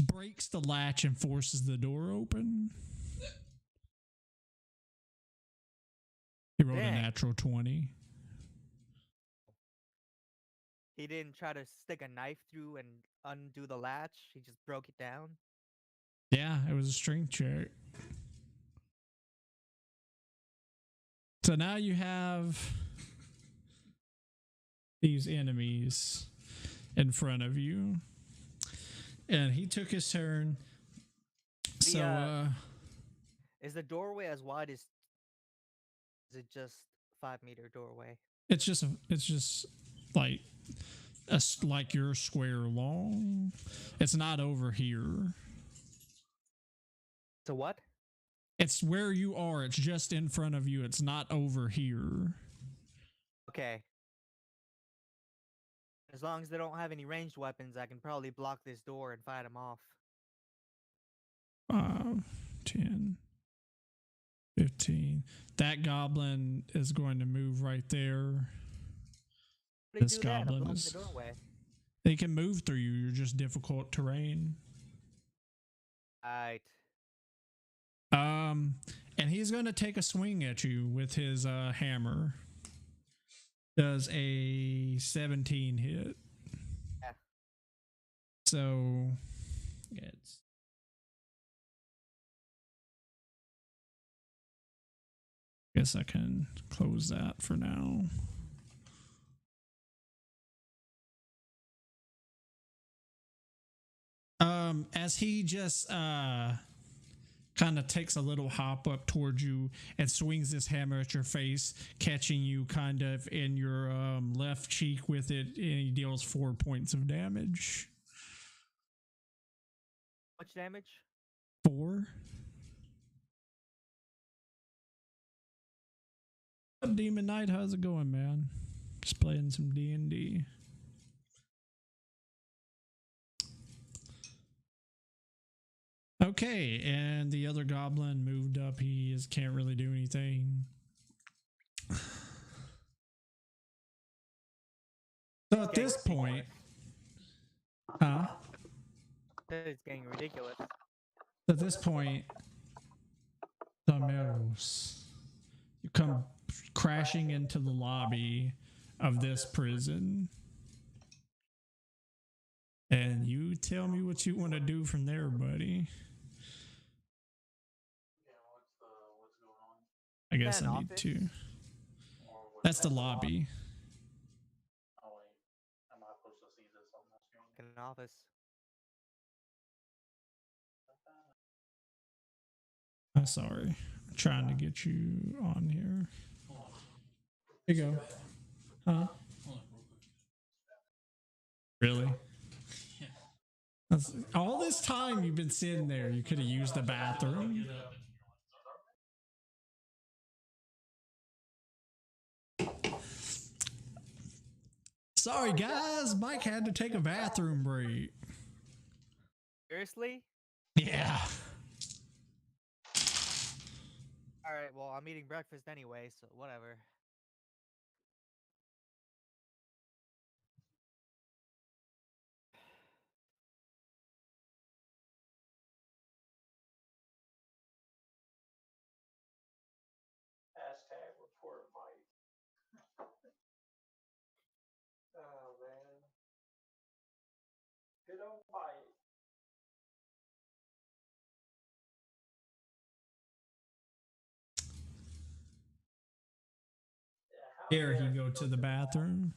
breaks the latch and forces the door open. He rolled a Dang. natural 20. He didn't try to stick a knife through and undo the latch. He just broke it down. Yeah, it was a strength check. So now you have these enemies in front of you. And he took his turn. Is the doorway as wide as? Is it just 5-meter doorway? It's just like like your square long. It's not over here. So what? It's where you are. It's just in front of you. It's not over here. Okay. As long as they don't have any ranged weapons, I can probably block this door and fight them off. 5, 10, 15. That goblin is going to move right there. How do you This do that? I'm goblin blocking is. the doorway. They can move through you. You're just difficult terrain. Right. And he's going to take a swing at you with his hammer. Does a 17 hit? Yeah. So it's. Guess I can close that for now. As he just kind of takes a little hop up towards you and swings his hammer at your face, catching you kind of in your left cheek with it, and he deals 4 points of damage. Much damage? 4. Demon Knight, how's it going, man? Just playing some D&D. Okay, and the other goblin moved up. He can't really do anything. So at this point, It's getting ridiculous. at this point, Damos, you come crashing into the lobby of this prison. And you tell me what you want to do from there, buddy. What's going on? I guess Is that I an need office? to. Or what- That's the lobby. Oh wait, am I supposed to see this on my screen? In an office. I'm sorry. I'm trying to get you on here. Here you go. Huh? Hold on, real quick. Really? Yeah. All this time you've been sitting there, you could have used the bathroom. Get up and Sorry, guys. Mike had to take a bathroom break. Seriously? Yeah. All right. Well, I'm eating breakfast anyway, so whatever. Hashtag report Mike. Oh man. Good old Mike. Here he go to the bathroom.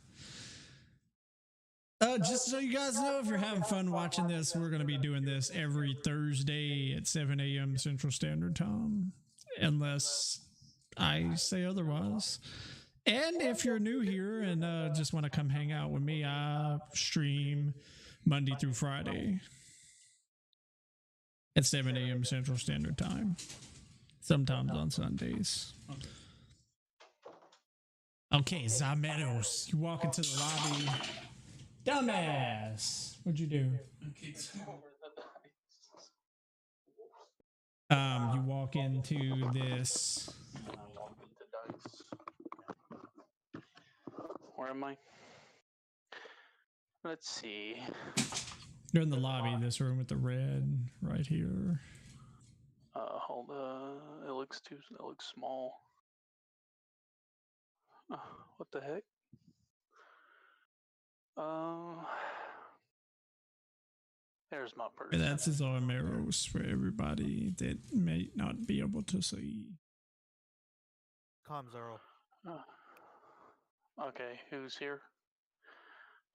Just so you guys know, if you're having fun watching this, we're going to be doing this every Thursday at 7 a.m. Central Standard Time, unless I say otherwise. And if you're new here and just want to come hang out with me, I stream Monday through Friday at 7 a.m. Central Standard Time, sometimes on Sundays. Okay, Zameros, you walk into the lobby. Dumbass. What'd you do? Okay, so You walk into this. Where am I? Let's see. You're in the lobby, this room with the red right here. Hold it looks small. What the heck? There's my person. That's his arrows for everybody that may not be able to see. Comms Earl. Okay, who's here?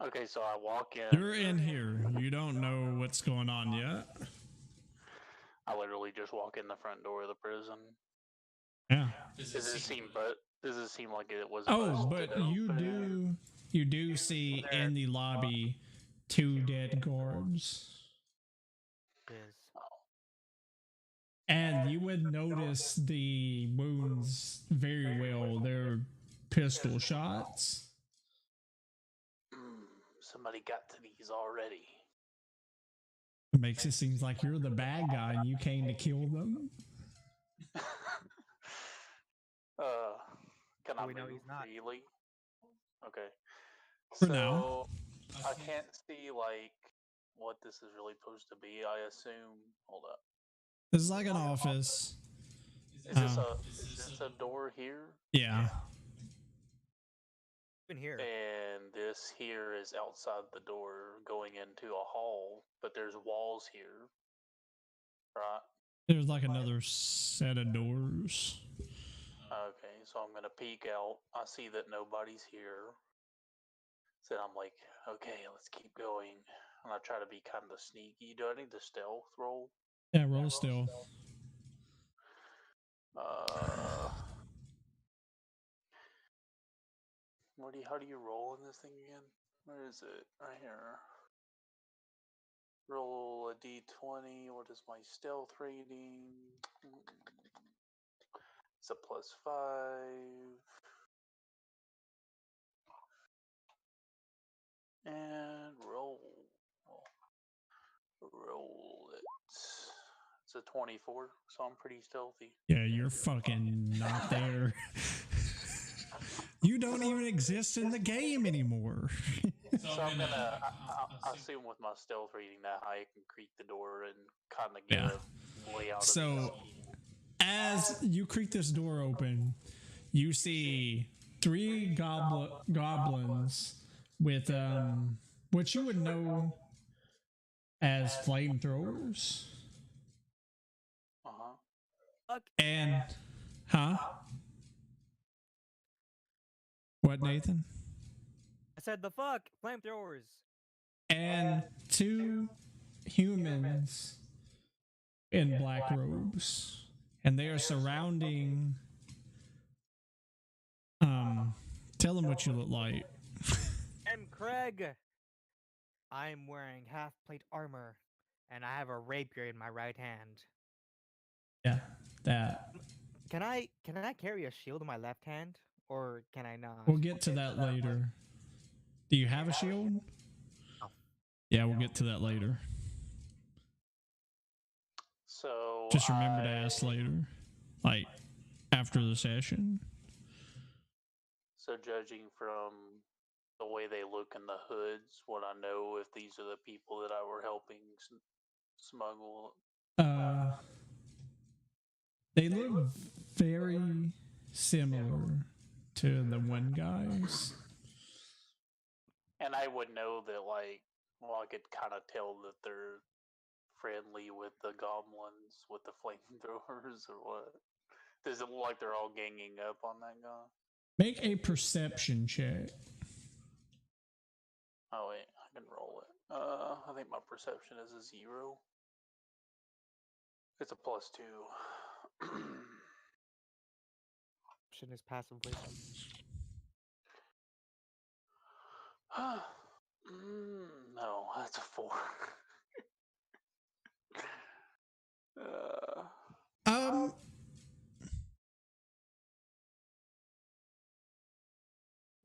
Okay, so I walk in. You're in here. You don't know what's going on yet. I literally just walk in the front door of the prison. Yeah. Does it seem like it was? Oh, but you do see in the lobby 2 dead guards. And you would notice the wounds very well. They're pistol shots. Somebody got to these already. It makes it seem like you're the bad guy and you came to kill them. Can I We know move he's not. freely? Okay. For now. I can't see like what this is really supposed to be. I assume. Hold up. This is like an office. Is this a door here? Yeah. Been here. And this here is outside the door going into a hall, but there's walls here. Right? There's like another set of doors. Okay, so I'm gonna peek out. I see that nobody's here. So I'm like, okay, let's keep going. And I try to be kind of sneaky. Do I need to stealth roll? Yeah, roll stealth. How do you roll in this thing again? Where is it? Right here. Roll a d20. What is my stealth rating? It's a +5. And roll. Roll it. It's a 24, so I'm pretty stealthy. Yeah, you're fucking not there. You don't even exist in the game anymore. So I'm gonna, I assume with my stealth reading that I can creak the door and kind of get a layout of the So, as you creak this door open, you see 3 goblins with what you would know as flamethrowers. And, What, Nathan? I said the fuck flamethrowers. And 2 humans in black robes, and they are surrounding. Tell them what you look like. I'm Craig. I'm wearing half plate armor and I have a rapier in my right hand. Yeah, that. Can I carry a shield in my left hand, or can I not? We'll get to that later. Do you have a shield? No. Yeah, we'll get to that later. So Just remember to ask later, like after the session. So judging from the way they look in the hoods, would I know if these are the people that I were helping smuggle? They look very similar to the one guys. And I would know that, like, well, I could kind of tell that they're friendly with the goblins with the flamethrowers, or what? Does it look like they're all ganging up on that guy? Make a perception check. Oh wait, I can roll it. I think my perception is a 0. It's a +2. Option is passive wisdom. No, that's a 4. Um,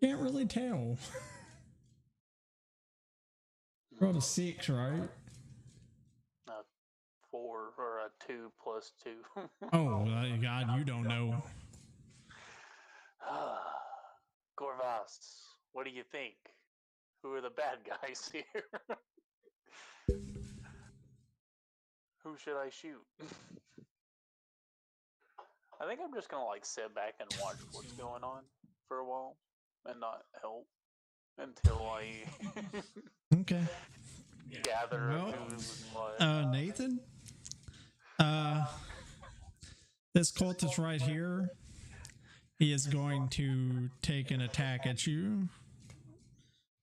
can't really tell. Rolled a 6, right? A 4 or a 2 + 2. Oh, God, you don't know. Gorvas, what do you think? Who are the bad guys here? Who should I shoot? I think I'm just gonna like sit back and watch what's going on for a while and not help until I Okay. gather Well, who's what. Nathan, this cultist right here, he is going to take an attack at you.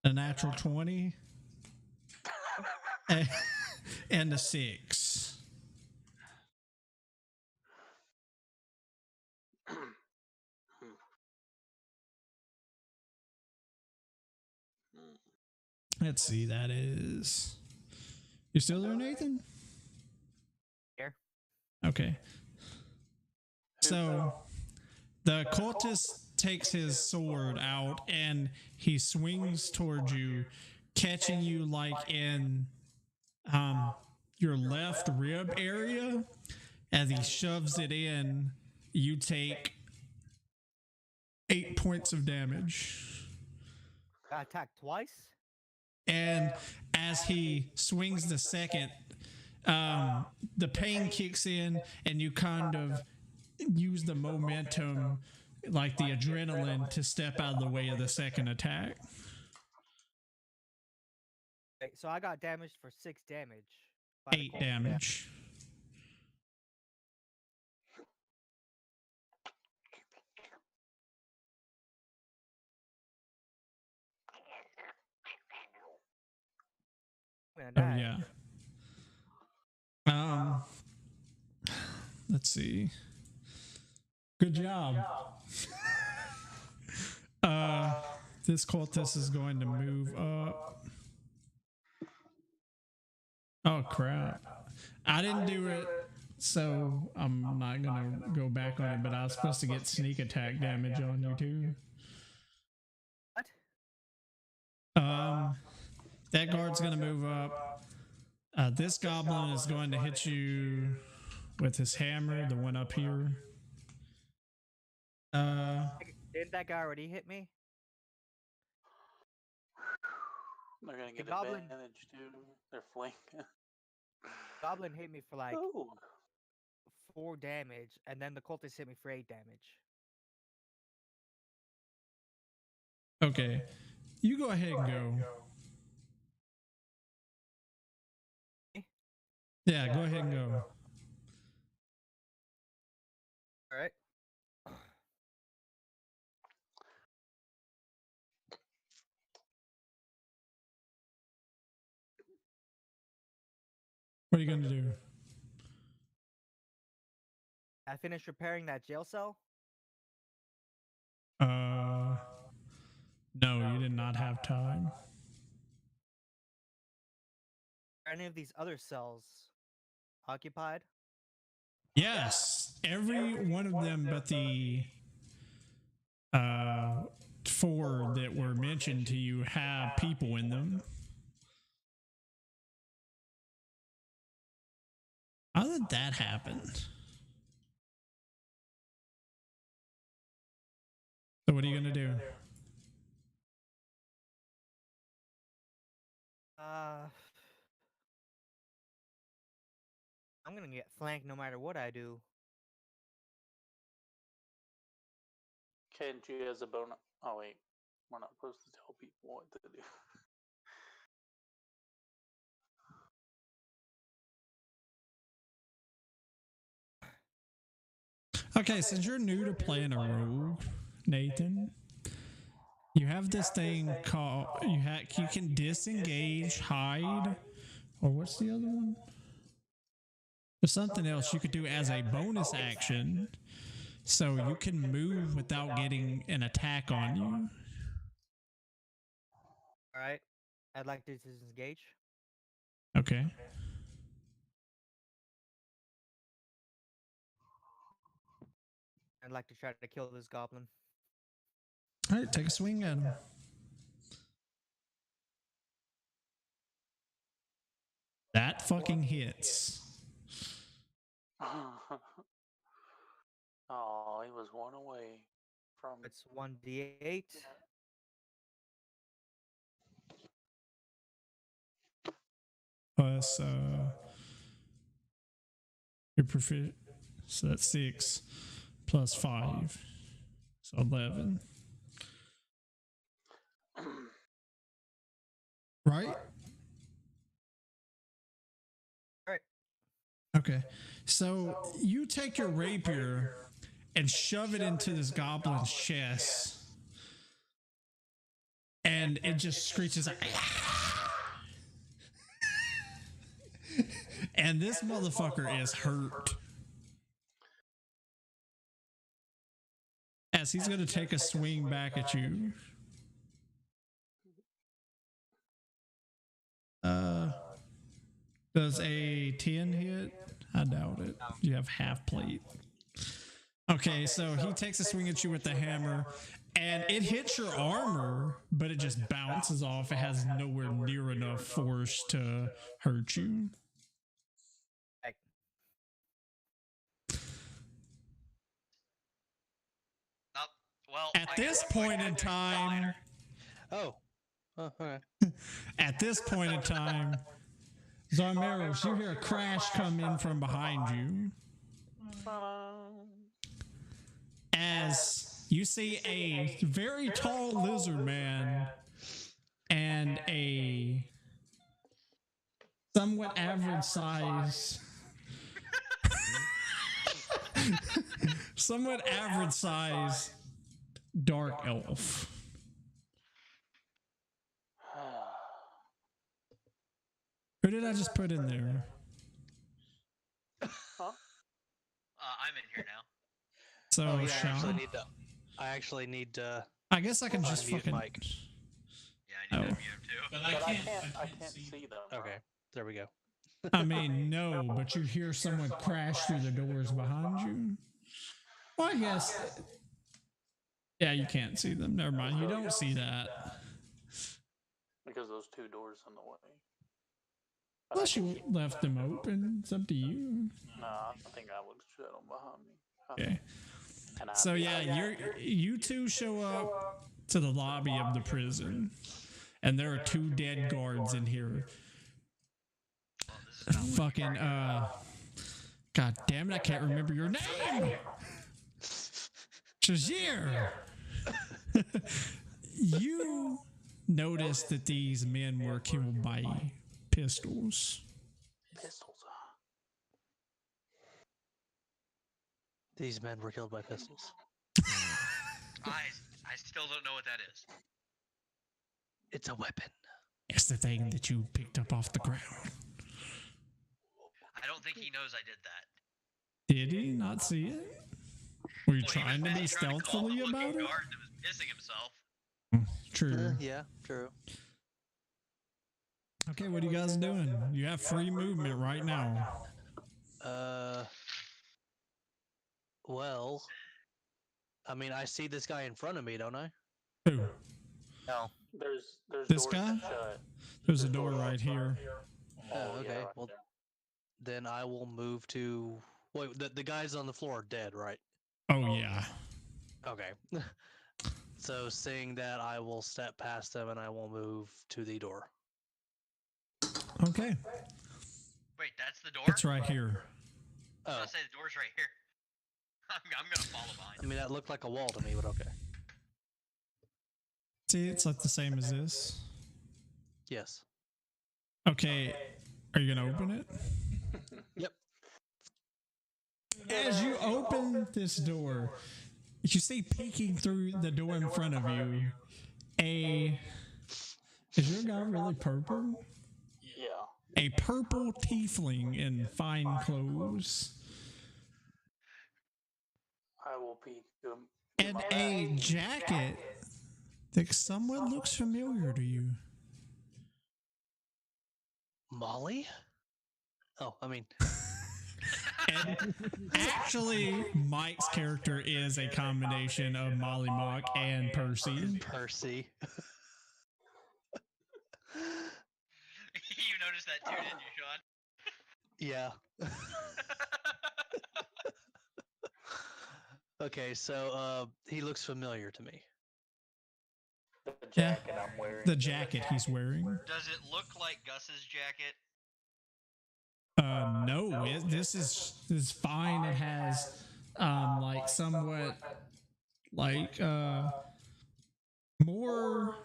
A natural 20 and a 6. Let's see, that is... You still there, Nathan? Here. Okay. So, the cultist takes his sword out and he swings towards you, catching you like in your left rib area. As he shoves it in, you take 8 points of damage. Got attacked twice. And as he swings the second, the pain kicks in and you kind of use the momentum, like the adrenaline, to step out of the way of the second attack. Okay, so I got damaged for 6 damage. by the 8 cold damage. snap. Oh yeah. Let's see. Good job. This cultist is going to move up. Oh crap. I didn't do it, so I'm not gonna go back on it, but I was supposed to get sneak attack damage on you too. What? That guard's gonna move up. This goblin is going to hit you with his hammer, the one up here. Didn't that guy already hit me? They're gonna get goblin- advantage too. They're flanking. Goblin hit me for like Oh, 4 damage, and then the cultist hit me for 8 damage. Okay, you go ahead and go. Yeah, go ahead and go. All right. What are you going to do? I finished repairing that jail cell. No, you did not have time. Are any of these other cells occupied? Yes, every one of them but the uh 4 that were mentioned to you have people in them. How did that happen? So what are you gonna do? I'm gonna get flanked no matter what I do. Can't you as a bonus? Oh wait, we're not supposed to tell people what to do. Okay, since you're new to playing a rogue, Nathan, you have this thing called you can disengage, hide, or what's the other one? There's something else you could do as a bonus action, so you can move without getting an attack on you. All right. I'd like to disengage. Okay. I'd like to try to kill this goblin. All right, take a swing at him. That fucking hits. Oh, he was one away from. It's 1d8. Plus your proficient, so that's 6 plus 5, so 11. Right? Right. Okay. So you take your rapier and shove it into this goblin's chest, and it just screeches like, and this motherfucker is hurt. As he's going to take a swing back at you. Does a 10 hit? I doubt it. You have half plate. Okay, so he takes a swing at you with the hammer, and it hits your armor, but it just bounces off. It has nowhere near enough force to hurt you. Well, At this point in time, Okay. at this point in time, Zarmeros, you hear a crash come in from behind you. As you see a very tall lizard man and a somewhat average size dark elf. Who did I just put in there? I'm in here now. So Oh, yeah, Sean. I actually need to. I guess I can just unmute fucking. Mike. Yeah, I need Oh. to mute him too. But But I I can't can't see them. Okay, there we go. I mean, no, but you hear someone crash through the doors behind you. Well, I guess. Yeah, you can't see them. Never mind. You don't see that. Because those 2 doors in the way. Unless you left them open. It's up to you. No, I think I would shut them behind me. Okay. And So yeah, you two show up to the lobby of the prison, and there are 2 dead guards in here. Fucking God damn it, I can't remember your name. Shazir. You notice that these men were killed by pistols. Pistols. These men were killed by pistols. I still don't know what that is. It's a weapon. It's the thing that you picked up off the ground. I don't think he knows I did that. Did he not see it? Were you Well, he was trying to be busy trying to call the stealthily looking about it? guard that was pissing himself. True. Yeah, true. Okay, what are you guys doing? You have free movement right now. Well, I mean, I see this guy in front of me, don't I? Who? No. There's This doors guy? shut. There's a door right here. Oh, yeah, Okay. right Well, there. then I will move to. Wait, the guys on the floor are dead, right? Oh yeah. Okay. So seeing that, I will step past them and I will move to the door. Okay. Wait, that's the door? It's right here. I was Oh, gonna say the door's right here. I'm gonna follow behind. I mean that looked like a wall to me, but okay. See, it's like the same as this. Yes. Okay. Are you gonna open it? Yep. As you open this door, you see peeking through the door in front of you is your guy really purple? Yeah. A purple tiefling in fine clothes. I will peek. And a jacket that somewhat looks familiar to you. Molly? Oh, I mean, And actually, Mike's character is a combination of Molly Mock and Percy. Percy. You noticed that too, didn't you, Sean? Yeah. Okay, so he looks familiar to me. The jacket I'm wearing. The jacket he's wearing. Does it look like Gus's jacket? No, this is fine. It has like somewhat like more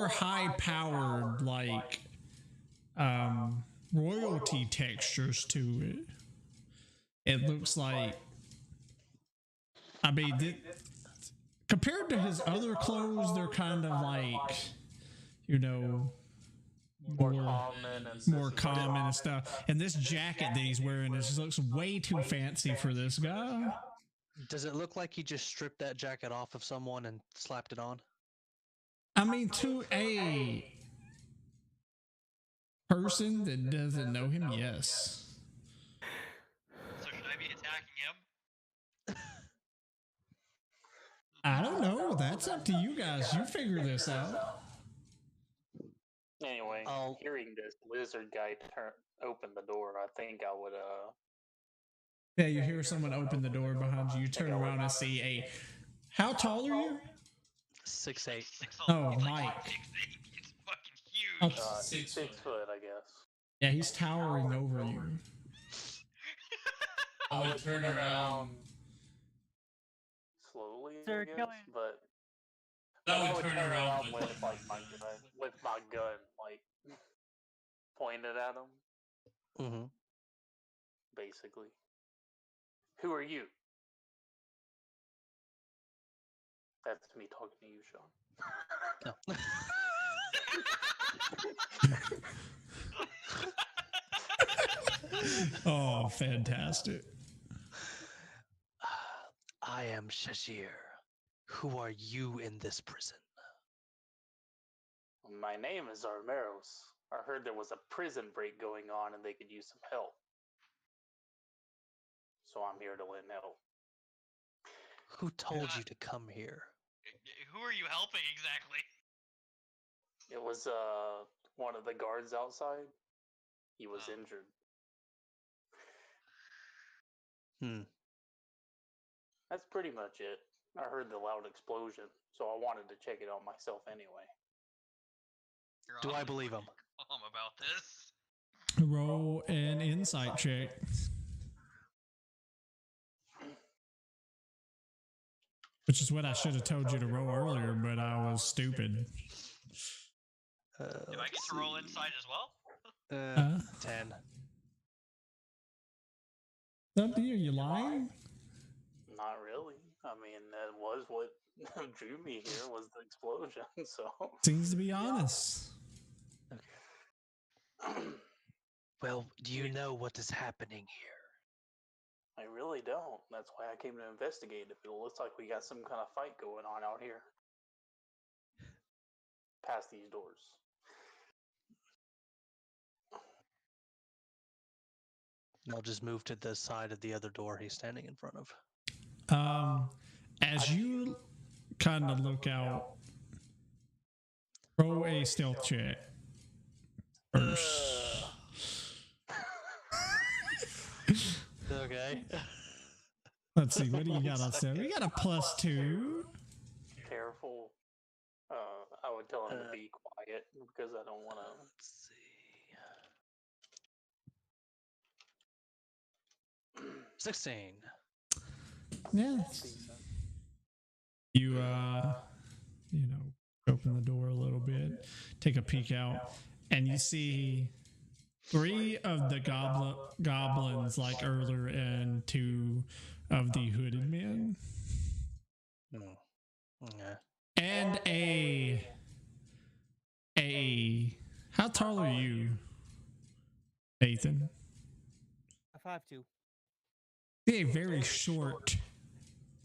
high powered like royalty textures to it. It looks like, I mean, compared to his other clothes, they're kind of like, you know, More common and more common and stuff. And this jacket that he's wearing just looks way too fancy for this guy. Does it look like he just stripped that jacket off of someone and slapped it on? I mean, to a person that doesn't know him, yes. So should I be attacking him? I don't know. That's up to you guys. You figure this out. Anyway, hearing this lizard guy open the door, I think I would Yeah, you hear someone open the door behind you. You turn around and see a. How tall are you? 6'8". Oh, He's like Mike. 6'8". He's fucking huge. Oh, 6 6 foot, I guess. yeah, he's towering over you. I would turn around. Slowly, Sir, I guess, Kelly. but I would turn around with like my gun, like pointed at him, Mm-hmm. basically. Who are you? That's me talking to you, Sean. Oh, fantastic. I am Shashir. Who are you in this prison? My name is Armeros. I heard there was a prison break going on and they could use some help. So I'm here to lend help. Who told you to come here? Who are you helping exactly? It was one of the guards outside. He was Oh. injured. That's pretty much it. I heard the loud explosion, so I wanted to check it out myself anyway. You're Do I awfully believe him? fucking calm about this. Roll an insight check. Which is what I should have told you to roll earlier, but I was stupid. Do I get to roll inside as well? 10. Up to you. You lying? Not really. I mean, that was what drew me here was the explosion. So Seems to be honest. Well, do you know what is happening here? I really don't. That's why I came to investigate. If it looks like we got some kind of fight going on out here. past these doors. I'll just move to the side of the other door he's standing in front of. As you kind of look out, roll a stealth check first. Okay. Let's see, what do you got on set? We got a +2. Careful. I would tell him to be quiet because I don't want to. Let's see. 16. Yeah. You open the door a little bit, take a peek out, and you see 3 of the goblins like earlier and 2 of the hooded men. Okay. And how tall are you, Nathan? A 5'2". A very short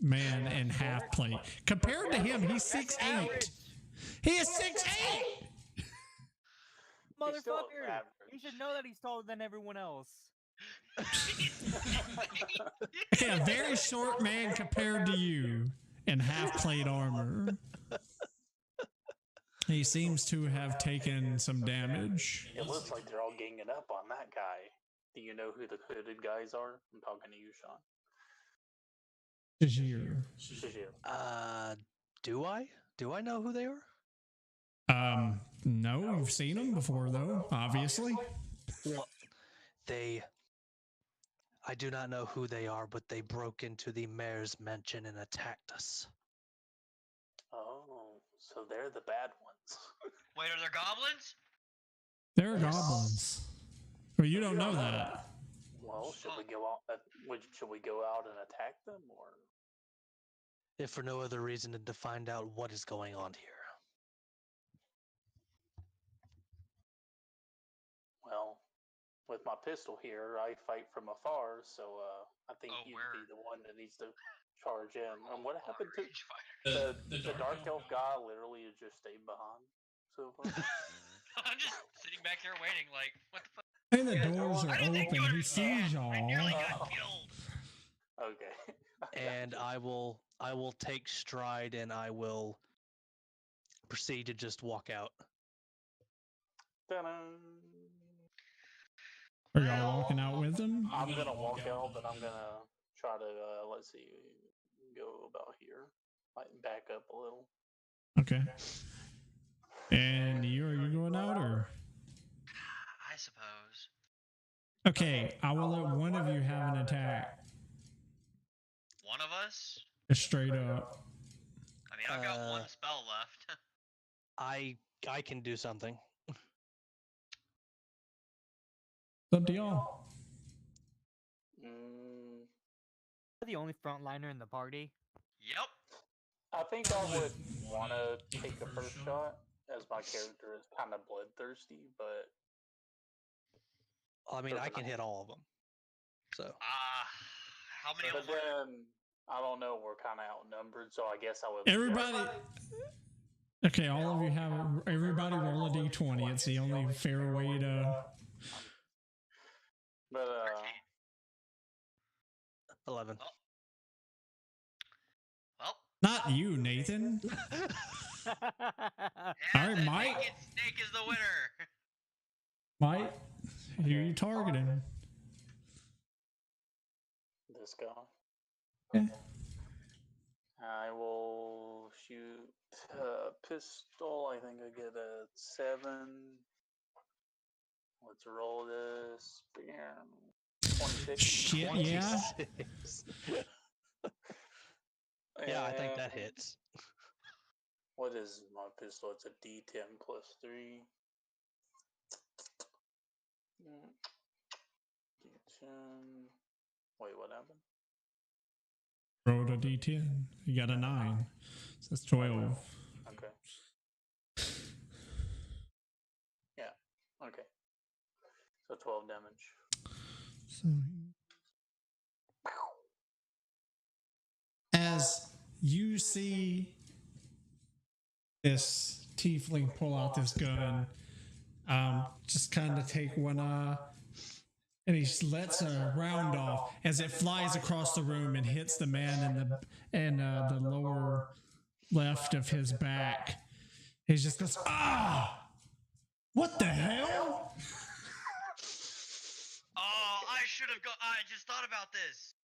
man in half plate. Compared to him, he's 6'8". He is 6'8". Motherfucker! You should know that he's taller than everyone else. Okay, a very short man compared to you in half plate armor. He seems to have taken some damage. It looks like they're all ganging up on that guy. Do you know who the hooded guys are? I'm talking to you, Sean. Shajir. Do I? Do I know who they are? No, you've seen them before, though, obviously. Well, I do not know who they are, but they broke into the mayor's mansion and attacked us. Oh, so they're the bad ones. Wait, are there goblins? They're goblins. Well, you don't know that. Well, should we go out? Should we go out and attack them, or? If for no other reason than to find out what is going on here. Well, with my pistol here, I fight from afar, so I think you'd be the one that needs to charge in. And what happened to the dark elf guy? Literally, just stayed behind so far. I'm just sitting back here waiting, like, what the fuck? And the doors are open. He sees y'all. I nearly got killed. Okay. And I will take stride and I will proceed to just walk out. Ta-da. Are y'all walking out with him? I'm gonna walk out, but I'm gonna try to let's see, go about here, like back up a little. Okay. And are you going out, or? I suppose. Okay, I will let one of you have an attack. One of us? Just straight up. I mean, I've got one spell left. I can do something. It's up to y'all. You're the only frontliner in the party. Yep. I think I would want to take the first shot, as my character is kind of bloodthirsty, but I mean, I can hit all of them. So. How many but of them? Then I don't know. We're kind of outnumbered, so I guess I would. Everybody. Okay, all of you have. Everybody roll a d20. It's the only fair way to. But 11. Well. Not you, Nathan. All right, the Mike. naked snake is the winner. Mike, who are you targeting? this guy. Yeah. I will shoot a pistol. I think I get a 7. Let's roll this. 26. Shit, 26. yeah. Yeah, I think that hits. What is my pistol? It's a D10 plus 3. D10. Wait, what happened? Rolled a d10. You got a 9. So that's 12. Okay. Yeah. Okay. So 12 damage. So, as you see this tiefling pull out this gun. Just kind of take one and he just lets a round off as it flies across the room and hits the man in the lower left of his back. He just goes, ah! What the hell? Oh, I should have gone. I just thought about this.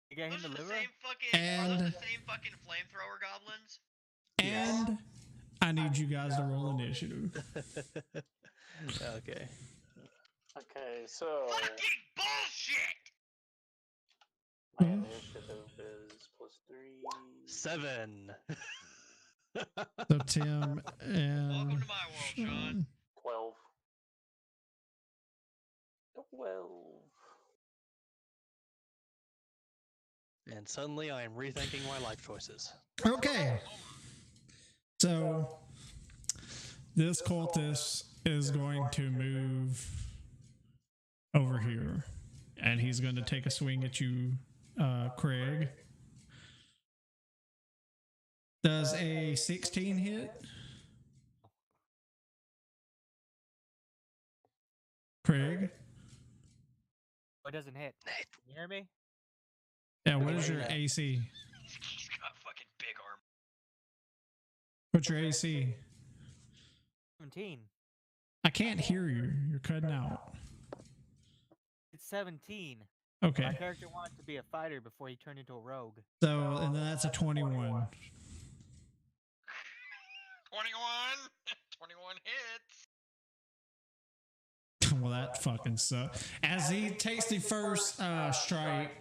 You got him Those the are the liver? same fucking. Are And- those the same fucking flamethrower goblins? And I need you guys to roll initiative. Okay. Okay, so Fucking bullshit! my initiative is +3. 7. So Tim and Welcome to my world, Sean. 12. 12. And suddenly I am rethinking my life choices. Okay. So this cultist is going to move over here. And he's going to take a swing at you, Craig. Does a 16 hit? Craig? Oh, it doesn't hit. Can you hear me? Yeah, what is your AC? He's got fucking big arm. What's your AC? 17. I can't hear you. You're cutting out. It's 17. My Okay. character wanted to be a fighter before he turned into a rogue. So, and then that's a 21. 21. 21 hits. Well, that fucking sucks. As he takes the first strike,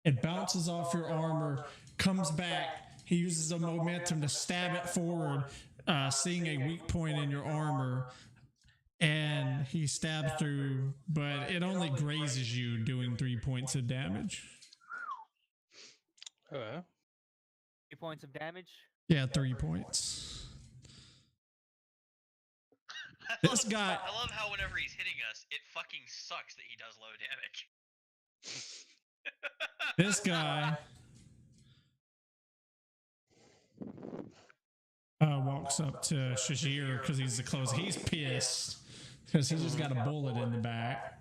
it bounces off your armor, comes back. He uses the momentum to stab it forward, seeing a weak point in your armor. And he stabs through, but it only grazes you, doing 3 points of damage. 3 points of damage. Yeah, 3 points. This guy. I love how whenever he's hitting us, it fucking sucks that he does low damage. This guy walks up to Shajir because he's the close. He's pissed because he's just got a bullet in the back.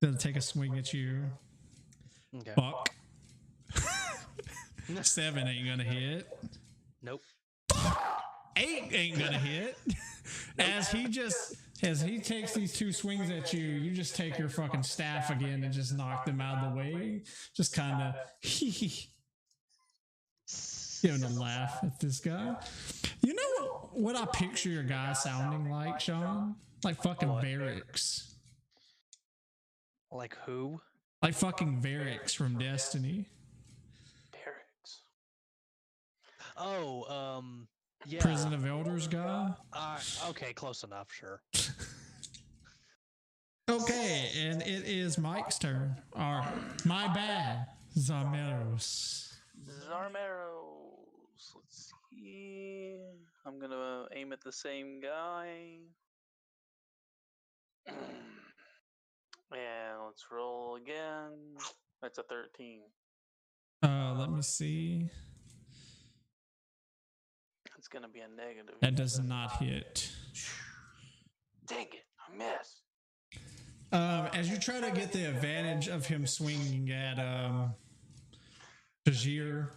Gonna take a swing at you. Okay. Fuck. 7 ain't gonna hit. Nope. 8 ain't gonna hit. As he takes these 2 swings at you, you just take your fucking staff again and just knock them out of the way. Just kind of giving a laugh at this guy. You know what I picture your guy sounding like, Sean? Like fucking Varix. Like who? Like fucking Varix from Destiny. Barracks. Oh, yeah. Prison of Elders guy. Okay, close enough, sure. Okay, and it is Mike's turn. Or, my bad, Zameros. Zarmeros. Let's see. I'm gonna aim at the same guy. And let's roll again. That's a 13. Let me see. It's gonna be a negative. That does not hit. Dang it! I missed. As you try to get the advantage of him swinging at Tajir,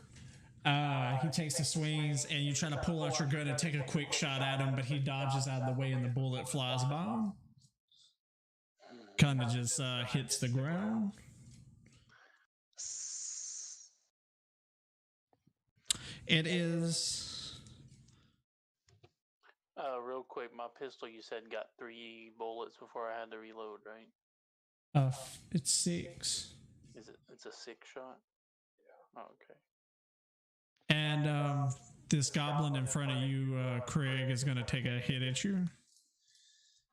he takes the swings, and you try to pull out your gun and take a quick shot at him, but he dodges out of the way, and the bullet flies by him. Kind of just hits the ground. It is. Real quick, my pistol you said got 3 bullets before I had to reload, right? It's 6. Is it? It's a 6 shot. Yeah. Oh, okay. And this goblin in front of you, Craig, is going to take a hit at you.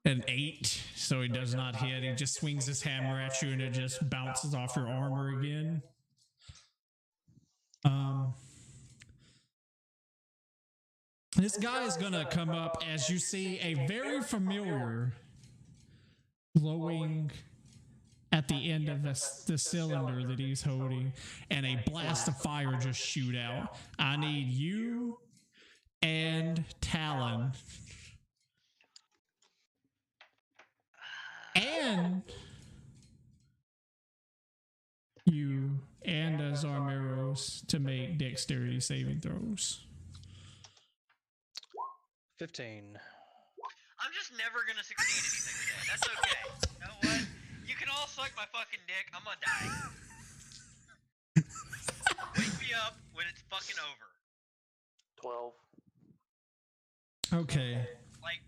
An 8, so he does not hit. He just swings his hammer at you, and it just bounces off your armor again. This guy is going to come up as you see a very familiar glowing at the end of the cylinder that he's holding, and a blast of fire just shoot out. I need you and Talon. And you and Azarmeros to make dexterity saving throws. 15. I'm just never gonna succeed anything today. That's okay. You know what? You can all suck my fucking dick. I'm gonna die. Wake me up when it's fucking over. 12. Okay. Like,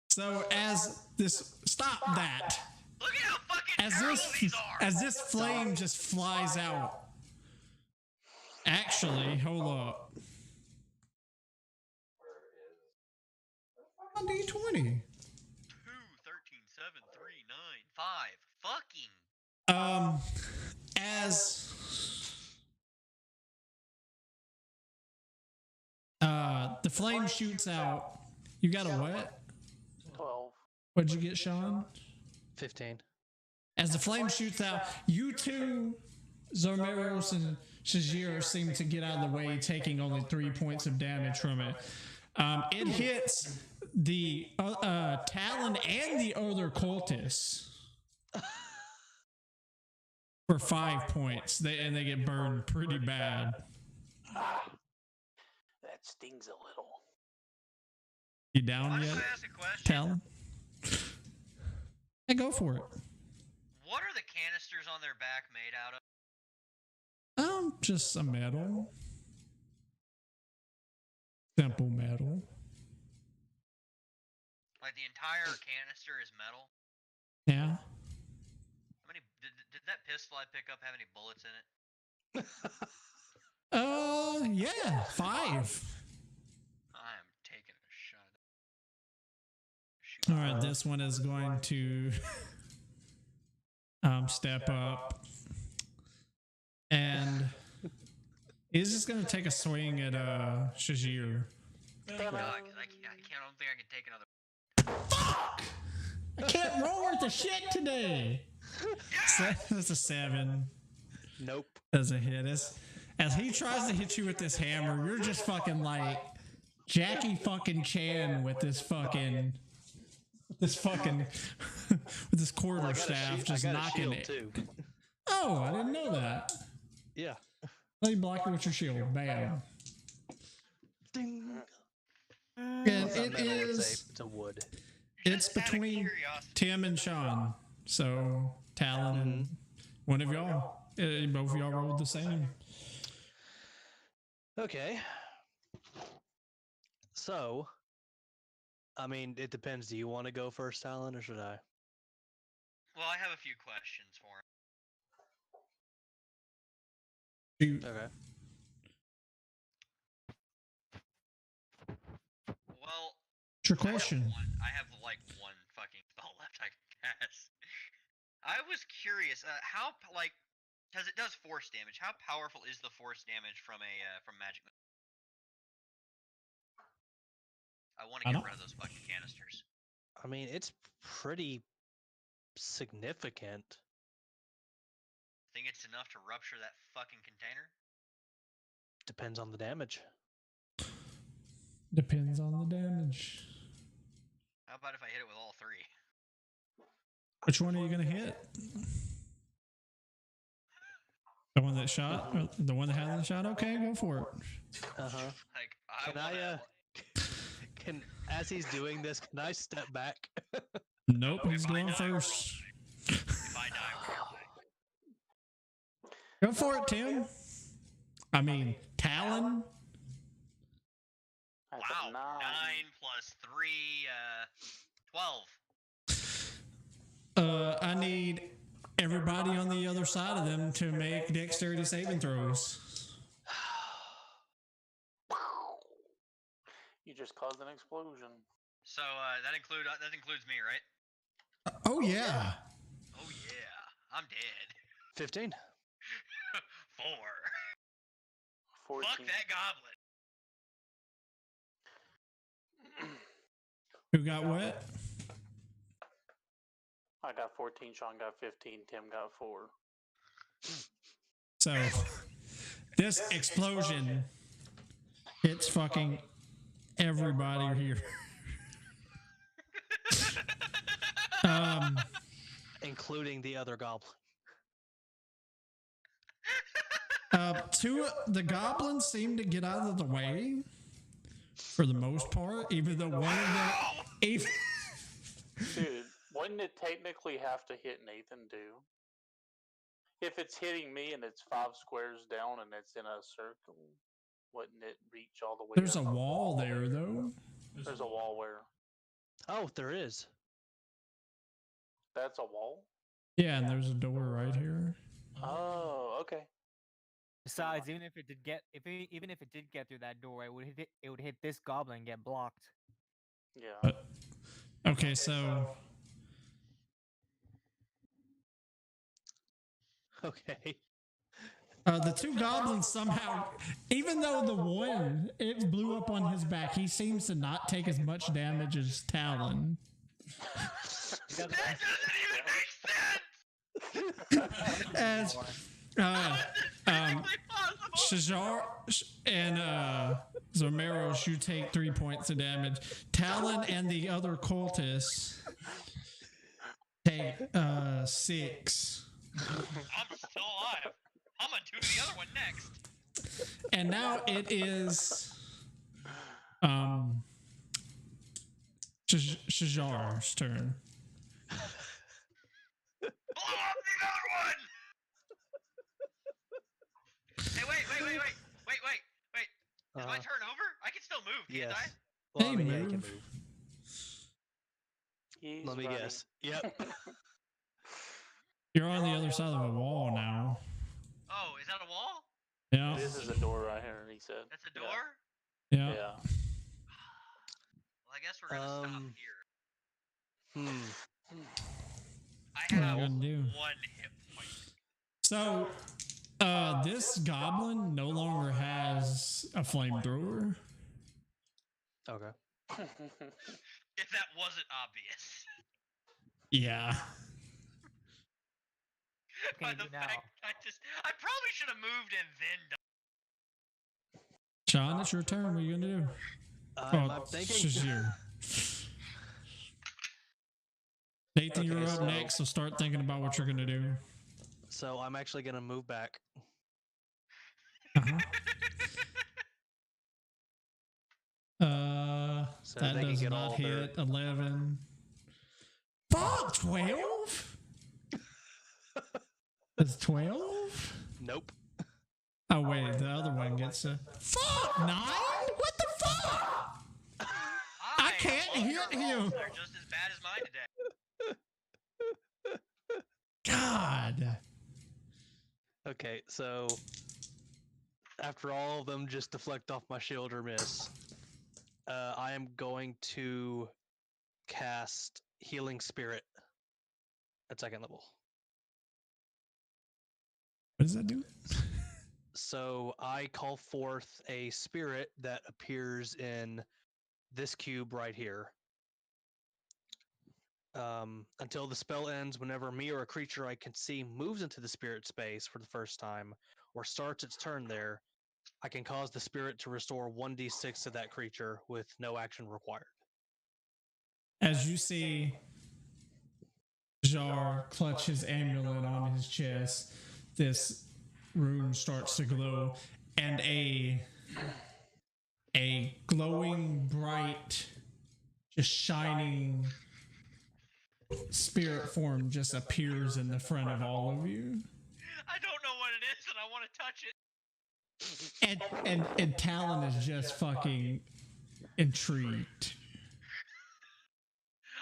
So as this, stop that. look at how fucking As terrible these this, are. as this flame just flies out. Actually, hold up. A D20. 2, 13, 7, 3, 9, 5. Fucking. As the flame shoots out, you got a what? 12. What'd you get, Sean? 15. As the flame shoots out, you two, Zarmeros and Shajir, seem to get out of the way, taking only 3 points of damage from it. It hits the Talon and the other cultists for 5 points. They get burned pretty bad. That stings a little. You down Mind yet, if I ask a question? Talon? Hey, go for it. What are the canisters on their back made out of? Just some metal. Simple metal. Like the entire canister is metal? Yeah. How many did that pistol I pick up have any bullets in it? Yeah, 5. I am taking a shot. Shoot. All right, this one is going to step up, and he's just going to take a swing at Shajir. No, I don't think I can take another. Fuck! I can't roll worth a shit today. That's a 7. Nope. That's a hit. As he tries to hit you with this hammer, you're just fucking like Jackie fucking Chan with this fucking with this quarterstaff, just knocking it. Too. Oh, I didn't know that. Yeah. Let me block it with your shield. Bam. Ding. And It's not it metal, is. it's a wood. It's Just out of between curiosity. Tim and Sean. So Talon and one of y'all. Both of y'all rolled the same. Okay. So, I mean, it depends. Do you want to go first, Talon, or should I? Well, I have a few questions for him. Shoot. Okay. Well, What's your question? I have like one fucking spell left I can cast. I was curious, how like, because it does force damage. How powerful is the force damage from magic? I want to get rid of those fucking canisters. I mean, it's pretty significant. Think it's enough to rupture that fucking container? Depends on the damage. Depends on the damage. How about if I hit it with all 3? Which one are you gonna hit? The one that shot? Or the one that had the shot? Okay, go for it. Uh huh. Like, Can as he's doing this, can I step back? Nope, he's If I going die, we're first. If I die, we're all die. Go for it, Tim. I mean, Talon. That's Wow, a 9 9. plus 3, 12. I need everybody on the other side of them to make dexterity saving throws. You just caused an explosion. So that includes me, right? Oh yeah. Oh yeah, I'm dead. 15. 4. 14. Fuck that goblin. Who got what? I got 14, Sean got 15, Tim got 4. So this explosion It's fucking everybody here. Including the other goblin. The goblins seem to get out of the way for the most part, even though one of them. Even, Dude, wouldn't it technically have to hit Nathan too? If it's hitting me and it's 5 squares down and it's in a circle, wouldn't it reach all the way there's up? a wall there, though. There's a wall where? Oh, there is. That's a wall? Yeah, and there's a door right here. Oh, okay. Besides, even if it did get through that door, it would hit this goblin and get blocked. Yeah. Okay, so Okay. the two goblins somehow, even though the one it blew up on his back, he seems to not take as much damage as Talon. That doesn't even make sense. As Shajar and Zomeros, you take 3 points of damage. Talon and the other cultists take 6. I'm still alive. I'm gonna do the other one next. And now it is Shajar's turn. Blow up the other one! Hey, wait. Is my turn over? I can still move, can't Yes. I? Well, I Hey, mean, yeah, you can move. move. He's Let me running. guess. Yep. You're on the other side of the wall now. Oh, is that a wall? Yeah. This is a door right here, he said. That's a door? Yeah. Yeah. Well, I guess we're gonna stop here. Hmm. I What are have you gonna do? 1 hit point. So, this goblin no longer has a flamethrower. Okay. If that wasn't obvious. Yeah. By Okay, the now. fact I probably should have moved and then done. Sean, it's your turn. What are you gonna do? I'm thinking. Shazir. Nathan, you're Okay, up so- next, so start thinking about what you're gonna do. So I'm actually gonna move back. Uh-huh. So That they can does get not all their- hit. 11. Fuck, 12? That's 12? Nope. Oh, wait, the other one gets a. Fuck, 9? What the fuck? I can't love hit your rolls. him. They're just as bad as mine today. God. Okay, so after all of them just deflect off my shield or miss, I am going to cast Healing Spirit at 2nd level. What does that do? So I call forth a spirit that appears in this cube right here. Until the spell ends, whenever me or a creature I can see moves into the spirit space for the first time or starts its turn there, I can cause the spirit to restore 1d6 to that creature with no action required. As you see Jar clutch his amulet on his chest, this rune starts to glow, and a glowing, bright, just shining spirit form just appears in the front of all of you. I don't know what it is and I want to touch it. And Talon is just fucking intrigued.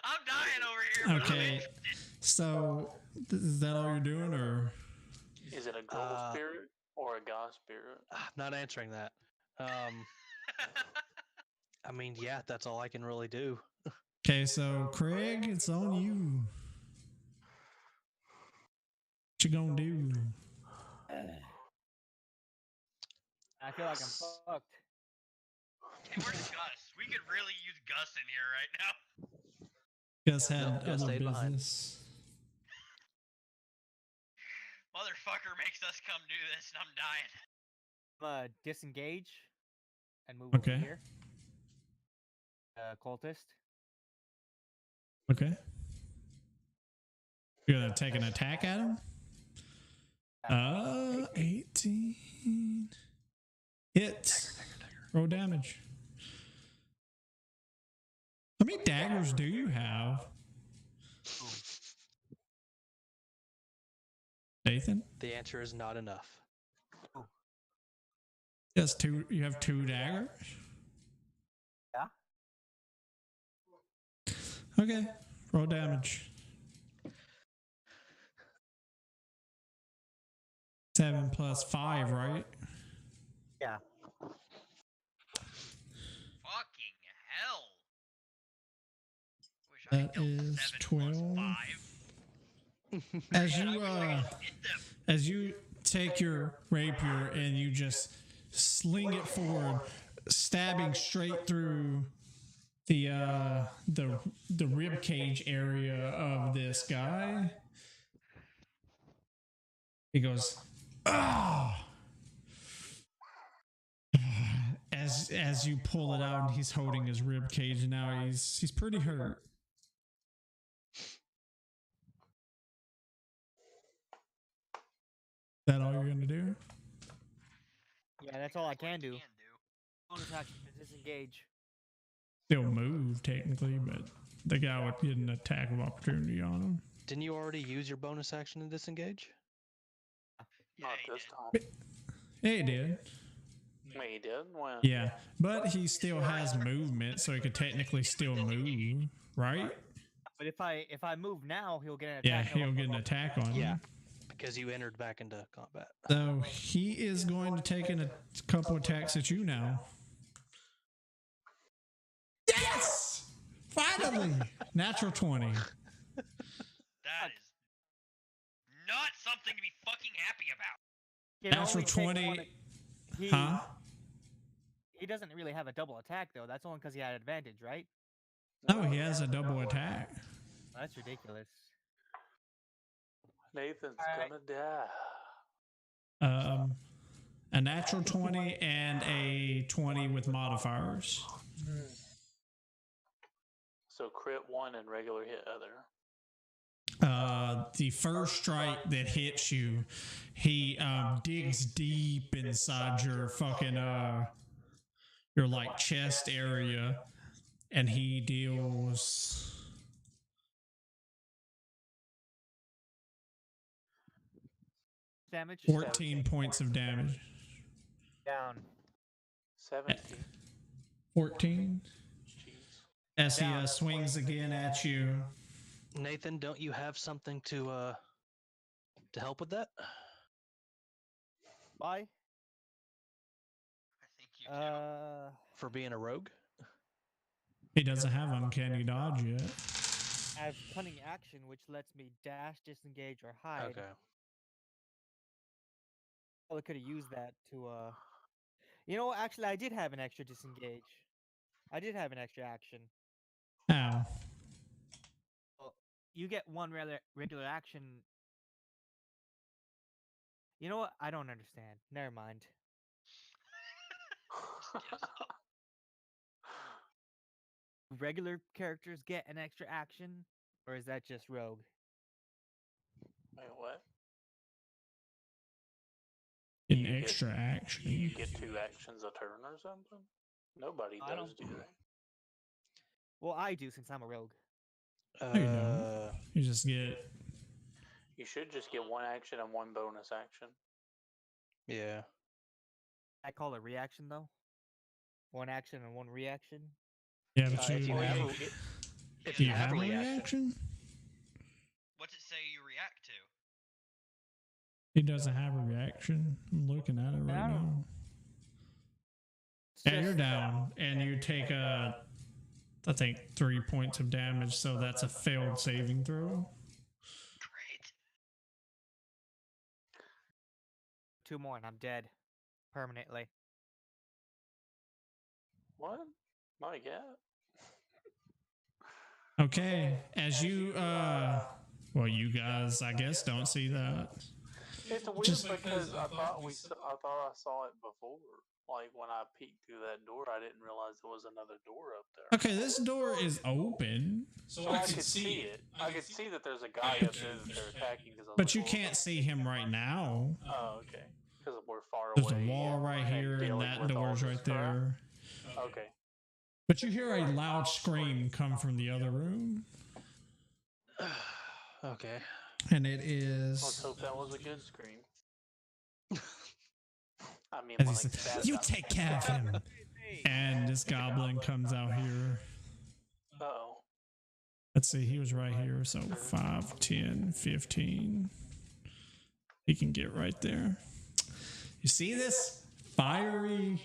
I'm dying over here. But I'm Okay, interested. so is that all you're doing, or? Is it a girl spirit or a guy spirit? I'm not answering that. I mean, yeah, that's all I can really do. Okay, so Craig, it's on you. What you gonna do? I feel like I'm fucked. Hey, where's Gus? We could really use Gus in here right now. Gus had Nope, Gus other stayed behind. business. Motherfucker makes us come do this and I'm dying. Disengage. and move Okay. over here. Cultist. Okay. You're gonna take an attack at him? 18. Hits. Roll damage. How many daggers do you have? Nathan? The answer is not enough. Yes, two. You have 2 daggers? Yeah. Okay. Roll damage. 7 plus 5, right? Yeah. Fucking hell. Wish I That dealt is 7 12. plus 5. As Man, I you wish I could hit them. as you take your rapier and you just sling it forward, stabbing straight through the rib cage area of this guy. He goes, ah. As you pull it out, and he's holding his rib cage now. He's pretty hurt. Is that all you're gonna do? Yeah, that's all I can do. do. Bonus action to disengage. Still move technically, but the guy would get an attack of opportunity on him. Didn't you already use your bonus action to disengage? Not he this did. time. Yeah, he did. Wait, he did? When? Yeah, but he still has movement, so he could technically still move, right? But if I move now, he'll get an Yeah, attack. he'll get an attack on you. Yeah, because you entered back into combat. So he is going to take a couple attacks at you now. Yes! Finally! Natural 20. That is not something to be fucking happy about. Can Natural only take 20. one- He, Huh? he doesn't really have a double attack though. That's only because he had advantage, right? No, he has a double attack. That's ridiculous. Nathan's Alright. gonna die. A natural 20 and a 20 with modifiers. So crit 1 and regular hit other. The first strike that hits you, he digs deep inside your fucking your like chest area, and he deals Damage. 14 points of damage. Down. 17. 14 Jeez. as he swings again at you. Nathan, don't you have something to help with that? Bye. I think you do. For being a rogue? He doesn't have uncanny dodge yet. I have cunning action, which lets me dash, disengage, or hide. Okay. Well, I could have used that to You know what? Actually, I did have an extra disengage. I did have an extra action. Ow. Well, you get one regular action. You know what? I don't understand. Never mind. Do regular characters get an extra action, or is that just rogue? Wait, what? An You get- extra action. You get 2 actions a turn or something? Nobody I does, don't- do they? Well, I do since I'm a rogue. No, you don't. You just get You should just get 1 action and 1 bonus action. Yeah. I call it reaction though. 1 action and 1 reaction. yeah, but if you you have- If- If do you you have have a a reaction, reaction? What's it say you react to? He doesn't have a reaction. I'm looking at it right I don't- now. It's Yeah, you're just- down, and you take I think 3 points of damage, so that's a failed saving throw. Great. 2 more and I'm dead. Permanently. What? Not yet. Okay, as you well, you guys, I guess, don't see that. It's weird Just- because I thought I saw it before. Like when I peeked through that door, I didn't realize there was another door up there. Okay, this door is open, So I could see it. I could see that there's a guy up there that they're attacking. but you can't see him right now. Oh, okay. Because we're far There's away. a wall right here, and dealing that with all door's this right crap. there. Okay. But you hear a loud scream come from the other room, Okay. and it Let's is. hope that was a good scream. I mean, As he like says, bad "You guys. take care of him." And this goblin comes out here. Uh-oh. Let's see, he was right here, so 5, 10, 15. He can get right there. You see this fiery,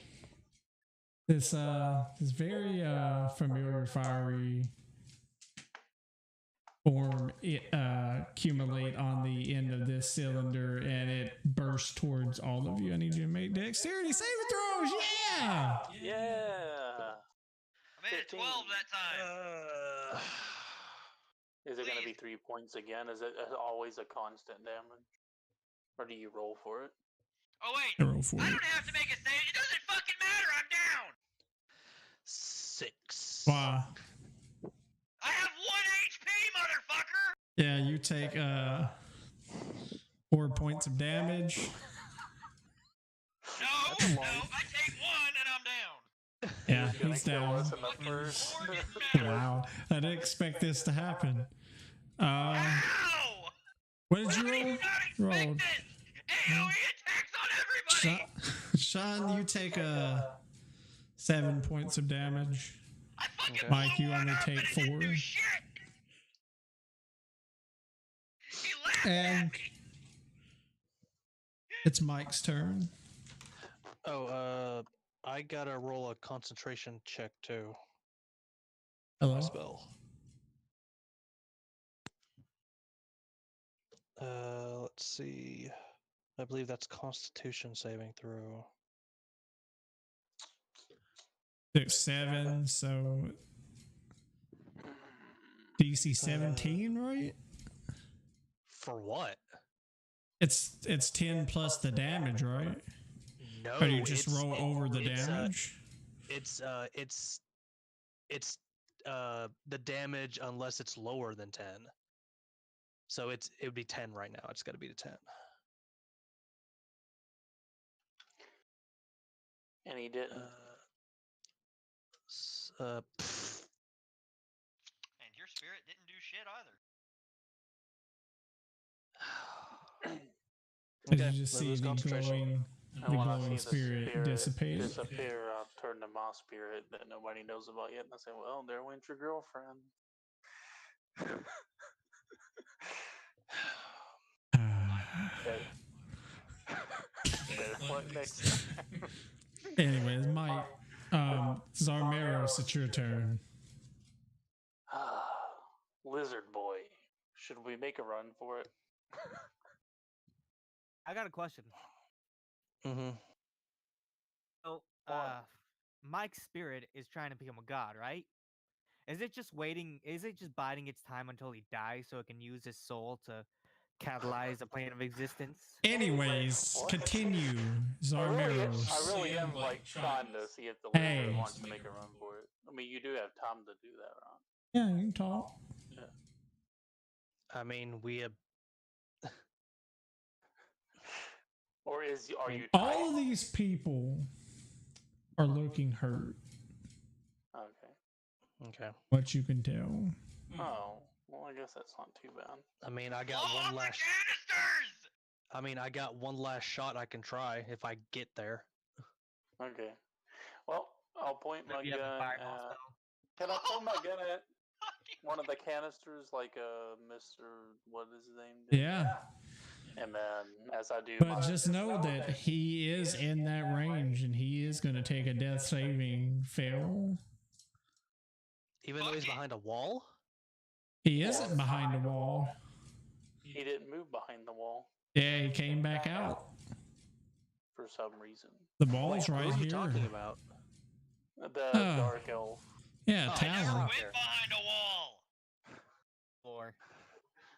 this very familiar fiery form accumulate on the end of this cylinder, and it bursts towards all of you. I need you to make dexterity saving throws. Yeah. Yeah. I made it 12 that time. Is it going to be 3 points again? Is it always a constant damage? Or do you roll for it? Oh wait, I roll for I it. don't have to make a save. It doesn't fucking matter. I'm down. 6. Wow. I have 1 HP, motherfucker. Yeah, you take 4 points of damage. No, I take 1 and I'm down. Yeah, Who's gonna he's kill down. us in the Fucking first? war didn't matter. Wow, I didn't expect this to happen. Ow! What did What you did roll? not expect Rolled. this? AoE attacks on everybody. Sean, you take 7 points of damage. I fucking Okay. Mike, blew you one only up take and it didn't 4. do shit. He laughed And at me. it's Mike's turn. Oh, I gotta roll a concentration check too. Hello. Spell. Let's see. I believe that's Constitution saving throw. There's 7, so DC 17, right? For what? It's 10 plus the damage, right? No. Or do you just it's- roll over the it's, damage? It's the damage unless it's lower than 10. So it would be 10 right now. It's got to be to 10. And he didn't. Pff, And your spirit didn't do shit either. As okay, you just see lose the concentration. glowing spirit dissipate. disappear, I'll turn to my spirit that nobody knows about yet, and I say, "Well, there went your girlfriend." Better, better luck next time. Anyways, Mike, Zarmeros, it's your turn. Lizard boy, should we make a run for it? I got a question. Mm-hmm. So, What? Mike's spirit is trying to become a god, right? Is it just waiting? Is it just biding its time until he dies so it can use his soul to catalyze a plane of existence? Anyways, What? continue, I Zarmeros. really am like, like trying trying to see if the Hey. lizard wants to make a run for it. I mean, you do have time to do that, right? Yeah, you can talk. I mean, we have. Or are you All of tired? these people are looking hurt, Okay. Okay. what you can tell. Oh, well, I guess that's not too bad. I mean, I got Blow up one the last. canisters! I mean, I got one last shot I can try if I get there. Okay. Well, I'll point my Maybe you have a gun fireball at. spell. Can I point my Oh gun at Fucking one of the canisters, like Mr. What is his name? did? Yeah, And then as I do, but my, just know that he is in that range, and he is going to take a death saving fail. Even though he's behind a wall? He isn't behind a wall. he didn't move behind the wall Yeah, he came back out. for some reason. The ball's Who right are you here. talking about? The Oh. dark elf. Yeah, Oh, I never Talon. went behind a wall. Floor.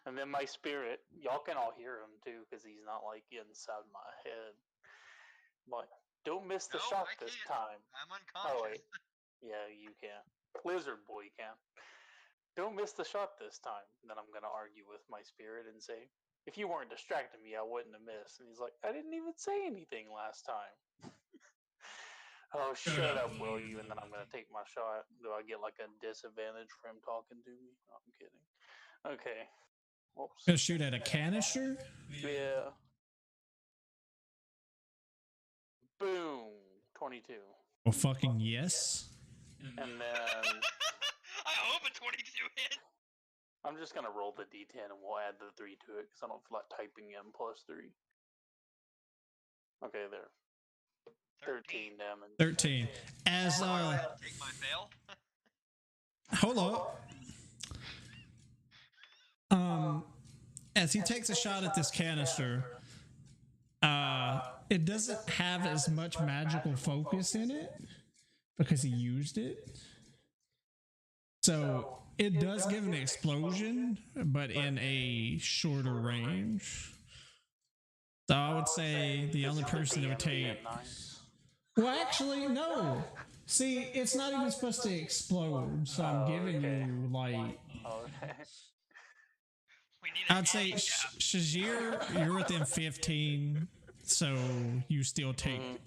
And then my spirit, y'all can all hear him too, because he's not like inside my head. But Don't miss the No, shot I this can't. time. I'm unconscious. Oh, wait. Yeah, you can. Lizard boy can. Don't miss the shot this time. Then I'm gonna argue with my spirit and say, if you weren't distracting me, I wouldn't have missed. And he's like, I didn't even say anything last time. Oh, shut up, will you? And then I'm gonna take my shot. Do I get like a disadvantage for him talking to me? No, I'm kidding. Okay. Whoops. Gonna shoot at a canister? Yeah. Boom. 22. Well, fucking yes. And then I hope a 22 hit. I'm just gonna roll the d10 and we'll add the 3 to it because I don't feel like typing in +3. Okay, there. 13 damage. 13. As Take my fail. hold up. As he takes a shot at this canister, it doesn't have as much magical focus in it because he used it. So it does give an explosion, but in a shorter range. So I would say the only person that would take. Well, actually, no. See, it's not even supposed to explode, so I'm giving you like. Okay. We need a I'd say handicap. Shazir, you're within 15, so you still take.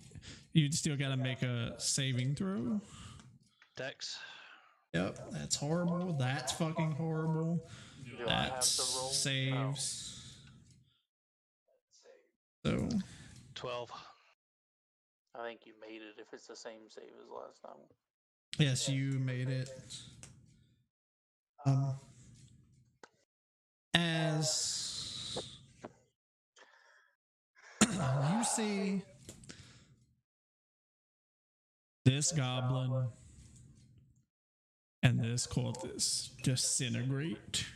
You still got to make a saving throw. Dex. Yep, that's horrible. That's fucking horrible. Do I have That's to roll? saves. So 12. I think you made it if it's the same save as last time. yes, you made it. As you see this goblin and this cultist disintegrate,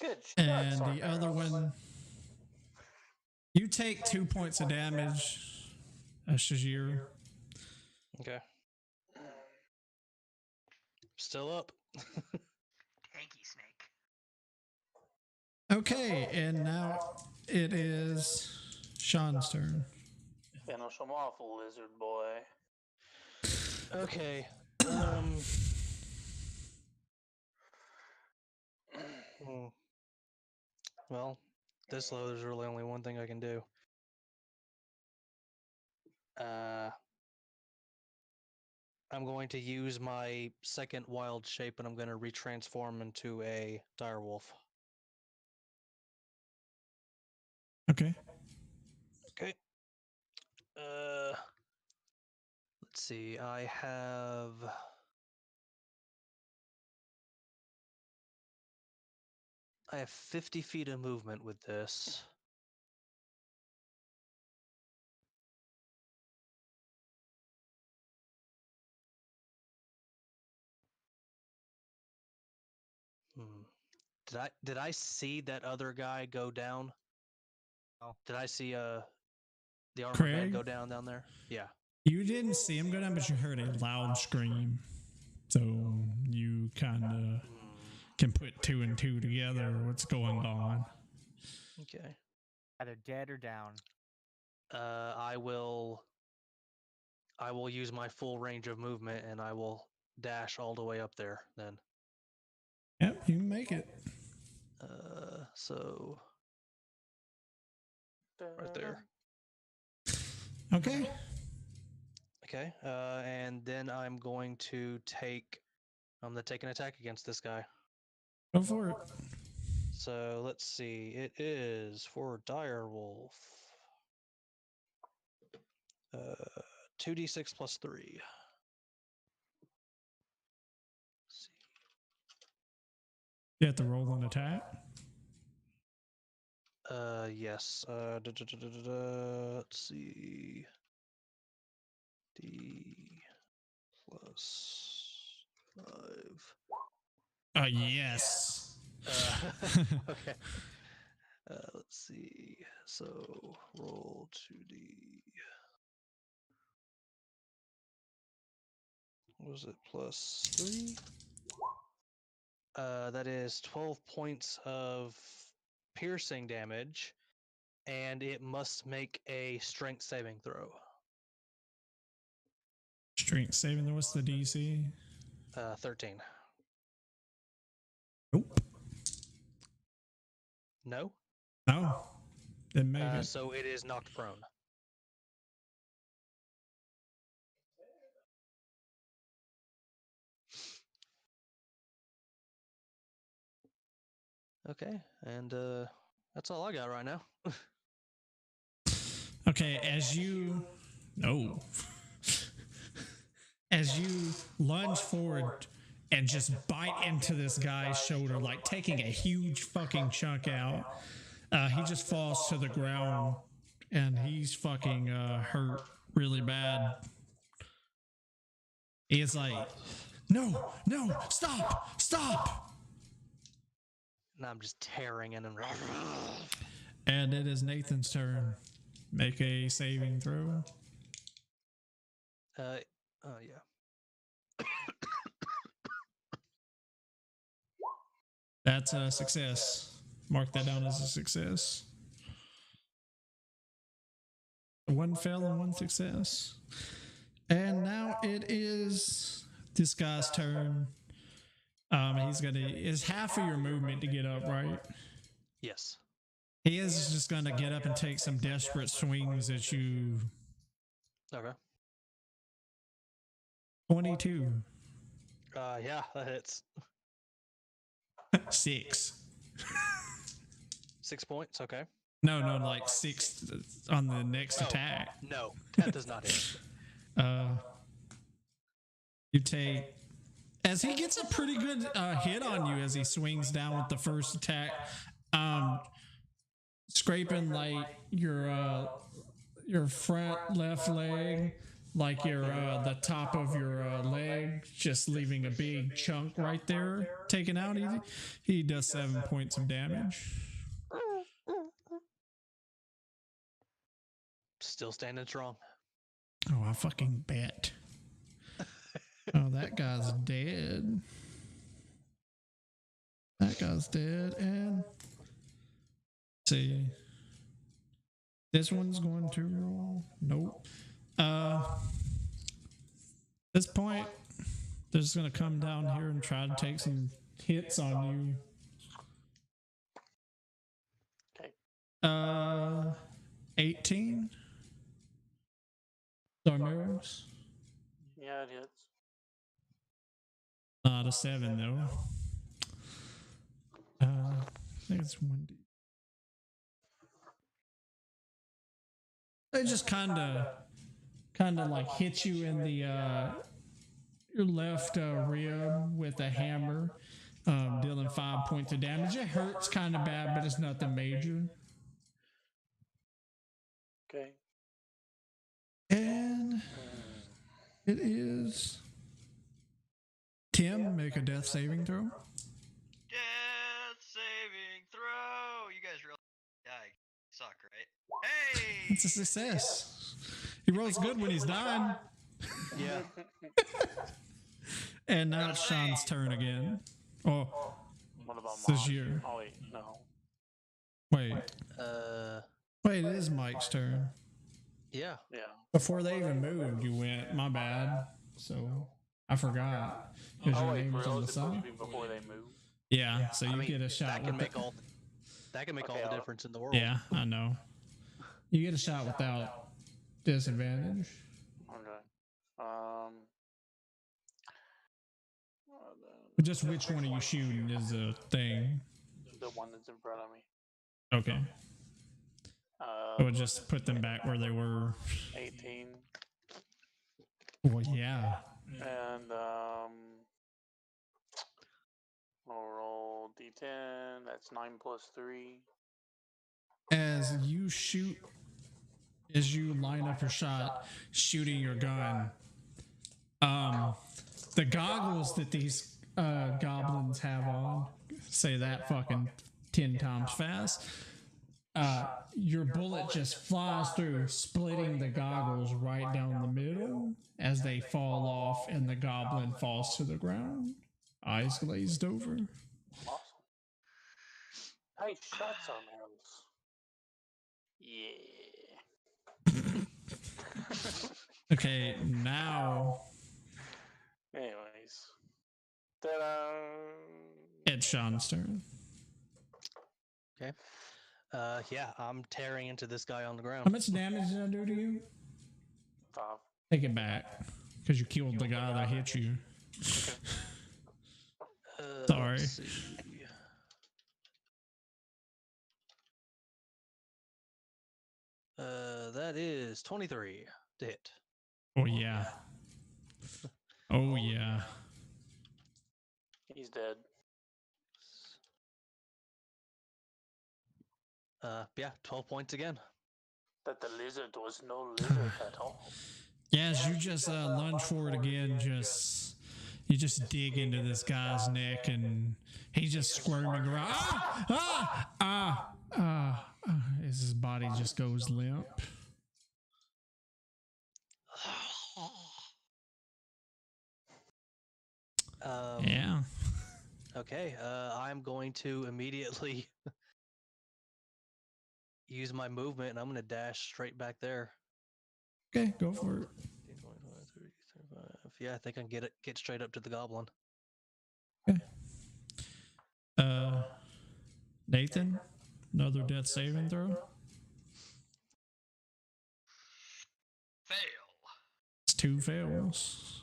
Good shot, and the Sarkar. other one, you take 2 points of damage, Shazir. Okay. Still up. Tanky snake. Okay, and now it is Sean's turn. Finish him off, lizard boy. Okay. Well, this low, there's really only one thing I can do. I'm going to use my second wild shape and I'm going to retransform into a direwolf. Okay. Okay. Let's see. I have 50 feet of movement with this. Did I see that other guy go down? Oh. Did I see the armor Craig? man go down there? Yeah. You didn't see him go down, but you heard a loud scream. So you kind of can put 2 and 2 together. What's going on? Okay. Either dead or down. I will use my full range of movement and I will dash all the way up there then. Yep, you can make it. So right there. Okay. Okay. And then I'm going to take an attack against this guy. Go for it. So let's see. It is for direwolf. 2d6 plus 3. Let's see. You have to roll an attack. Yes. Let's see. D plus 5. Yes. Okay. Let's see. So roll 2d. What was it? Plus 3. That is 12 points of piercing damage, and it must make a strength saving throw. Strength saving. What's the DC? 13. Nope. No? No. Didn't make it. So it is knocked prone. Okay, and that's all I got right now. Okay, as you as you lunge forward and just bite into this guy's shoulder, like taking a huge fucking chunk out, he just falls to the ground and he's fucking hurt really bad. He is like, no, stop. And I'm just tearing in and And it is Nathan's turn. Make a saving throw. Yeah. That's a success. Mark that down as a success. One fail and one success. And now it is this guy's turn. It's half of your movement to get up, right? Yes. He is just gonna get up and take some desperate swings at you. Okay. 22. Yeah, that hits. 6. 6 points, okay. No, like 6 on the next attack. No, that does not hit. You take, as he gets a pretty good hit on you as he swings down with the first attack, scraping like your front left leg, like your the top of your leg, just leaving a big chunk right there taken out. He does 7 points of damage. Still standing strong. Oh, I fucking bet. Oh, that guy's dead. That guy's dead. And let's see. This one's going to roll. Nope. This point, they're just gonna come down here and try to take some hits on you. Okay. 18. Darmeros. Yeah, it hits. Not a 7 though. I think it's 1D. They just kind of like hit you in the your left rib with a hammer, dealing 5 points of damage. It hurts kind of bad, but it's nothing major. Okay. And it is Tim. Make a death saving throw. Death saving throw. You guys really suck, right? Hey! It's a success. He rolls good when he's dying. Yeah. And now it's Sean's turn again. Oh, What about This is mine? you. Oh wait, no. wait. Uh, Wait, it is Mike's turn. yeah. Yeah. Before they even moved, you went. My bad. So I forgot. Because Oh your wait, name for was on real, the is it supposed side. to be before they move? Yeah, so you I mean, get a shot. That can with make all. That can make Okay, all the I'll- difference in the world. Yeah, I know. You get a shot without disadvantage. Okay. But just which one are you shooting is a thing. The one that's in front of me. Okay. I would just put them back where they were. 18. Well, yeah. And I'll roll D10. That's 9 plus 3. As you shoot, as you line up your shot, shooting your gun, the goggles that these goblins have on, say that fucking 10 times fast, your bullet just flies through, splitting the goggles right down the middle as they fall off and the goblin falls to the ground, eyes glazed over. Awesome. Nice shots on arrows. Yeah. Okay, now Anyways. Ta-da! it's Sean's turn. Yeah, I'm tearing into this guy on the How ground. much damage did I do to you? 5. Take it back. Because you killed the guy that hit you. Sorry. Let's see. That is 23 to hit. Oh, yeah. Oh, yeah. He's dead. Yeah, 12 points again. That the lizard was no lizard at all. Yeah, as you just lunge forward again, you just dig into this guy's neck and he's just squirming around. As his body just goes limp. Yeah. Okay, I'm going to immediately use my movement and I'm going to dash straight back there. Okay, go for it. 15, 20, 30, 35. Yeah, I think I can get straight up to the goblin. Okay. Nathan, another death saving throw. Fail. It's 2 fails.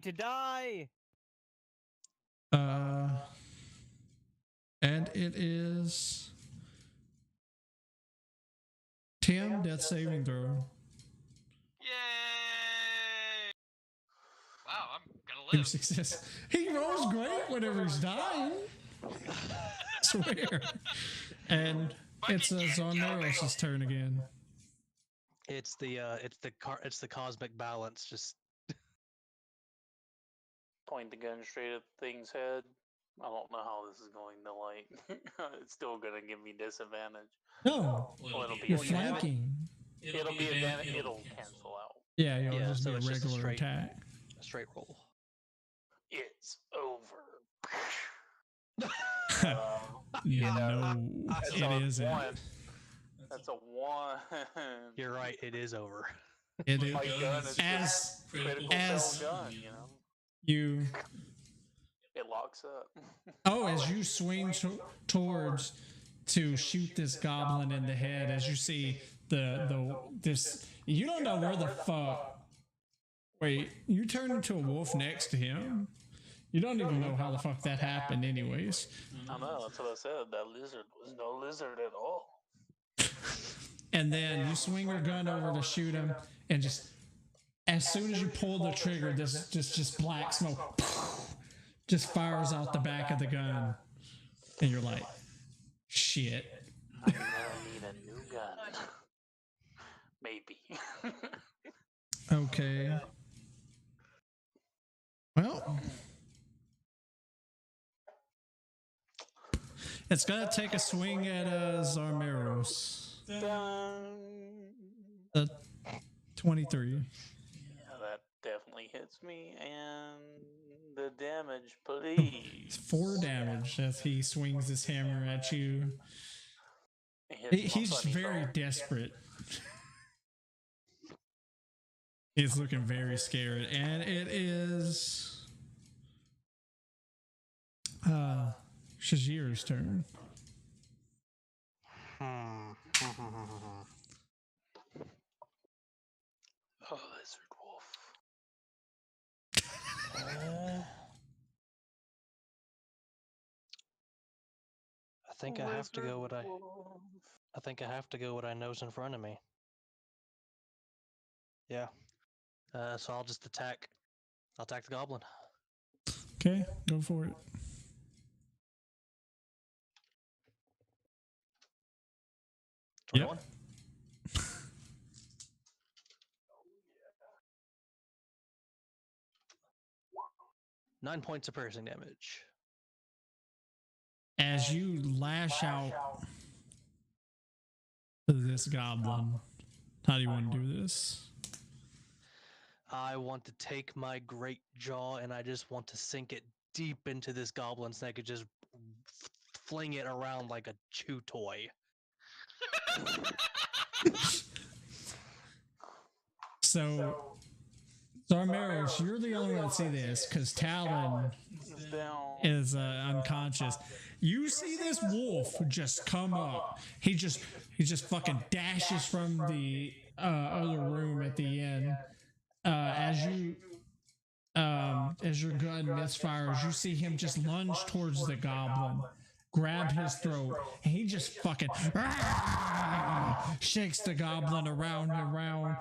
To die. And it is Tim, death saving throw. Yay! Wow, I'm gonna 2 live. success. He rolls great whenever he's dying. I swear. And it's Zarmeros' turn again. It's the cosmic balance. Just Point the gun straight at the thing's head. I don't know how this is going to like. It's still gonna give me disadvantage. No, Well, it'll be you're advantage. flanking. It'll be advantage. It'll cancel out. Yeah, it'll Yeah, just so be a it's just a regular straight- attack. a straight roll. It's over. No, That's it a isn't. 1. That's a 1. You're right. It is over. It is. My gun is As critical as- fail gun. You know, you it locks up. as you swing towards to shoot this goblin in the head, as you see this, you don't know where the fuck. Wait, you turn into a wolf next to him. You don't even know how the fuck that happened, anyways. I know. That's what I said. That lizard was no lizard at all. And then you swing your gun over to shoot him, and just as soon as you pull the trigger, this just black smoke just fires out the back of the gun, and you're like, shit. I'm gonna need a new gun. Maybe. Okay. Well, it's gonna take a swing at Zarmeros. Dun. 23. Yeah, that definitely hits me. And the damage, please. 4 damage as he swings his hammer at you. It hits my He's funny very bone. desperate. He's looking very scared, and it is Shajir's turn. Oh, lizard wolf. I think I have to go what I. Wolf. I think I have to go what I know's in front of me. Yeah. So I'll just attack. I'll attack the goblin. Okay, go for it. Yep. 21. Nine points of piercing damage. As you lash out to this goblin, how do you want to do this? I want to take my great jaw and I just want to sink it deep into this goblin's neck and just fling it around like a chew toy. So, Zarmeros, you're the only one that see this because Talon It's down. is unconscious. You see this wolf just come up. He just fucking dashes from the other room at the end. As your gun misfires, you see him just lunge towards the goblin, grab his throat, and he just fucking shakes the goblin around and around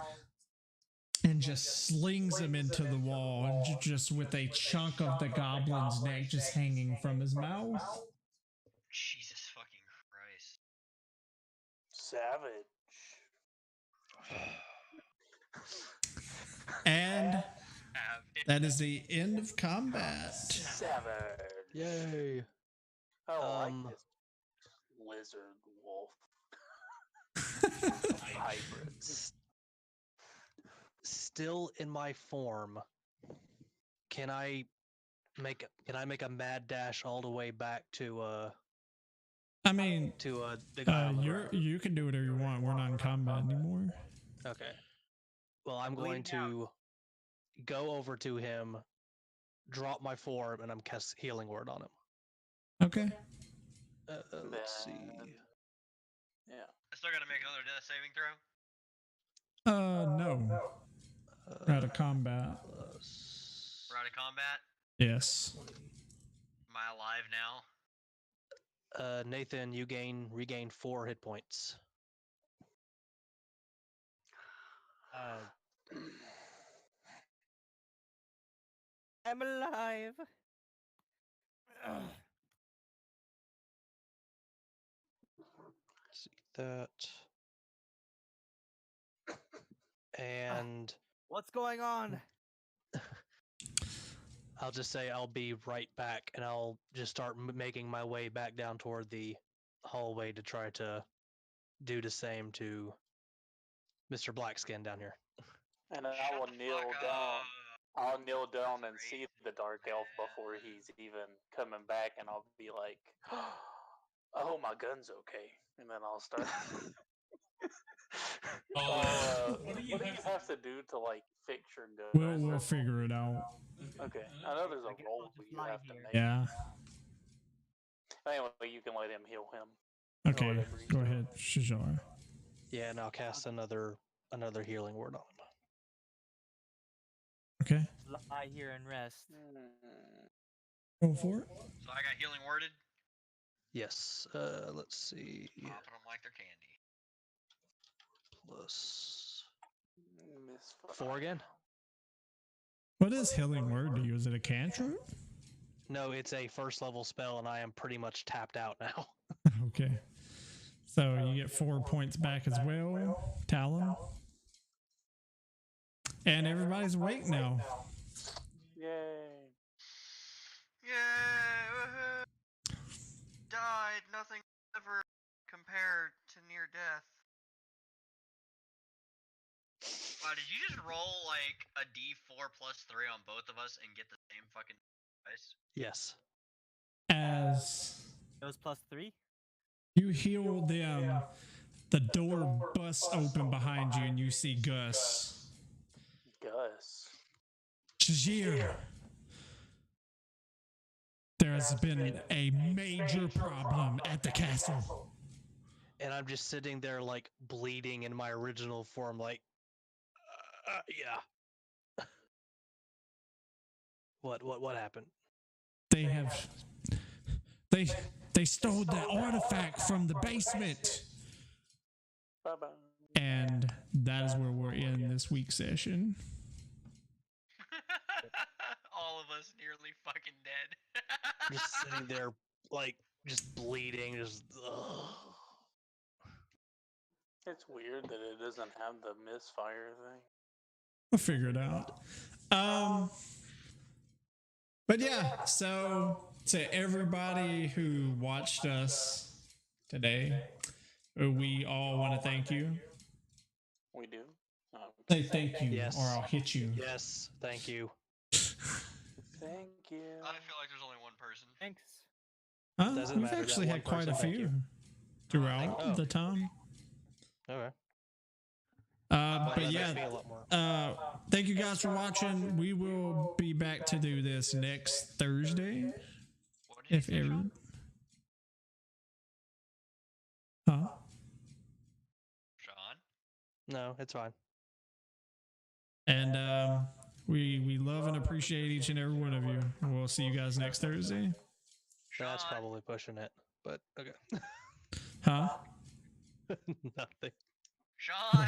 and just slings him into the wall, and just with a chunk of the goblin's neck just hanging from his mouth. Jesus fucking Christ. Savage. And that is the end of combat. Savage. Yay. I like this lizard wolf. Hybrids. Still in my form. Can I make a mad dash all the way back to I mean, the guy? you can do whatever you want. We're not in combat anymore. Okay. Well, I'm going to go over to him, drop my form, and I'm cast healing word on him. Okay. Let's see. Yeah. I still gotta make another death saving throw. No. Out of combat. We're out of combat. Yes. Am I alive now? Nathan, you regain 4 hit points. I'm alive. See that. And What's going on? I'll just say I'll be right back, and I'll just start making my way back down toward the hallway to try to do the same to Mr. Blackskin down here. And I Shut will the kneel fuck down. up. I'll kneel down and Crazy, see the dark elf before he's even coming back, and I'll be like, "Oh, my gun's okay," and then I'll start. What do you have to do to like fix your gun? We'll figure it out. Okay, I know there's I a guess roll I'll just you lie have to here. make. Yeah. Anyway, you can let him heal him. Okay. whatever you Go do. ahead, Shajar. Yeah, and I'll cast another healing word on him. Okay. Lie here and rest. Go for it. So I got healing worded. Yes. Let's see. Popping them like they're candy. Plus Misfire. 4 again. What is healing word to you? Is it a cantrip? No, it's a 1st level spell, and I am pretty much tapped out now. Okay. So you get 4 points back as well, Talon. And everybody's awake now. Yay! Yay! Woohoo! Died. Nothing ever compared to near death. Wow, did you just roll like a D4 plus 3 on both of us and get the same fucking dice? Yes. As It was +3. you heal them, the door busts open behind you and you see Gus. Gus. Shajir, there has been a major problem at the castle. And I'm just sitting there like bleeding in my original form, like, yeah. What happened? They have they stole the artifact from the basement. Bye-bye. And that is where we're in this week's session. All of us nearly fucking dead. Just sitting there, like, just bleeding, just. Ugh. It's weird that it doesn't have the misfire thing. We'll figure it out. But yeah, so to everybody who watched us today, we all want to thank you. We do. Say thank you, Yes. or I'll hit you. Yes, thank you. Thank you. I feel like there's only one person. Thanks. Huh? Doesn't We've matter, that actually one had quite a person, thank few you. throughout Oh. the time. Okay. But that yeah, makes me a lot more. thank you guys for watching. We will be back to do this next Thursday, What did you if say, ever. Sean? Huh? Sean? No, it's fine. And we love and appreciate each and every one of you. We'll see you guys next Thursday. That's Sean? probably pushing it, but okay. Huh? Nothing. Sean!